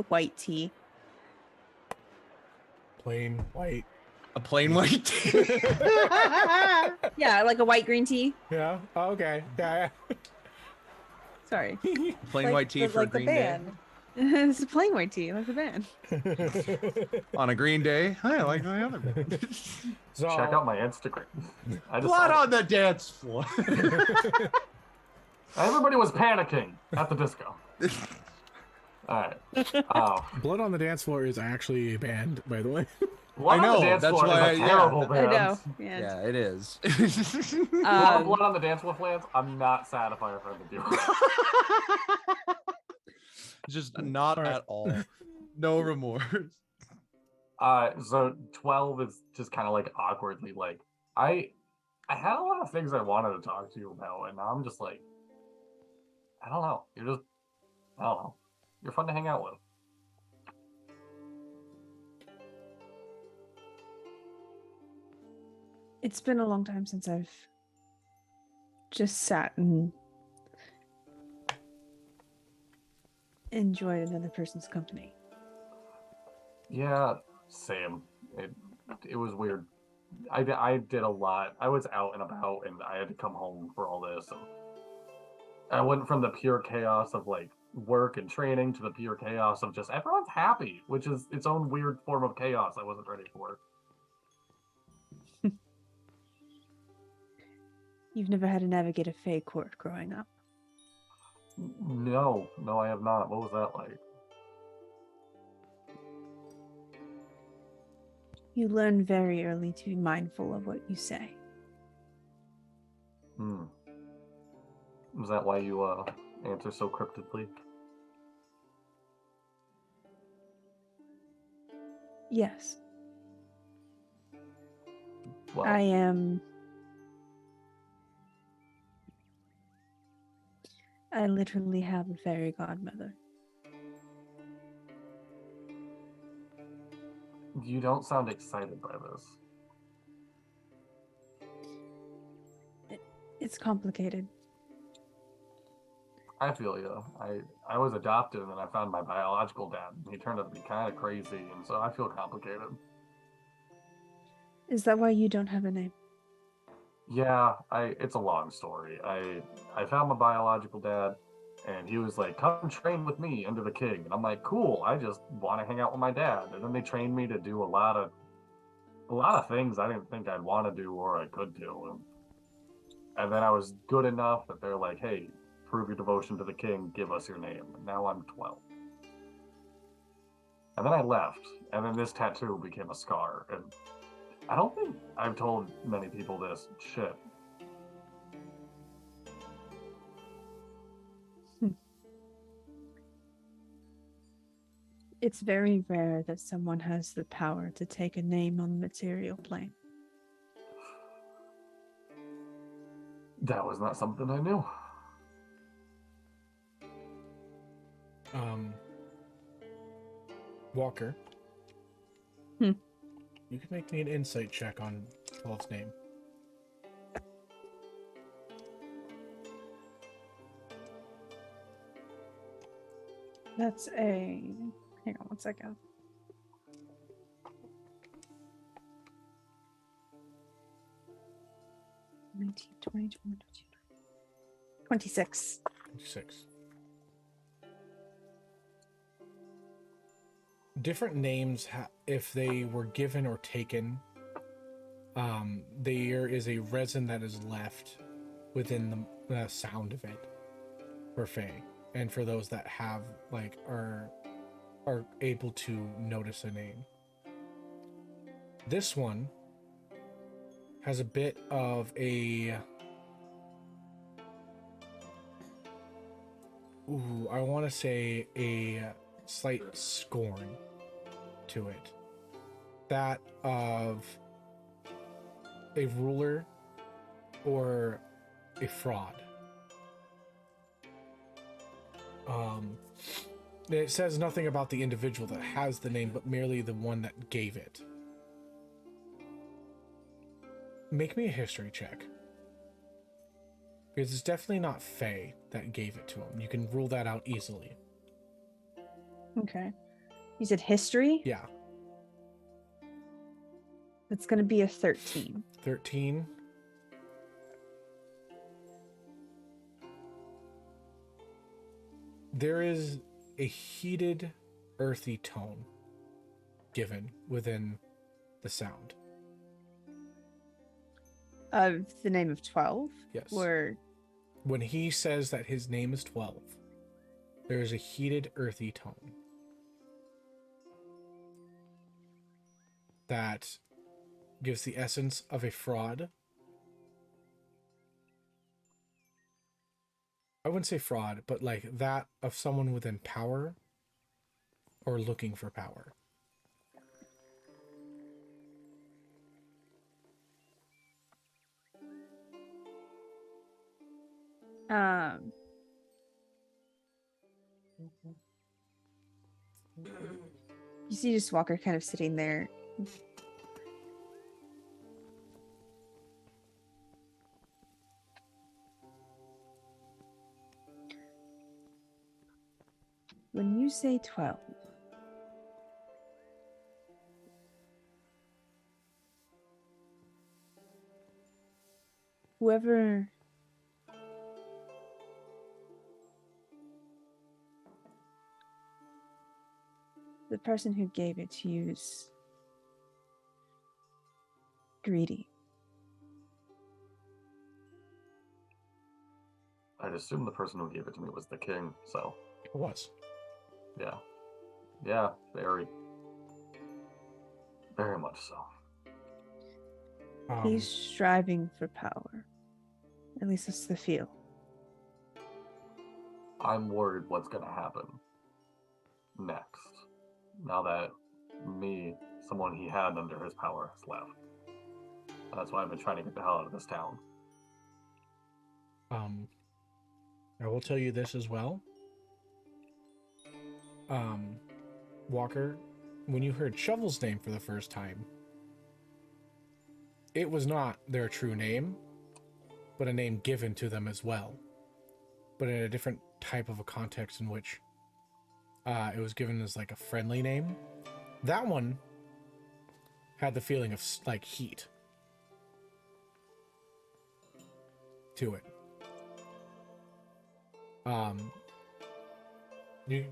white tea. Plain white. A plain white tea. Yeah, like a white green tea. Yeah. Oh, okay. Yeah. Sorry. Plain white tea for a like the green day. band. It's a plain white tea, like the band. On a green day, I like my other band. So, Check out my Instagram. Blood on the dance floor. Everybody was panicking at the disco. All right. Oh, Blood on the Dance Floor is actually a band, by the way. Blood I know, on the dance that's floor why is a yeah. terrible I band. know. And, Yeah, it is. A lot of um, blood on the dance floor, Lance. I'm not sad if I offended you. Just not All right. at all. No remorse. So 12 is just kind of like awkwardly like I had a lot of things I wanted to talk to you about, and now I'm just like, I don't know. I don't know. You're fun to hang out with. it's been a long time since I've just sat and enjoyed another person's company. Yeah, same. It was weird. I did a lot. I was out and about, and I had to come home for all this. And I went from the pure chaos of like work and training to the pure chaos of just everyone's happy, which is its own weird form of chaos I wasn't ready for. You've never had to navigate a Fey court growing up. No, I have not. What was that like? You learn very early to be mindful of what you say. Was that why you answer so cryptically? Yes. Well, I literally have a fairy godmother. you don't sound excited by this. It's complicated. I feel you. I was adopted, and then I found my biological dad. He turned out to be kind of crazy, and so I feel complicated. Is that why you don't have a name? Yeah, it's a long story. I found my biological dad, and he was like, "Come train with me under the king," and I'm like, "Cool. I just want to hang out with my dad." And then they trained me to do a lot of things I didn't think I'd want to do or I could do, and then I was good enough that they're like, "Hey, prove your devotion to the king. Give us your name." And now I'm 12. And then I left, and then this tattoo became a scar, and I don't think I've told many people this shit. It's very rare that someone has the power to take a name on the material plane. That was not something I knew. Walker. Hmm. You can make me an insight check on 12's name. That's a... Hang on one second. $19, $20, $26. 26. Different names, if they were given or taken, there is a resin that is left within the sound of it for Fae, and for those that have are able to notice a name. This one has a bit of a I want to say a slight scorn to it, that of a ruler or a fraud. It says nothing about the individual that has the name, but merely the one that gave it. Make me a history check. Because it's definitely not Faye that gave it to him. You can rule that out easily. Okay. You said history? Yeah. It's going to be a 13. 13. There is a heated, earthy tone given within the sound. Of the name of 12? Yes. Or... When he says that his name is 12, there is a heated, earthy tone. that gives the essence of a fraud. I wouldn't say fraud, but like that of someone within power or looking for power. You see just Walker kind of sitting there. When you say 12, whoever the person who gave it to you is greedy. I'd assume the person who gave it to me was the king, so. It was. Yeah. Yeah, very. Very much so. He's striving for power. At least that's the feel. I'm worried what's going to happen next. Now that me, someone he had under his power, has left. That's why I've been trying to get the hell out of this town. I will tell you this as well. Walker, when you heard Shovel's name for the first time, it was not their true name, but a name given to them as well. But in a different type of a context in which it was given as like a friendly name. That one had the feeling of like heat to it. You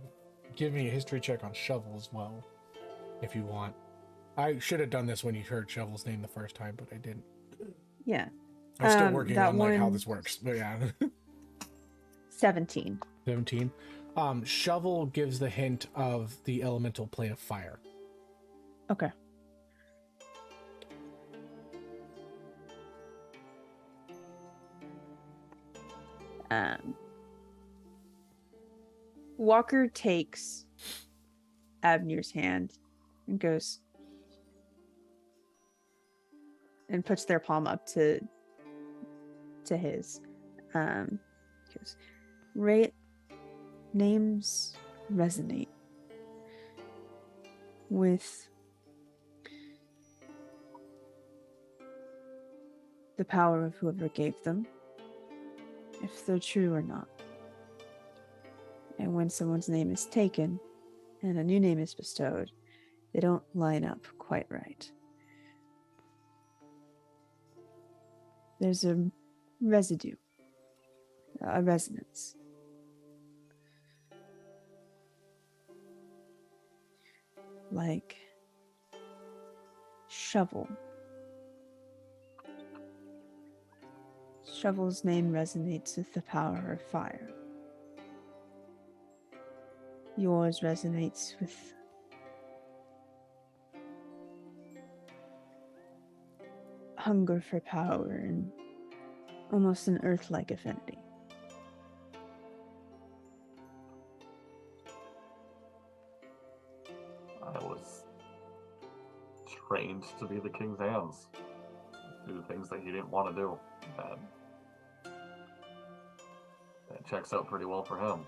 give me a history check on Shovel as well, if you want. I should have done this when you heard Shovel's name the first time, but I didn't. Yeah. I'm still working that on like how one- this works, but yeah. 17. 17. Shovel gives the hint of the elemental plane of fire. Okay. Walker takes Abner's hand and goes and puts their palm up to his. Goes, names resonate with the power of whoever gave them, if they're true or not. And when someone's name is taken and a new name is bestowed, they don't line up quite right. There's a residue, a resonance. Like Shovel. Shovel's name resonates with the power of fire. Yours resonates with hunger for power and almost an earth-like affinity. I was trained to be the king's hands. Do things that he didn't want to do. That checks out pretty well for him.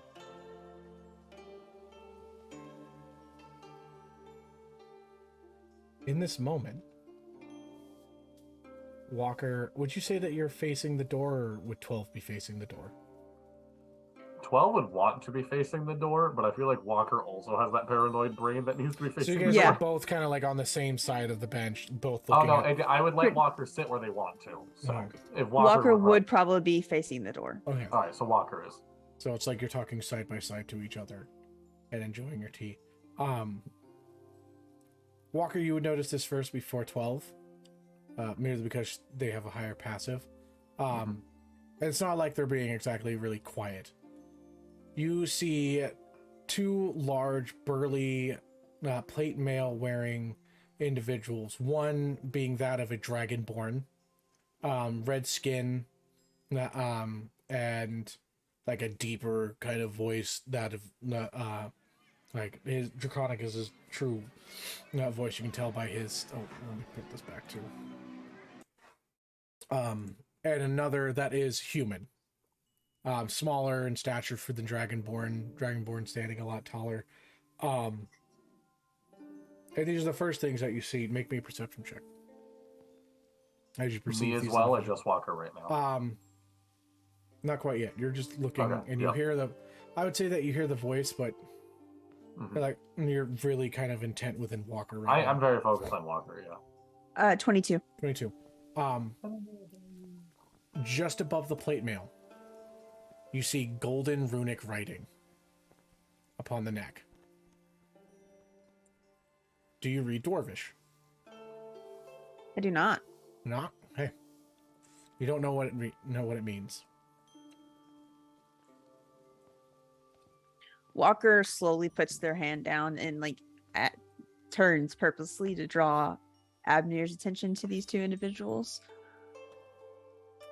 In this moment, Walker, would you say that you're facing the door, or would 12 be facing the door? 12 would want to be facing the door, but I feel like Walker also has that paranoid brain that needs to be So facing you the guys door. are both kind of like on the same side of the bench, both Oh looking no, at... I would let Walker sit where they want to. So Okay. if Walker were would probably be facing the door. Okay. All right, so Walker is. So it's like you're talking side by side to each other and enjoying your tea. Walker, you would notice this first before 12, merely because they have a higher passive. And it's not like they're being exactly really quiet. You see two large, burly, plate mail wearing individuals. One being that of a dragonborn, red skin, and like a deeper kind of voice, that of like his draconic is his true voice. You can tell by his. Oh, let me put this back too. And another that is human, smaller in stature for the dragonborn. Dragonborn standing a lot taller. And these are the first things that you see. Make me a perception check. As you perceive Me as these well, or individuals. just Walker right now? Not quite yet. You're just looking, Okay, and you yeah. hear the. I would say that you hear the voice, but you're really kind of intent within Walker right now. I'm very focused on Walker. Yeah. 22. 22. Just above the plate mail, you see golden runic writing upon the neck. Do you read Dwarvish? I do not. Not? Hey. You don't know what it means. Walker slowly puts their hand down and turns purposely to draw Abner's attention to these two individuals.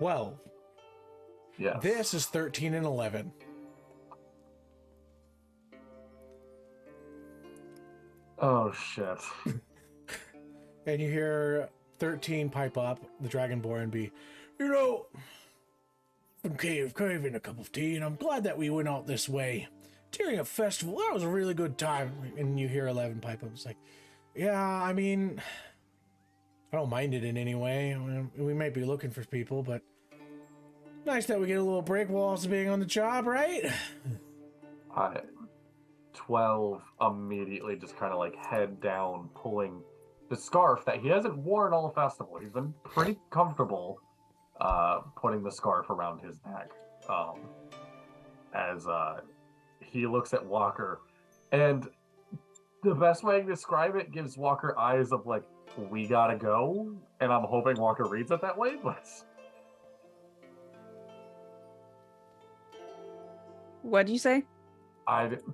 Well, Yeah. this is 13 and 11. Oh shit. And you hear 13 pipe up, the Dragonborn be, you know, I'm craving a cup of tea, and I'm glad that we went out this way. During a festival, that was a really good time. And you hear 11 pipe up. It's like, yeah, I mean, I don't mind it in any way. We might be looking for people, but nice that we get a little break while also being on the job, right? 12 immediately just kind of like head down, pulling the scarf that he hasn't worn all festival. He's been pretty comfortable putting the scarf around his neck. As he looks at Walker, and the best way I can describe it gives Walker eyes of like, we gotta go, and I'm hoping Walker reads it that way, but What do you say?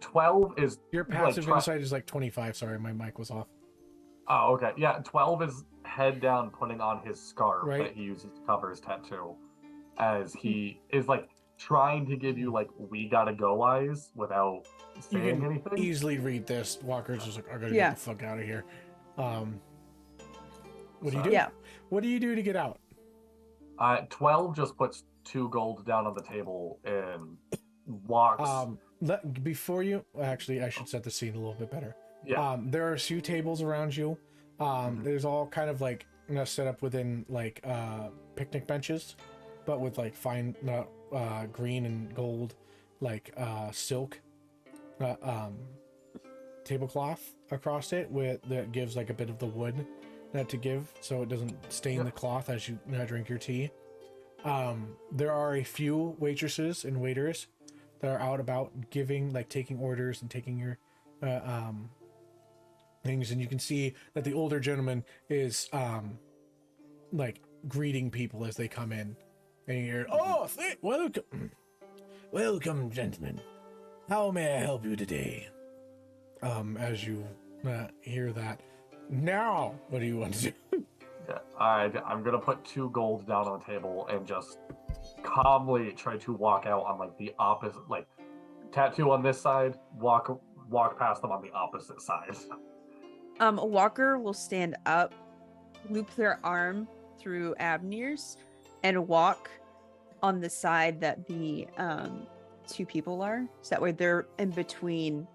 12 is Your passive insight is like 25. Sorry, my mic was off. Oh, okay. Yeah, 12 is head down putting on his scarf Right. that he uses to cover his tattoo, as he is like trying to give you like, we gotta go eyes without You saying can anything. easily read this. Walker's just like, I gotta Yeah. get the fuck out of here. What do you do? Yeah. What do you do to get out? 12 just puts 2 gold down on the table and walks. Before you, actually, I should set the scene a little bit better. Yeah. There are a few tables around you. There's all kind of like set up within like picnic benches, but with like fine green and gold like silk tablecloth across it that gives like a bit of the wood to give so it doesn't stain the cloth as you drink your tea. There are a few waitresses and waiters that are out about taking orders and taking your things, and you can see that the older gentleman is like greeting people as they come in, and you hear, "Oh, welcome, gentlemen. How may I help you today?" As you hear that, now what do you want to do? Yeah. I'm gonna put 2 gold down on the table and just calmly try to walk out on like the opposite, like tattoo on this side, walk past them on the opposite side. Walker will stand up, loop their arm through Abner's, and walk on the side that the 2 people are. So that way they're in between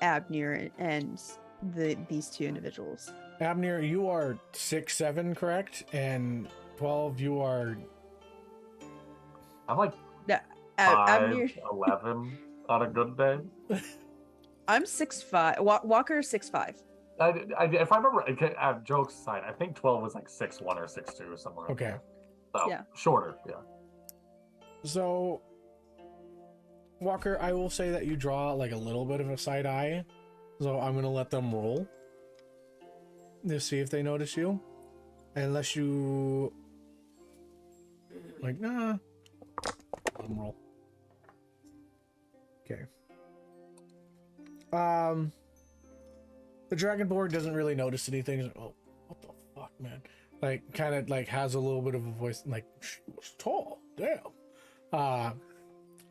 Abner and these 2 individuals. Abner, you are 6'7", correct? And 12, you are. I'm like Abner, 5'11" on a good day. I'm 6'5". Walker 6'5". If I remember, jokes aside, I think 12 was like 6'1" or 6'2" somewhere. Okay. So, Yeah. shorter, yeah. So, Walker, I will say that you draw like a little bit of a side eye. So I'm going to let them roll to see if they notice you. Unless you... Like, nah. Let them roll. Okay. The Dragonborn doesn't really notice anything. He's like, oh, what the fuck, man? Like, kind of like has a little bit of a voice, like, she was tall, damn.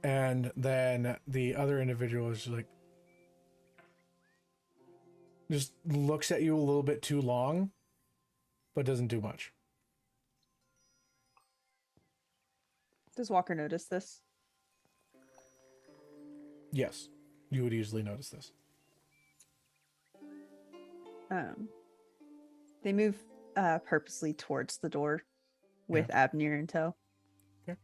And then the other individual is like, just looks at you a little bit too long, but doesn't do much. Does Walker notice this? Yes, you would easily notice this. They move purposely towards the door with Abner in tow. Okay.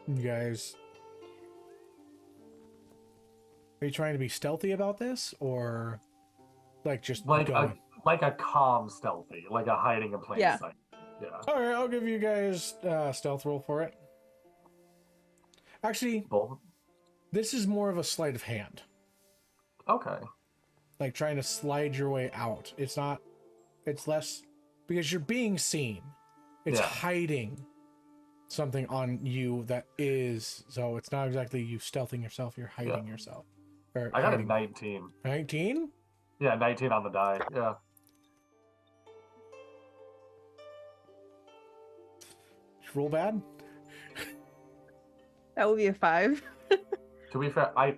You guys, are you trying to be stealthy about this, or like just going? Like a calm stealthy, like a hiding in plain sight. Yeah. All right, I'll give you guys stealth roll for it. Actually, this is more of a sleight of hand. Okay. Like trying to slide your way out. It's not. It's less because you're being seen. It's hiding something on you that is. So it's not exactly you stealthing yourself. You're hiding yourself. Or I got a 19. 19? Yeah, 19 on the die. Yeah. Roll bad. That would be a 5. To be fair, I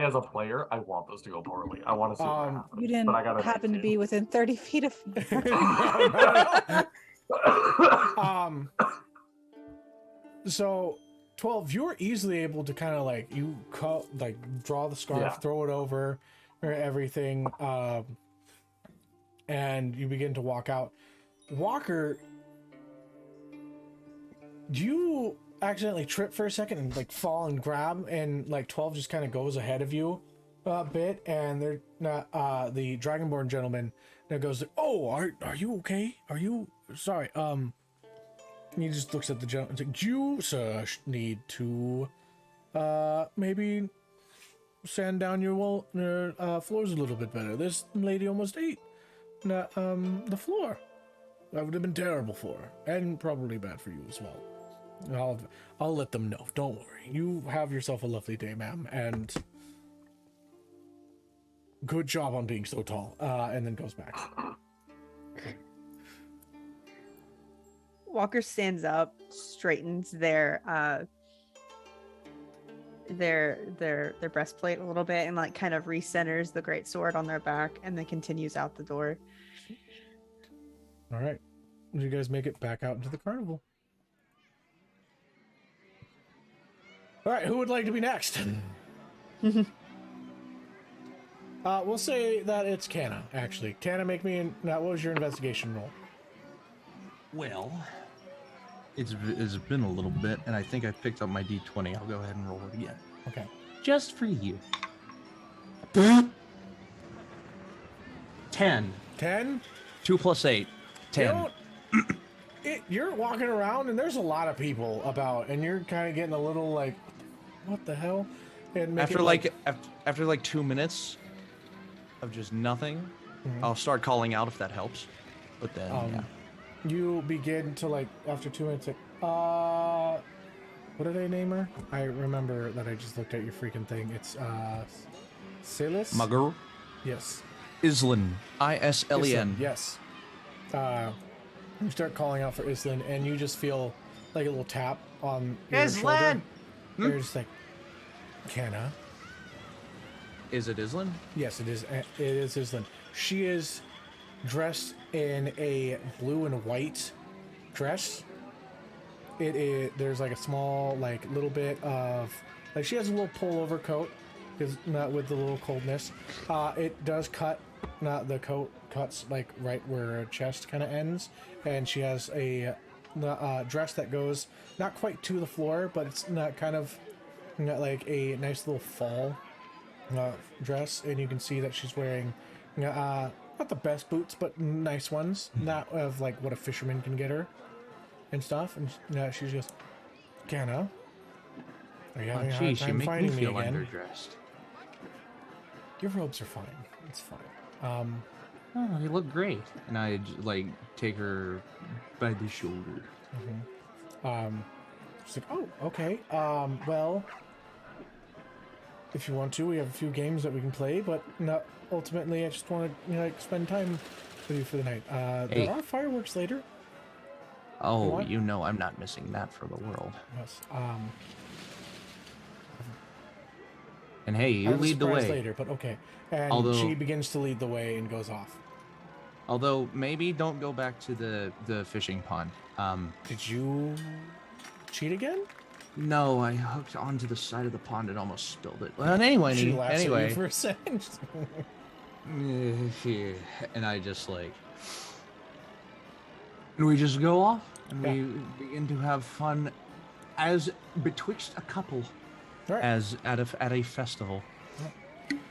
as a player, I want this to go poorly. I want to see what happens. You didn't but I got happen to be within 30 feet of me. So 12, you're easily able to kind of like draw the scarf, throw it over or everything, and you begin to walk out. Walker, you accidentally trip for a second and like fall and grab, and like 12 just kind of goes ahead of you a bit, and they're not the Dragonborn gentleman that goes, oh, are you okay? Are you sorry? He just looks at the gentleman. It's like, you, sir, need to maybe sand down your floors a little bit better. This lady almost ate the floor. That would have been terrible for her, and probably bad for you as well. I'll let them know. Don't worry. You have yourself a lovely day, ma'am, and good job on being so tall. And then goes back. Walker stands up, straightens their breastplate a little bit, and like kind of recenters the great sword on their back, and then continues out the door. All right, you guys make it back out into the carnival. All right, who would like to be next? We'll say that it's Canna, actually. Canna, make me what was your investigation roll? Well, it's been a little bit, and I think I picked up my D20. I'll go ahead and roll it again. Okay. Just for you. 10. 10? 2 plus 8. 10. You're walking around, and there's a lot of people about, and you're kind of getting a little like, what the hell? And after 2 minutes of just nothing, I'll start calling out if that helps. But then, you begin to like after 2 minutes. Like, what did I name her? I remember that I just looked at your freaking thing. It's Silas. Mugger. Yes. Islen. Islen. Yes. You start calling out for Islen, and you just feel like a little tap on your shoulder. You're just like, Canna. Is it Islen? Yes, it is. It is Islen. She is dressed in a blue and white dress. It is. There's like a small, like little bit of, like she has a little pullover coat, because not with the little coldness. It does cut. Not the coat cuts like right where her chest kind of ends, and she has a dress that goes not quite to the floor, but it's not kind of like a nice little fall dress, and you can see that she's wearing not the best boots, but nice ones, not of like what a fisherman can get her and stuff. And she's just, Canna, are you having a hard time finding me again? Underdressed. Your robes are fine. It's fine. Oh, they look great. And I like take her by the shoulder. She's like, oh, okay. Well, if you want to, we have a few games that we can play, but not ultimately. I just want to, like, spend time with you for the night. Hey. There are fireworks later. Oh, What? you know I'm not missing that for the world. Yes. And hey, I you have a lead the surprise way. later, but okay. And Although- she begins to lead the way and goes off. Although maybe don't go back to the fishing pond. Did you cheat again? No, I hooked onto the side of the pond and almost spilled it. Well, anyway, She laughs at anyway. you for a second. And I just like, and we just go off and Yeah. we begin to have fun as betwixt a couple, Right. as at a festival.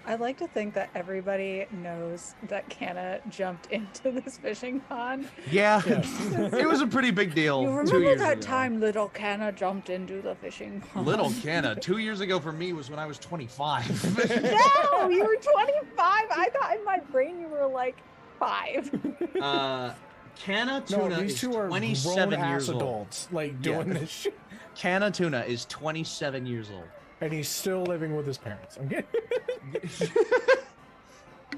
I'd like to think that everybody knows that Canna jumped into this fishing pond. Yeah, Yes. it was a pretty big deal. You 2 remember years that ago. time little Canna jumped into the fishing pond? Little Canna, 2 years ago for me was when I was 25. No, you were 25. I thought in my brain you were like 5. Canna No, Tuna these is two are 27 grown-ass years old. adults, like, doing this shit. Canna Tuna is 27 years old. And he's still living with his parents. Okay.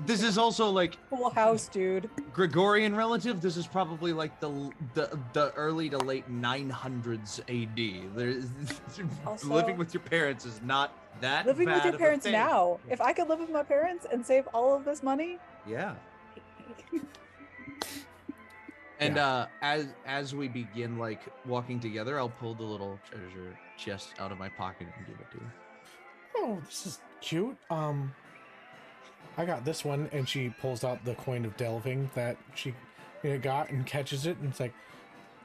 This is also like Full house, dude. Gregorian relative. This is probably like the early to late 900s AD. There's Also- living with your parents is not that Living with bad your of a parents thing. now. If I could live with my parents and save all of this money, Yeah. And as we begin like walking together, I'll pull the little treasure chest out of my pocket and give it to her. Oh, this is cute. I got this one, and she pulls out the coin of delving that she got and catches it, and it's like,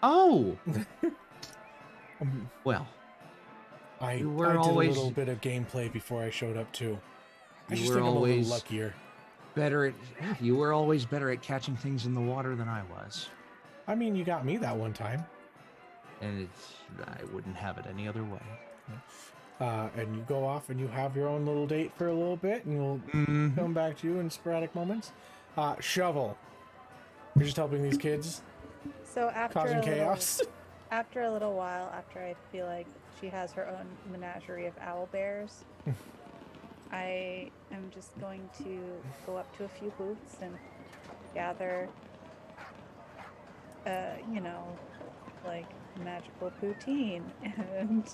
Oh, um, well, I You were did always- a little bit of gameplay before I showed up too. I You just were think I'm a always- little luckier. better at you were always better at catching things in the water than I was. I mean, you got me that one time. And I wouldn't have it any other way. And you go off and you have your own little date for a little bit, and we'll Mm-hmm. come back to you in sporadic moments. Shovel. You're just helping these kids, so causing chaos. After a little while, after I feel like she has her own menagerie of owl bears, I am just going to go up to a few booths and gather, like magical poutine and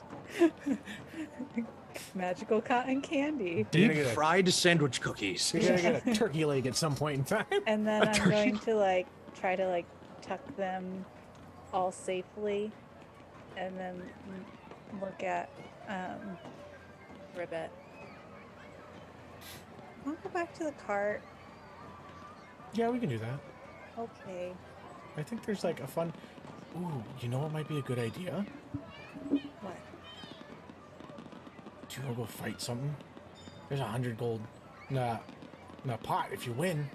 magical cotton candy. You're Deep gonna get a- fried sandwich cookies. You're gonna get a turkey leg at some point in time. And then A I'm turkey going to like try to like tuck them all safely, and then look at Ribbit. I'll go back to the cart. Yeah, we can do that. Okay. I think there's like a fun. Ooh, you know what might be a good idea? What? Do you want to go fight something? There's 100 gold in a pot if you win.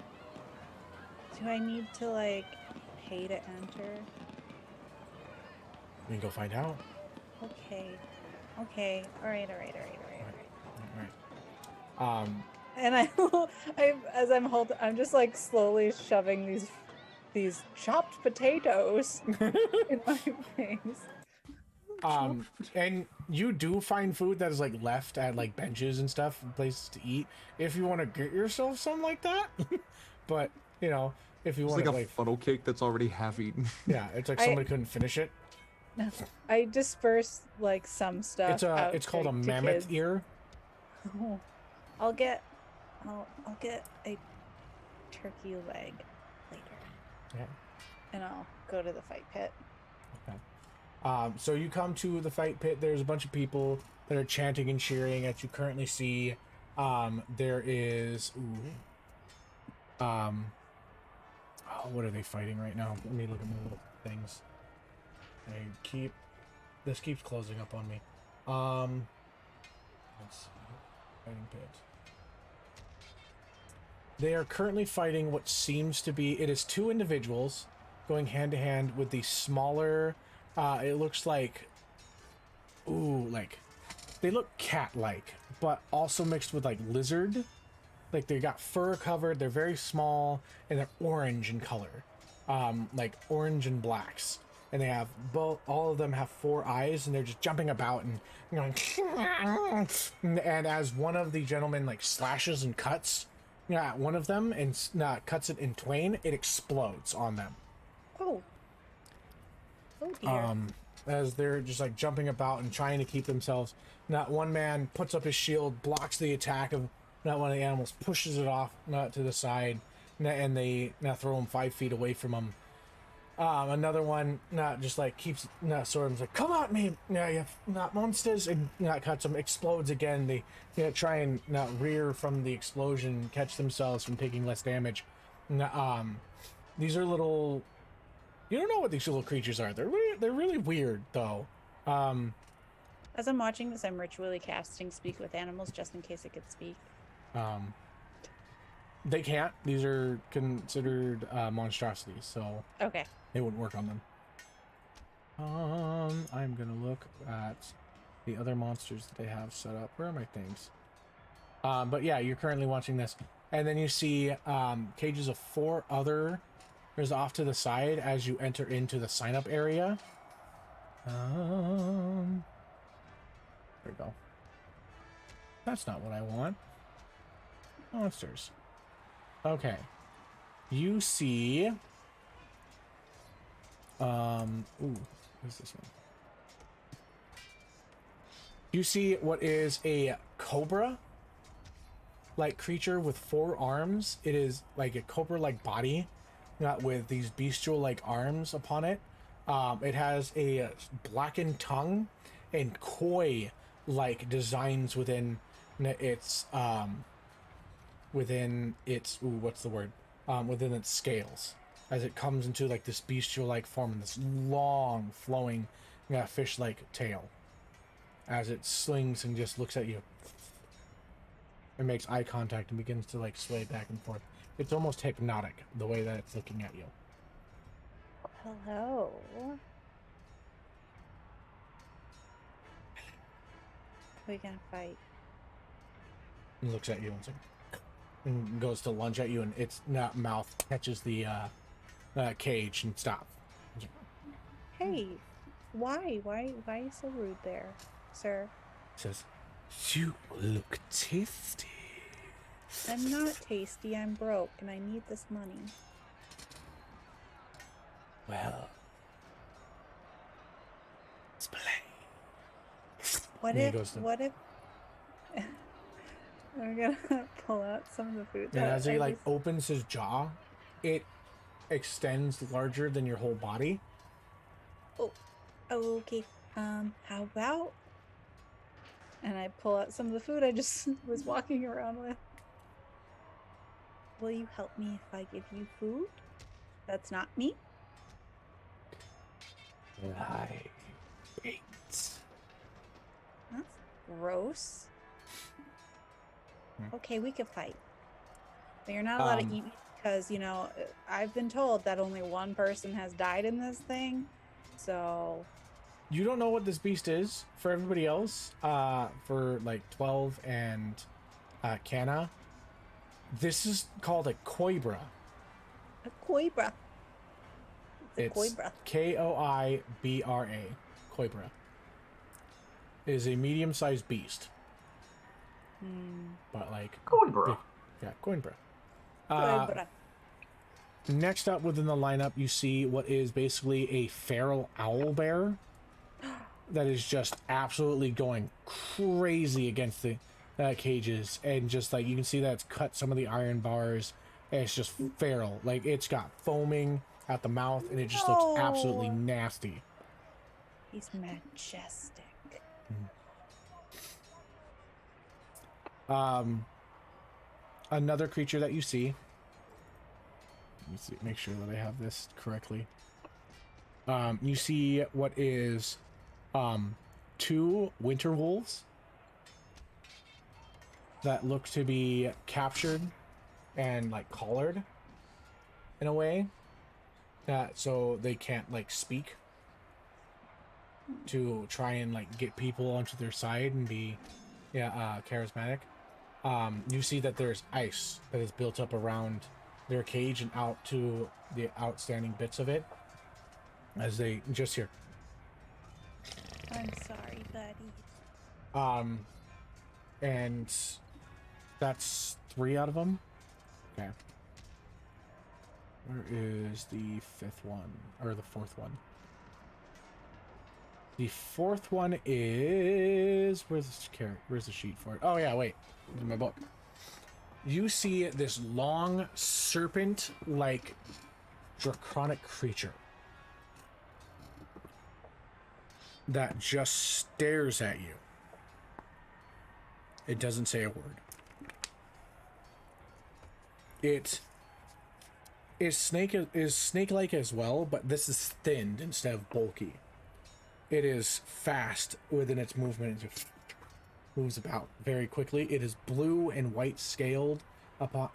Do I need to like pay to enter? We can go find out. Okay. Okay. All right. Alright. And I'm just like slowly shoving these chopped potatoes in my face. And you do find food that is like left at like benches and stuff, and places to eat. If you want to get yourself some like that, but if you It's want like to a like, funnel cake that's already half eaten. yeah, it's like I- somebody couldn't finish it. I disperse like some stuff. It's called a to mammoth kids. ear. Oh, I'll get a turkey leg later. Yeah. And I'll go to the fight pit. So you come to the fight pit. There's a bunch of people that are chanting and cheering as you currently see. There is what are they fighting right now? Let me look at my little things. This keeps closing up on me. Let's see. Fighting pit. They are currently fighting what seems to be, it is two individuals going hand to hand with the smaller, it looks like, they look cat-like, but also mixed with like lizard. Like they got fur covered, they're very small, and they're orange in color. Like orange and blacks. and they have all of them have 4 eyes, and they're just jumping about and and as one of the gentlemen like slashes and cuts at one of them and cuts it in twain, it explodes on them. Oh. Oh dear. As they're just like jumping about and trying to keep themselves. Not one man puts up his shield, blocks the attack of not one of the animals, pushes it off to the side, and they throw him 5 feet away from him. Another one just like keeps sort of like, come at me, you not monsters, and cuts them, explodes again. They try and rear from the explosion, catch themselves from taking less damage. These are little. You don't know what these little creatures are. They're really weird though. As I'm watching this, I'm ritually casting Speak with Animals just in case it could speak. They can't. These are considered monstrosities, so Okay. it wouldn't work on them. I'm gonna look at the other monsters that they have set up. Where are my things? But yeah, you're currently watching this, and then you see cages of 4 other. There's off to the side as you enter into the sign-up area. There we go. That's not what I want. Monsters. Okay. You see... Ooh, what's this one? You see what is a cobra-like creature with 4 arms. It is like a cobra-like body. With these bestial-like arms upon it. It has a blackened tongue and koi-like designs within its within its scales, as it comes into like this bestial-like form and this long, flowing, fish-like tail, as it slings and just looks at you. It makes eye contact and begins to like sway back and forth. It's almost hypnotic, the way that it's looking at you. Hello. Are we gonna fight? And looks at you and goes to lunge at you, and its mouth catches the cage and stops. Hey, why? Why are you so rude there, sir? Says, "You look tasty." I'm not tasty, I'm broke, and I need this money. Well, let's play. What if I'm gonna pull out some of the food. And as he like opens his jaw, it extends larger than your whole body. Oh, okay. How about? And I pull out some of the food I just was walking around with. Will you help me if I give you food? That's not me. Right. Wait. That's gross. Okay, we could fight. But you're not allowed to eat me because, you know, I've been told that only one person has died in this thing. So... You don't know what this beast is. For everybody else, for like 12 and Canna, this is called a koibra. A koibra. It's koibra. Koibra. Koibra. It is a medium-sized beast. But like... Koibra. Yeah, koibra. Koibra. Next up within the lineup, you see what is basically a feral owl bear that is just absolutely going crazy against the cages, and just like you can see that it's cut some of the iron bars, and it's just feral. Like it's got foaming at the mouth, and it just looks absolutely nasty. He's majestic. Another creature that you see. Let me see, make sure that I have this correctly. You see what is 2 winter wolves that look to be captured and like collared in a way that so they can't like speak, to try and like get people onto their side and be charismatic. You see that there's ice that is built up around their cage and out to the outstanding bits of it. as they just hear. I'm sorry, buddy. And that's 3 out of them. Okay. Where is the 5th one or the 4th one? The 4th one is where's the sheet for it? Oh yeah, wait, it's in my book. You see this long serpent-like draconic creature that just stares at you. It doesn't say a word. It is snake-like as well, but this is thinned instead of bulky. It is fast within its movement. It just moves about very quickly. It is blue and white scaled.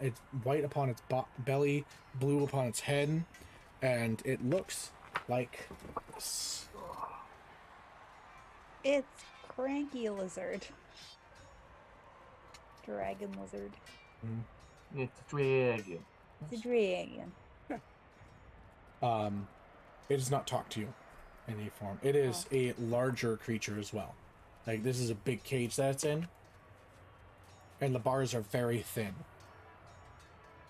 It's white upon its belly, blue upon its head, and it looks like this. It's Cranky Lizard. Dragon Lizard. It's a dragon. It's a dragon. It does not talk to you in any form. It is a larger creature as well. Like, this is a big cage that it's in, and the bars are very thin.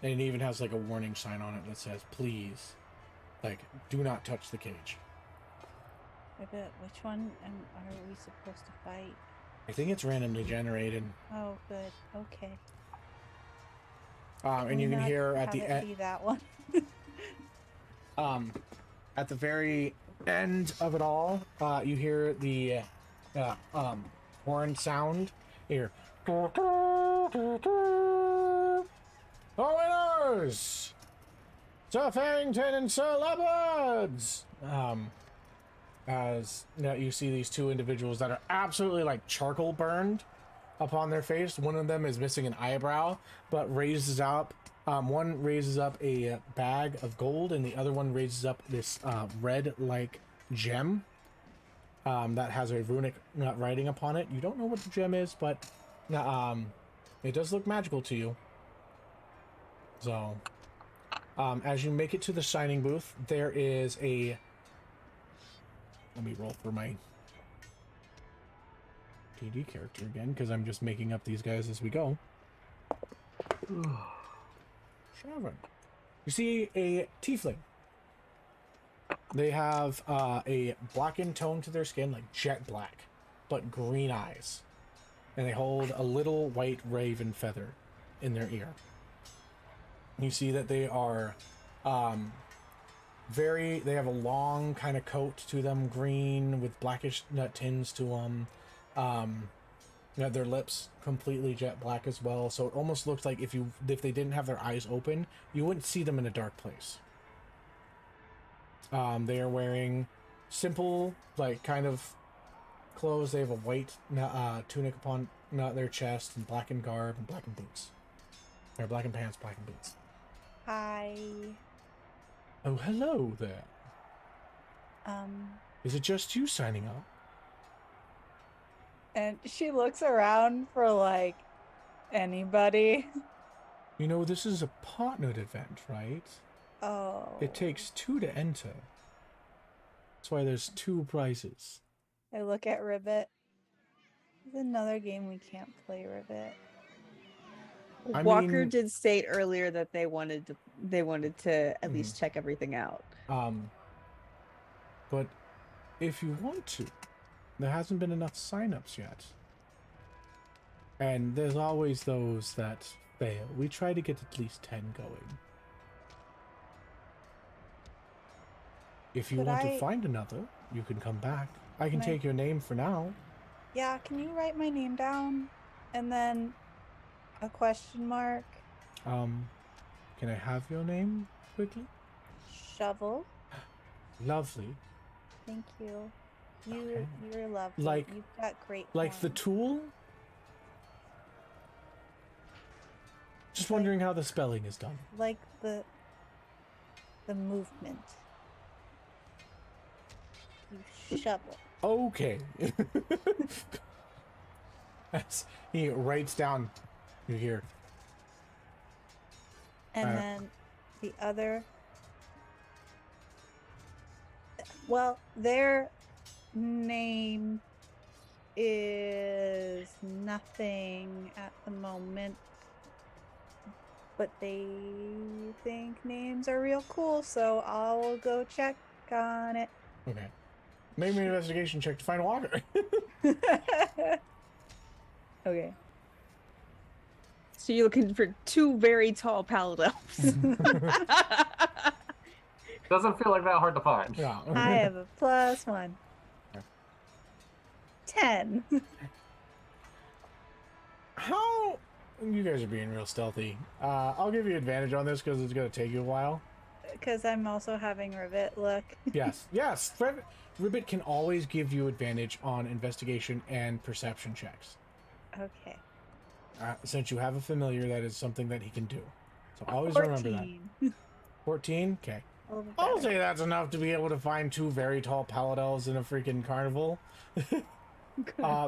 And it even has like a warning sign on it that says, please, like, do not touch the cage. I bet. Which one are we supposed to fight? I think it's randomly generated. Oh, good. Okay. And you can hear at the end. Be that one. At the very end of it all, you hear the horn sound. Here. Oh, winners! Sir Farrington and Sir Leopards! As now you see these 2 individuals that are absolutely like charcoal burned upon their face. One of them is missing an eyebrow, but raises up. One raises up a bag of gold, and the other one raises up this red-like gem that has a runic writing upon it. You don't know what the gem is, but it does look magical to you. So, as you make it to the signing booth, there is a... Let me roll for my TD character again, because I'm just making up these guys as we go. 7. You see a tiefling. They have a blackened tone to their skin, like jet black, but green eyes. And they hold a little white raven feather in their ear. You see that they are they have a long kind of coat to them, green with blackish tints to them. Their lips completely jet black as well, so it almost looks like if they didn't have their eyes open, you wouldn't see them in a dark place. They are wearing simple, like, kind of clothes. They have a white tunic upon their chest, and blackened garb and blackened boots. Or blackened pants, blackened boots. Hi. Oh, hello there. Is it just you signing up? And she looks around for, like, anybody. You know, this is a partnered event, right? Oh. It takes 2 to enter. That's why there's 2 prizes. I look at Ribbit. There's another game we can't play, Ribbit. Walker did state earlier that they wanted to at least check everything out. But if you want to, there hasn't been enough signups yet. And there's always those that fail. We try to get at least 10 going. If you want to find another, you can come back. I can take your name for now. Yeah, can you write my name down? And then a question mark. Can I have your name quickly? Shovel. Lovely. Thank you. Okay. You're lovely. Like, you've got great like the form. tool? Just wondering how the spelling is done. Like the movement. You shovel. Okay. As he writes down, you hear. And then the other. Well, their name is nothing at the moment, but they think names are real cool, so I'll go check on it. Okay. Make me an investigation check to find Walker. Okay. So you're looking for 2 very tall pallid elves. Doesn't feel like that hard to find. Yeah. I have a +1. 10. How? You guys are being real stealthy. I'll give you advantage on this because it's going to take you a while. Because I'm also having Rivet look. Yes. Ribbit can always give you advantage on investigation and perception checks. Okay. Since you have a familiar, that is something that he can do. So always 14. remember that. 14? Okay. A little bit I'll better. say that's enough to be able to find 2 very tall pallid elves in a freaking carnival.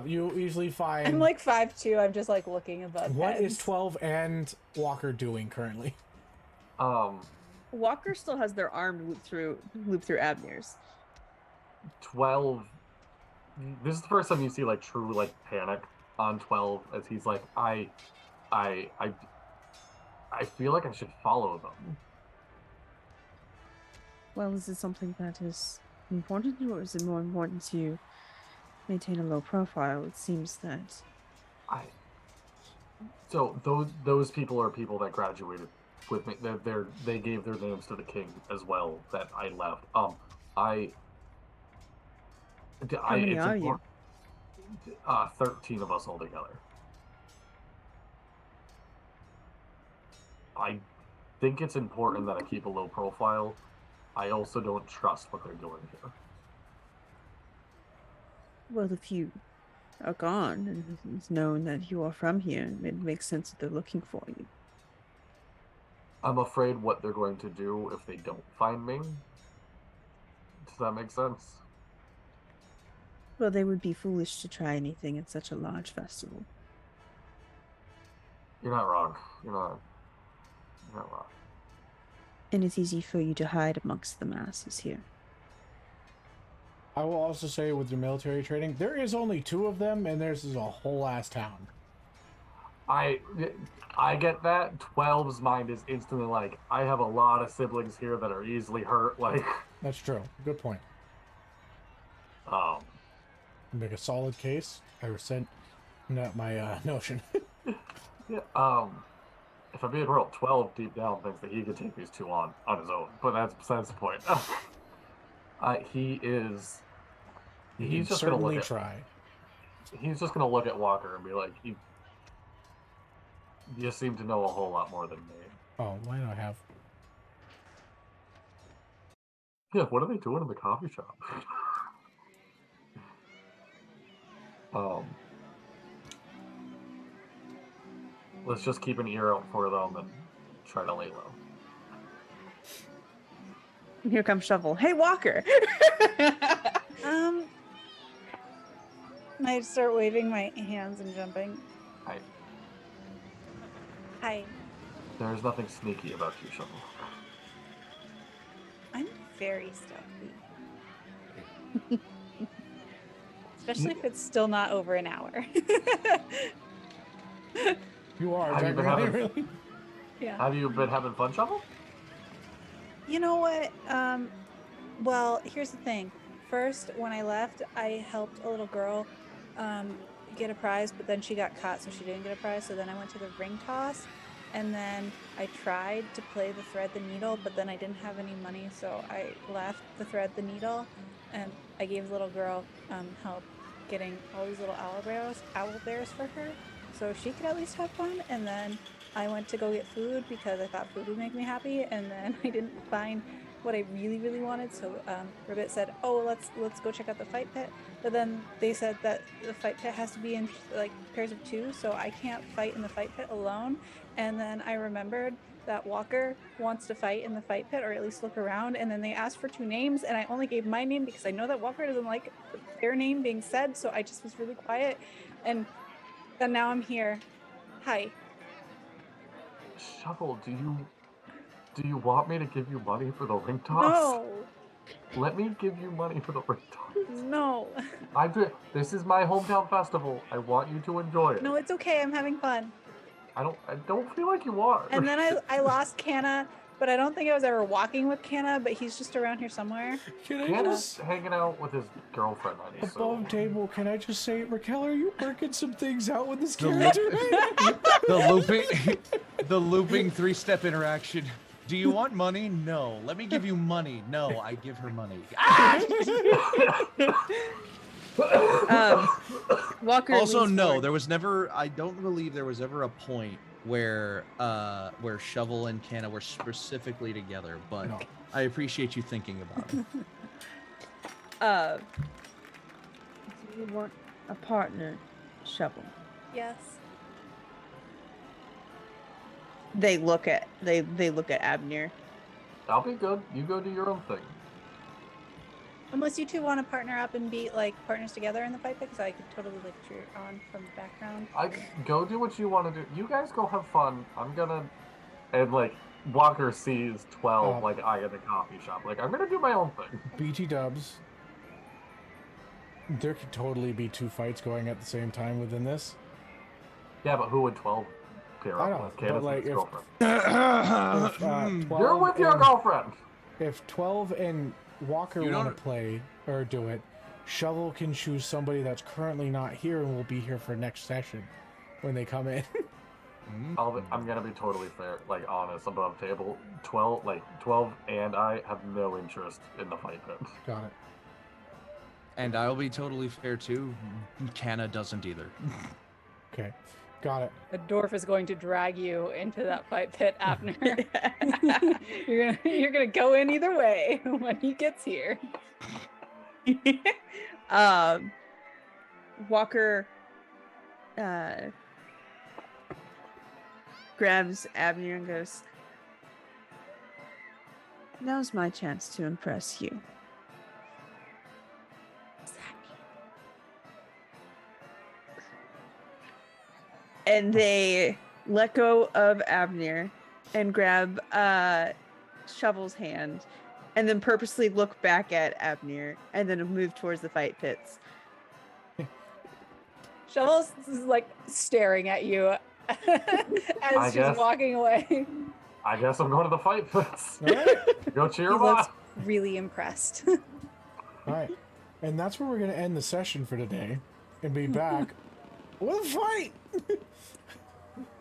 You easily find... I'm like 5'2". I'm just like looking above What heads. is 12 and Walker doing currently? Walker still has their arm loop through Abner's. 12. This is the first time you see like true like panic on 12 as he's like, I feel like I should follow them. Well, is it something that is important, or is it more important to maintain a low profile? It seems that. So those people are people that graduated with me. They gave their names to the king as well that I left. How many are you? 13 of us all together. I think it's important that I keep a low profile. I also don't trust what they're doing here. Well, if you are gone and it's known that you are from here, it makes sense that they're looking for you. I'm afraid what they're going to do if they don't find me. Does that make sense? Well, they would be foolish to try anything at such a large festival. You're not wrong. You're not wrong. And it's easy for you to hide amongst the masses here. I will also say with the military training, there is only 2 of them, and theirs is a whole ass town. I get that. 12's mind is instantly like, I have a lot of siblings here that are easily hurt. Like, That's true. Good point. Make a solid case. I resent my notion. yeah. If I'm being real, 12 deep down thinks that he could take these 2 on his own, but that's besides the point. He's just gonna certainly look at, try. He's just gonna look at Walker and be like, you seem to know a whole lot more than me. Oh, why not have? Yeah, what are they doing in the coffee shop? Let's just keep an ear out for them and try to lay low. Here comes Shovel. Hey, Walker! I start waving my hands and jumping. Hi. Hi. There's nothing sneaky about you, Shovel. I'm very stealthy. Especially if it's still not over an hour. You are. Have you been having- really? Yeah. Have you been having fun, Shovel? You know what? Well, here's the thing. First, when I left, I helped a little girl get a prize, but then she got caught, so she didn't get a prize. So then I went to the ring toss, and then I tried to play the thread the needle, but then I didn't have any money, so I left the thread the needle, and I gave the little girl help getting all these little owl bears for her, so she could at least have fun. And then I went to go get food because I thought food would make me happy, and then I didn't find what I really, really wanted. So Ribbit said, "Oh, let's go check out the fight pit." But then they said that the fight pit has to be in like pairs of 2, so I can't fight in the fight pit alone. And then I remembered that Walker wants to fight in the fight pit, or at least look around. And then they asked for 2 names, and I only gave my name because I know that Walker doesn't like their name being said. So I just was really quiet, and now I'm here. Hi. Shovel, do you want me to give you money for the ring toss? No. Let me give you money for the retarded. No. This is my hometown festival. I want you to enjoy it. No, it's okay. I'm having fun. I don't feel like you are. And then I lost Canna, but I don't think I was ever walking with Canna, but he's just around here somewhere. Canna's hanging out with his girlfriend, honey. Above table, can I just say, Raquel, are you working some things out with this character? The looping 3-step interaction. Do you want money? No. Let me give you money. No, I give her money. Walker. Also, leans no, forward. there was never. I don't believe there was ever a point where Shovel and Canna were specifically together. But No. I appreciate you thinking about it. Do you want a partner, Shovel? Yes. They look at Abner. I'll be good. You go do your own thing. Unless you two want to partner up and be like partners together in the fight pit, because I could totally like cheer on from the background. Go do what you want to do. You guys go have fun. I'm gonna, and like Walker sees 12 like I at the coffee shop. Like I'm gonna do my own thing. BT dubs. There could totally be 2 fights going at the same time within this. Yeah, but who would 12 pair I up know, with? but, Candace like, and his if- girlfriend. 12 You're with your and- girlfriend. If 12 and Walker You want don't- to play or do it, Shovel can choose somebody that's currently not here and will be here for next session when they come in. I'm gonna be totally fair, like honest, above table. 12 and I have no interest in the fight pit. Got it. And I'll be totally fair too. Canna doesn't either. Okay. Got it. The dwarf is going to drag you into that fight pit, Abner. you're gonna go in either way when he gets here. Walker grabs Abner and goes, "Now's my chance to impress you." And they let go of Abner and grab Shovel's hand and then purposely look back at Abner and then move towards the fight pits. Shovel's like staring at you as she's guess. walking away. I guess I'm going to the fight pits. All right. Go cheer He him looks on. really impressed. All right. And that's where we're going to end the session for today and be back with a fight.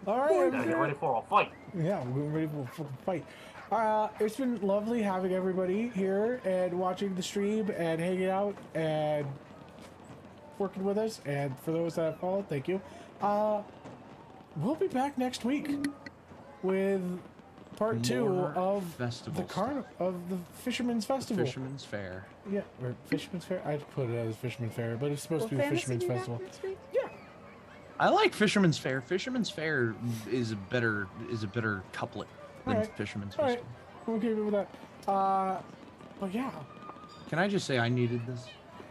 All right. Gotta get everybody. ready for a fight. Yeah, we're ready for a fucking fight. It's been lovely having everybody here and watching the stream and hanging out and working with us. And for those that have followed, thank you. We'll be back next week with part 2 More of festival the Fisherman's Festival. Fisherman's Fair. Yeah, or Fisherman's Fair. I'd put it as Fisherman's Fair, but it's supposed to be the Fisherman's Festival. Yeah. I like Fisherman's Fair. Fisherman's Fair is a better couplet than Alright. Fisherman's All right, Festival. we'll give it with that. But yeah, Can I just say I needed this?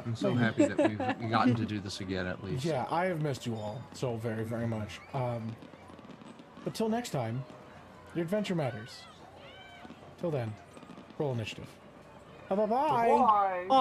I'm so happy that we've gotten to do this again at least. yeah, I have missed you all so very, very much. But till next time, your adventure matters. Till then, roll initiative. Bye bye. Bye. Bye.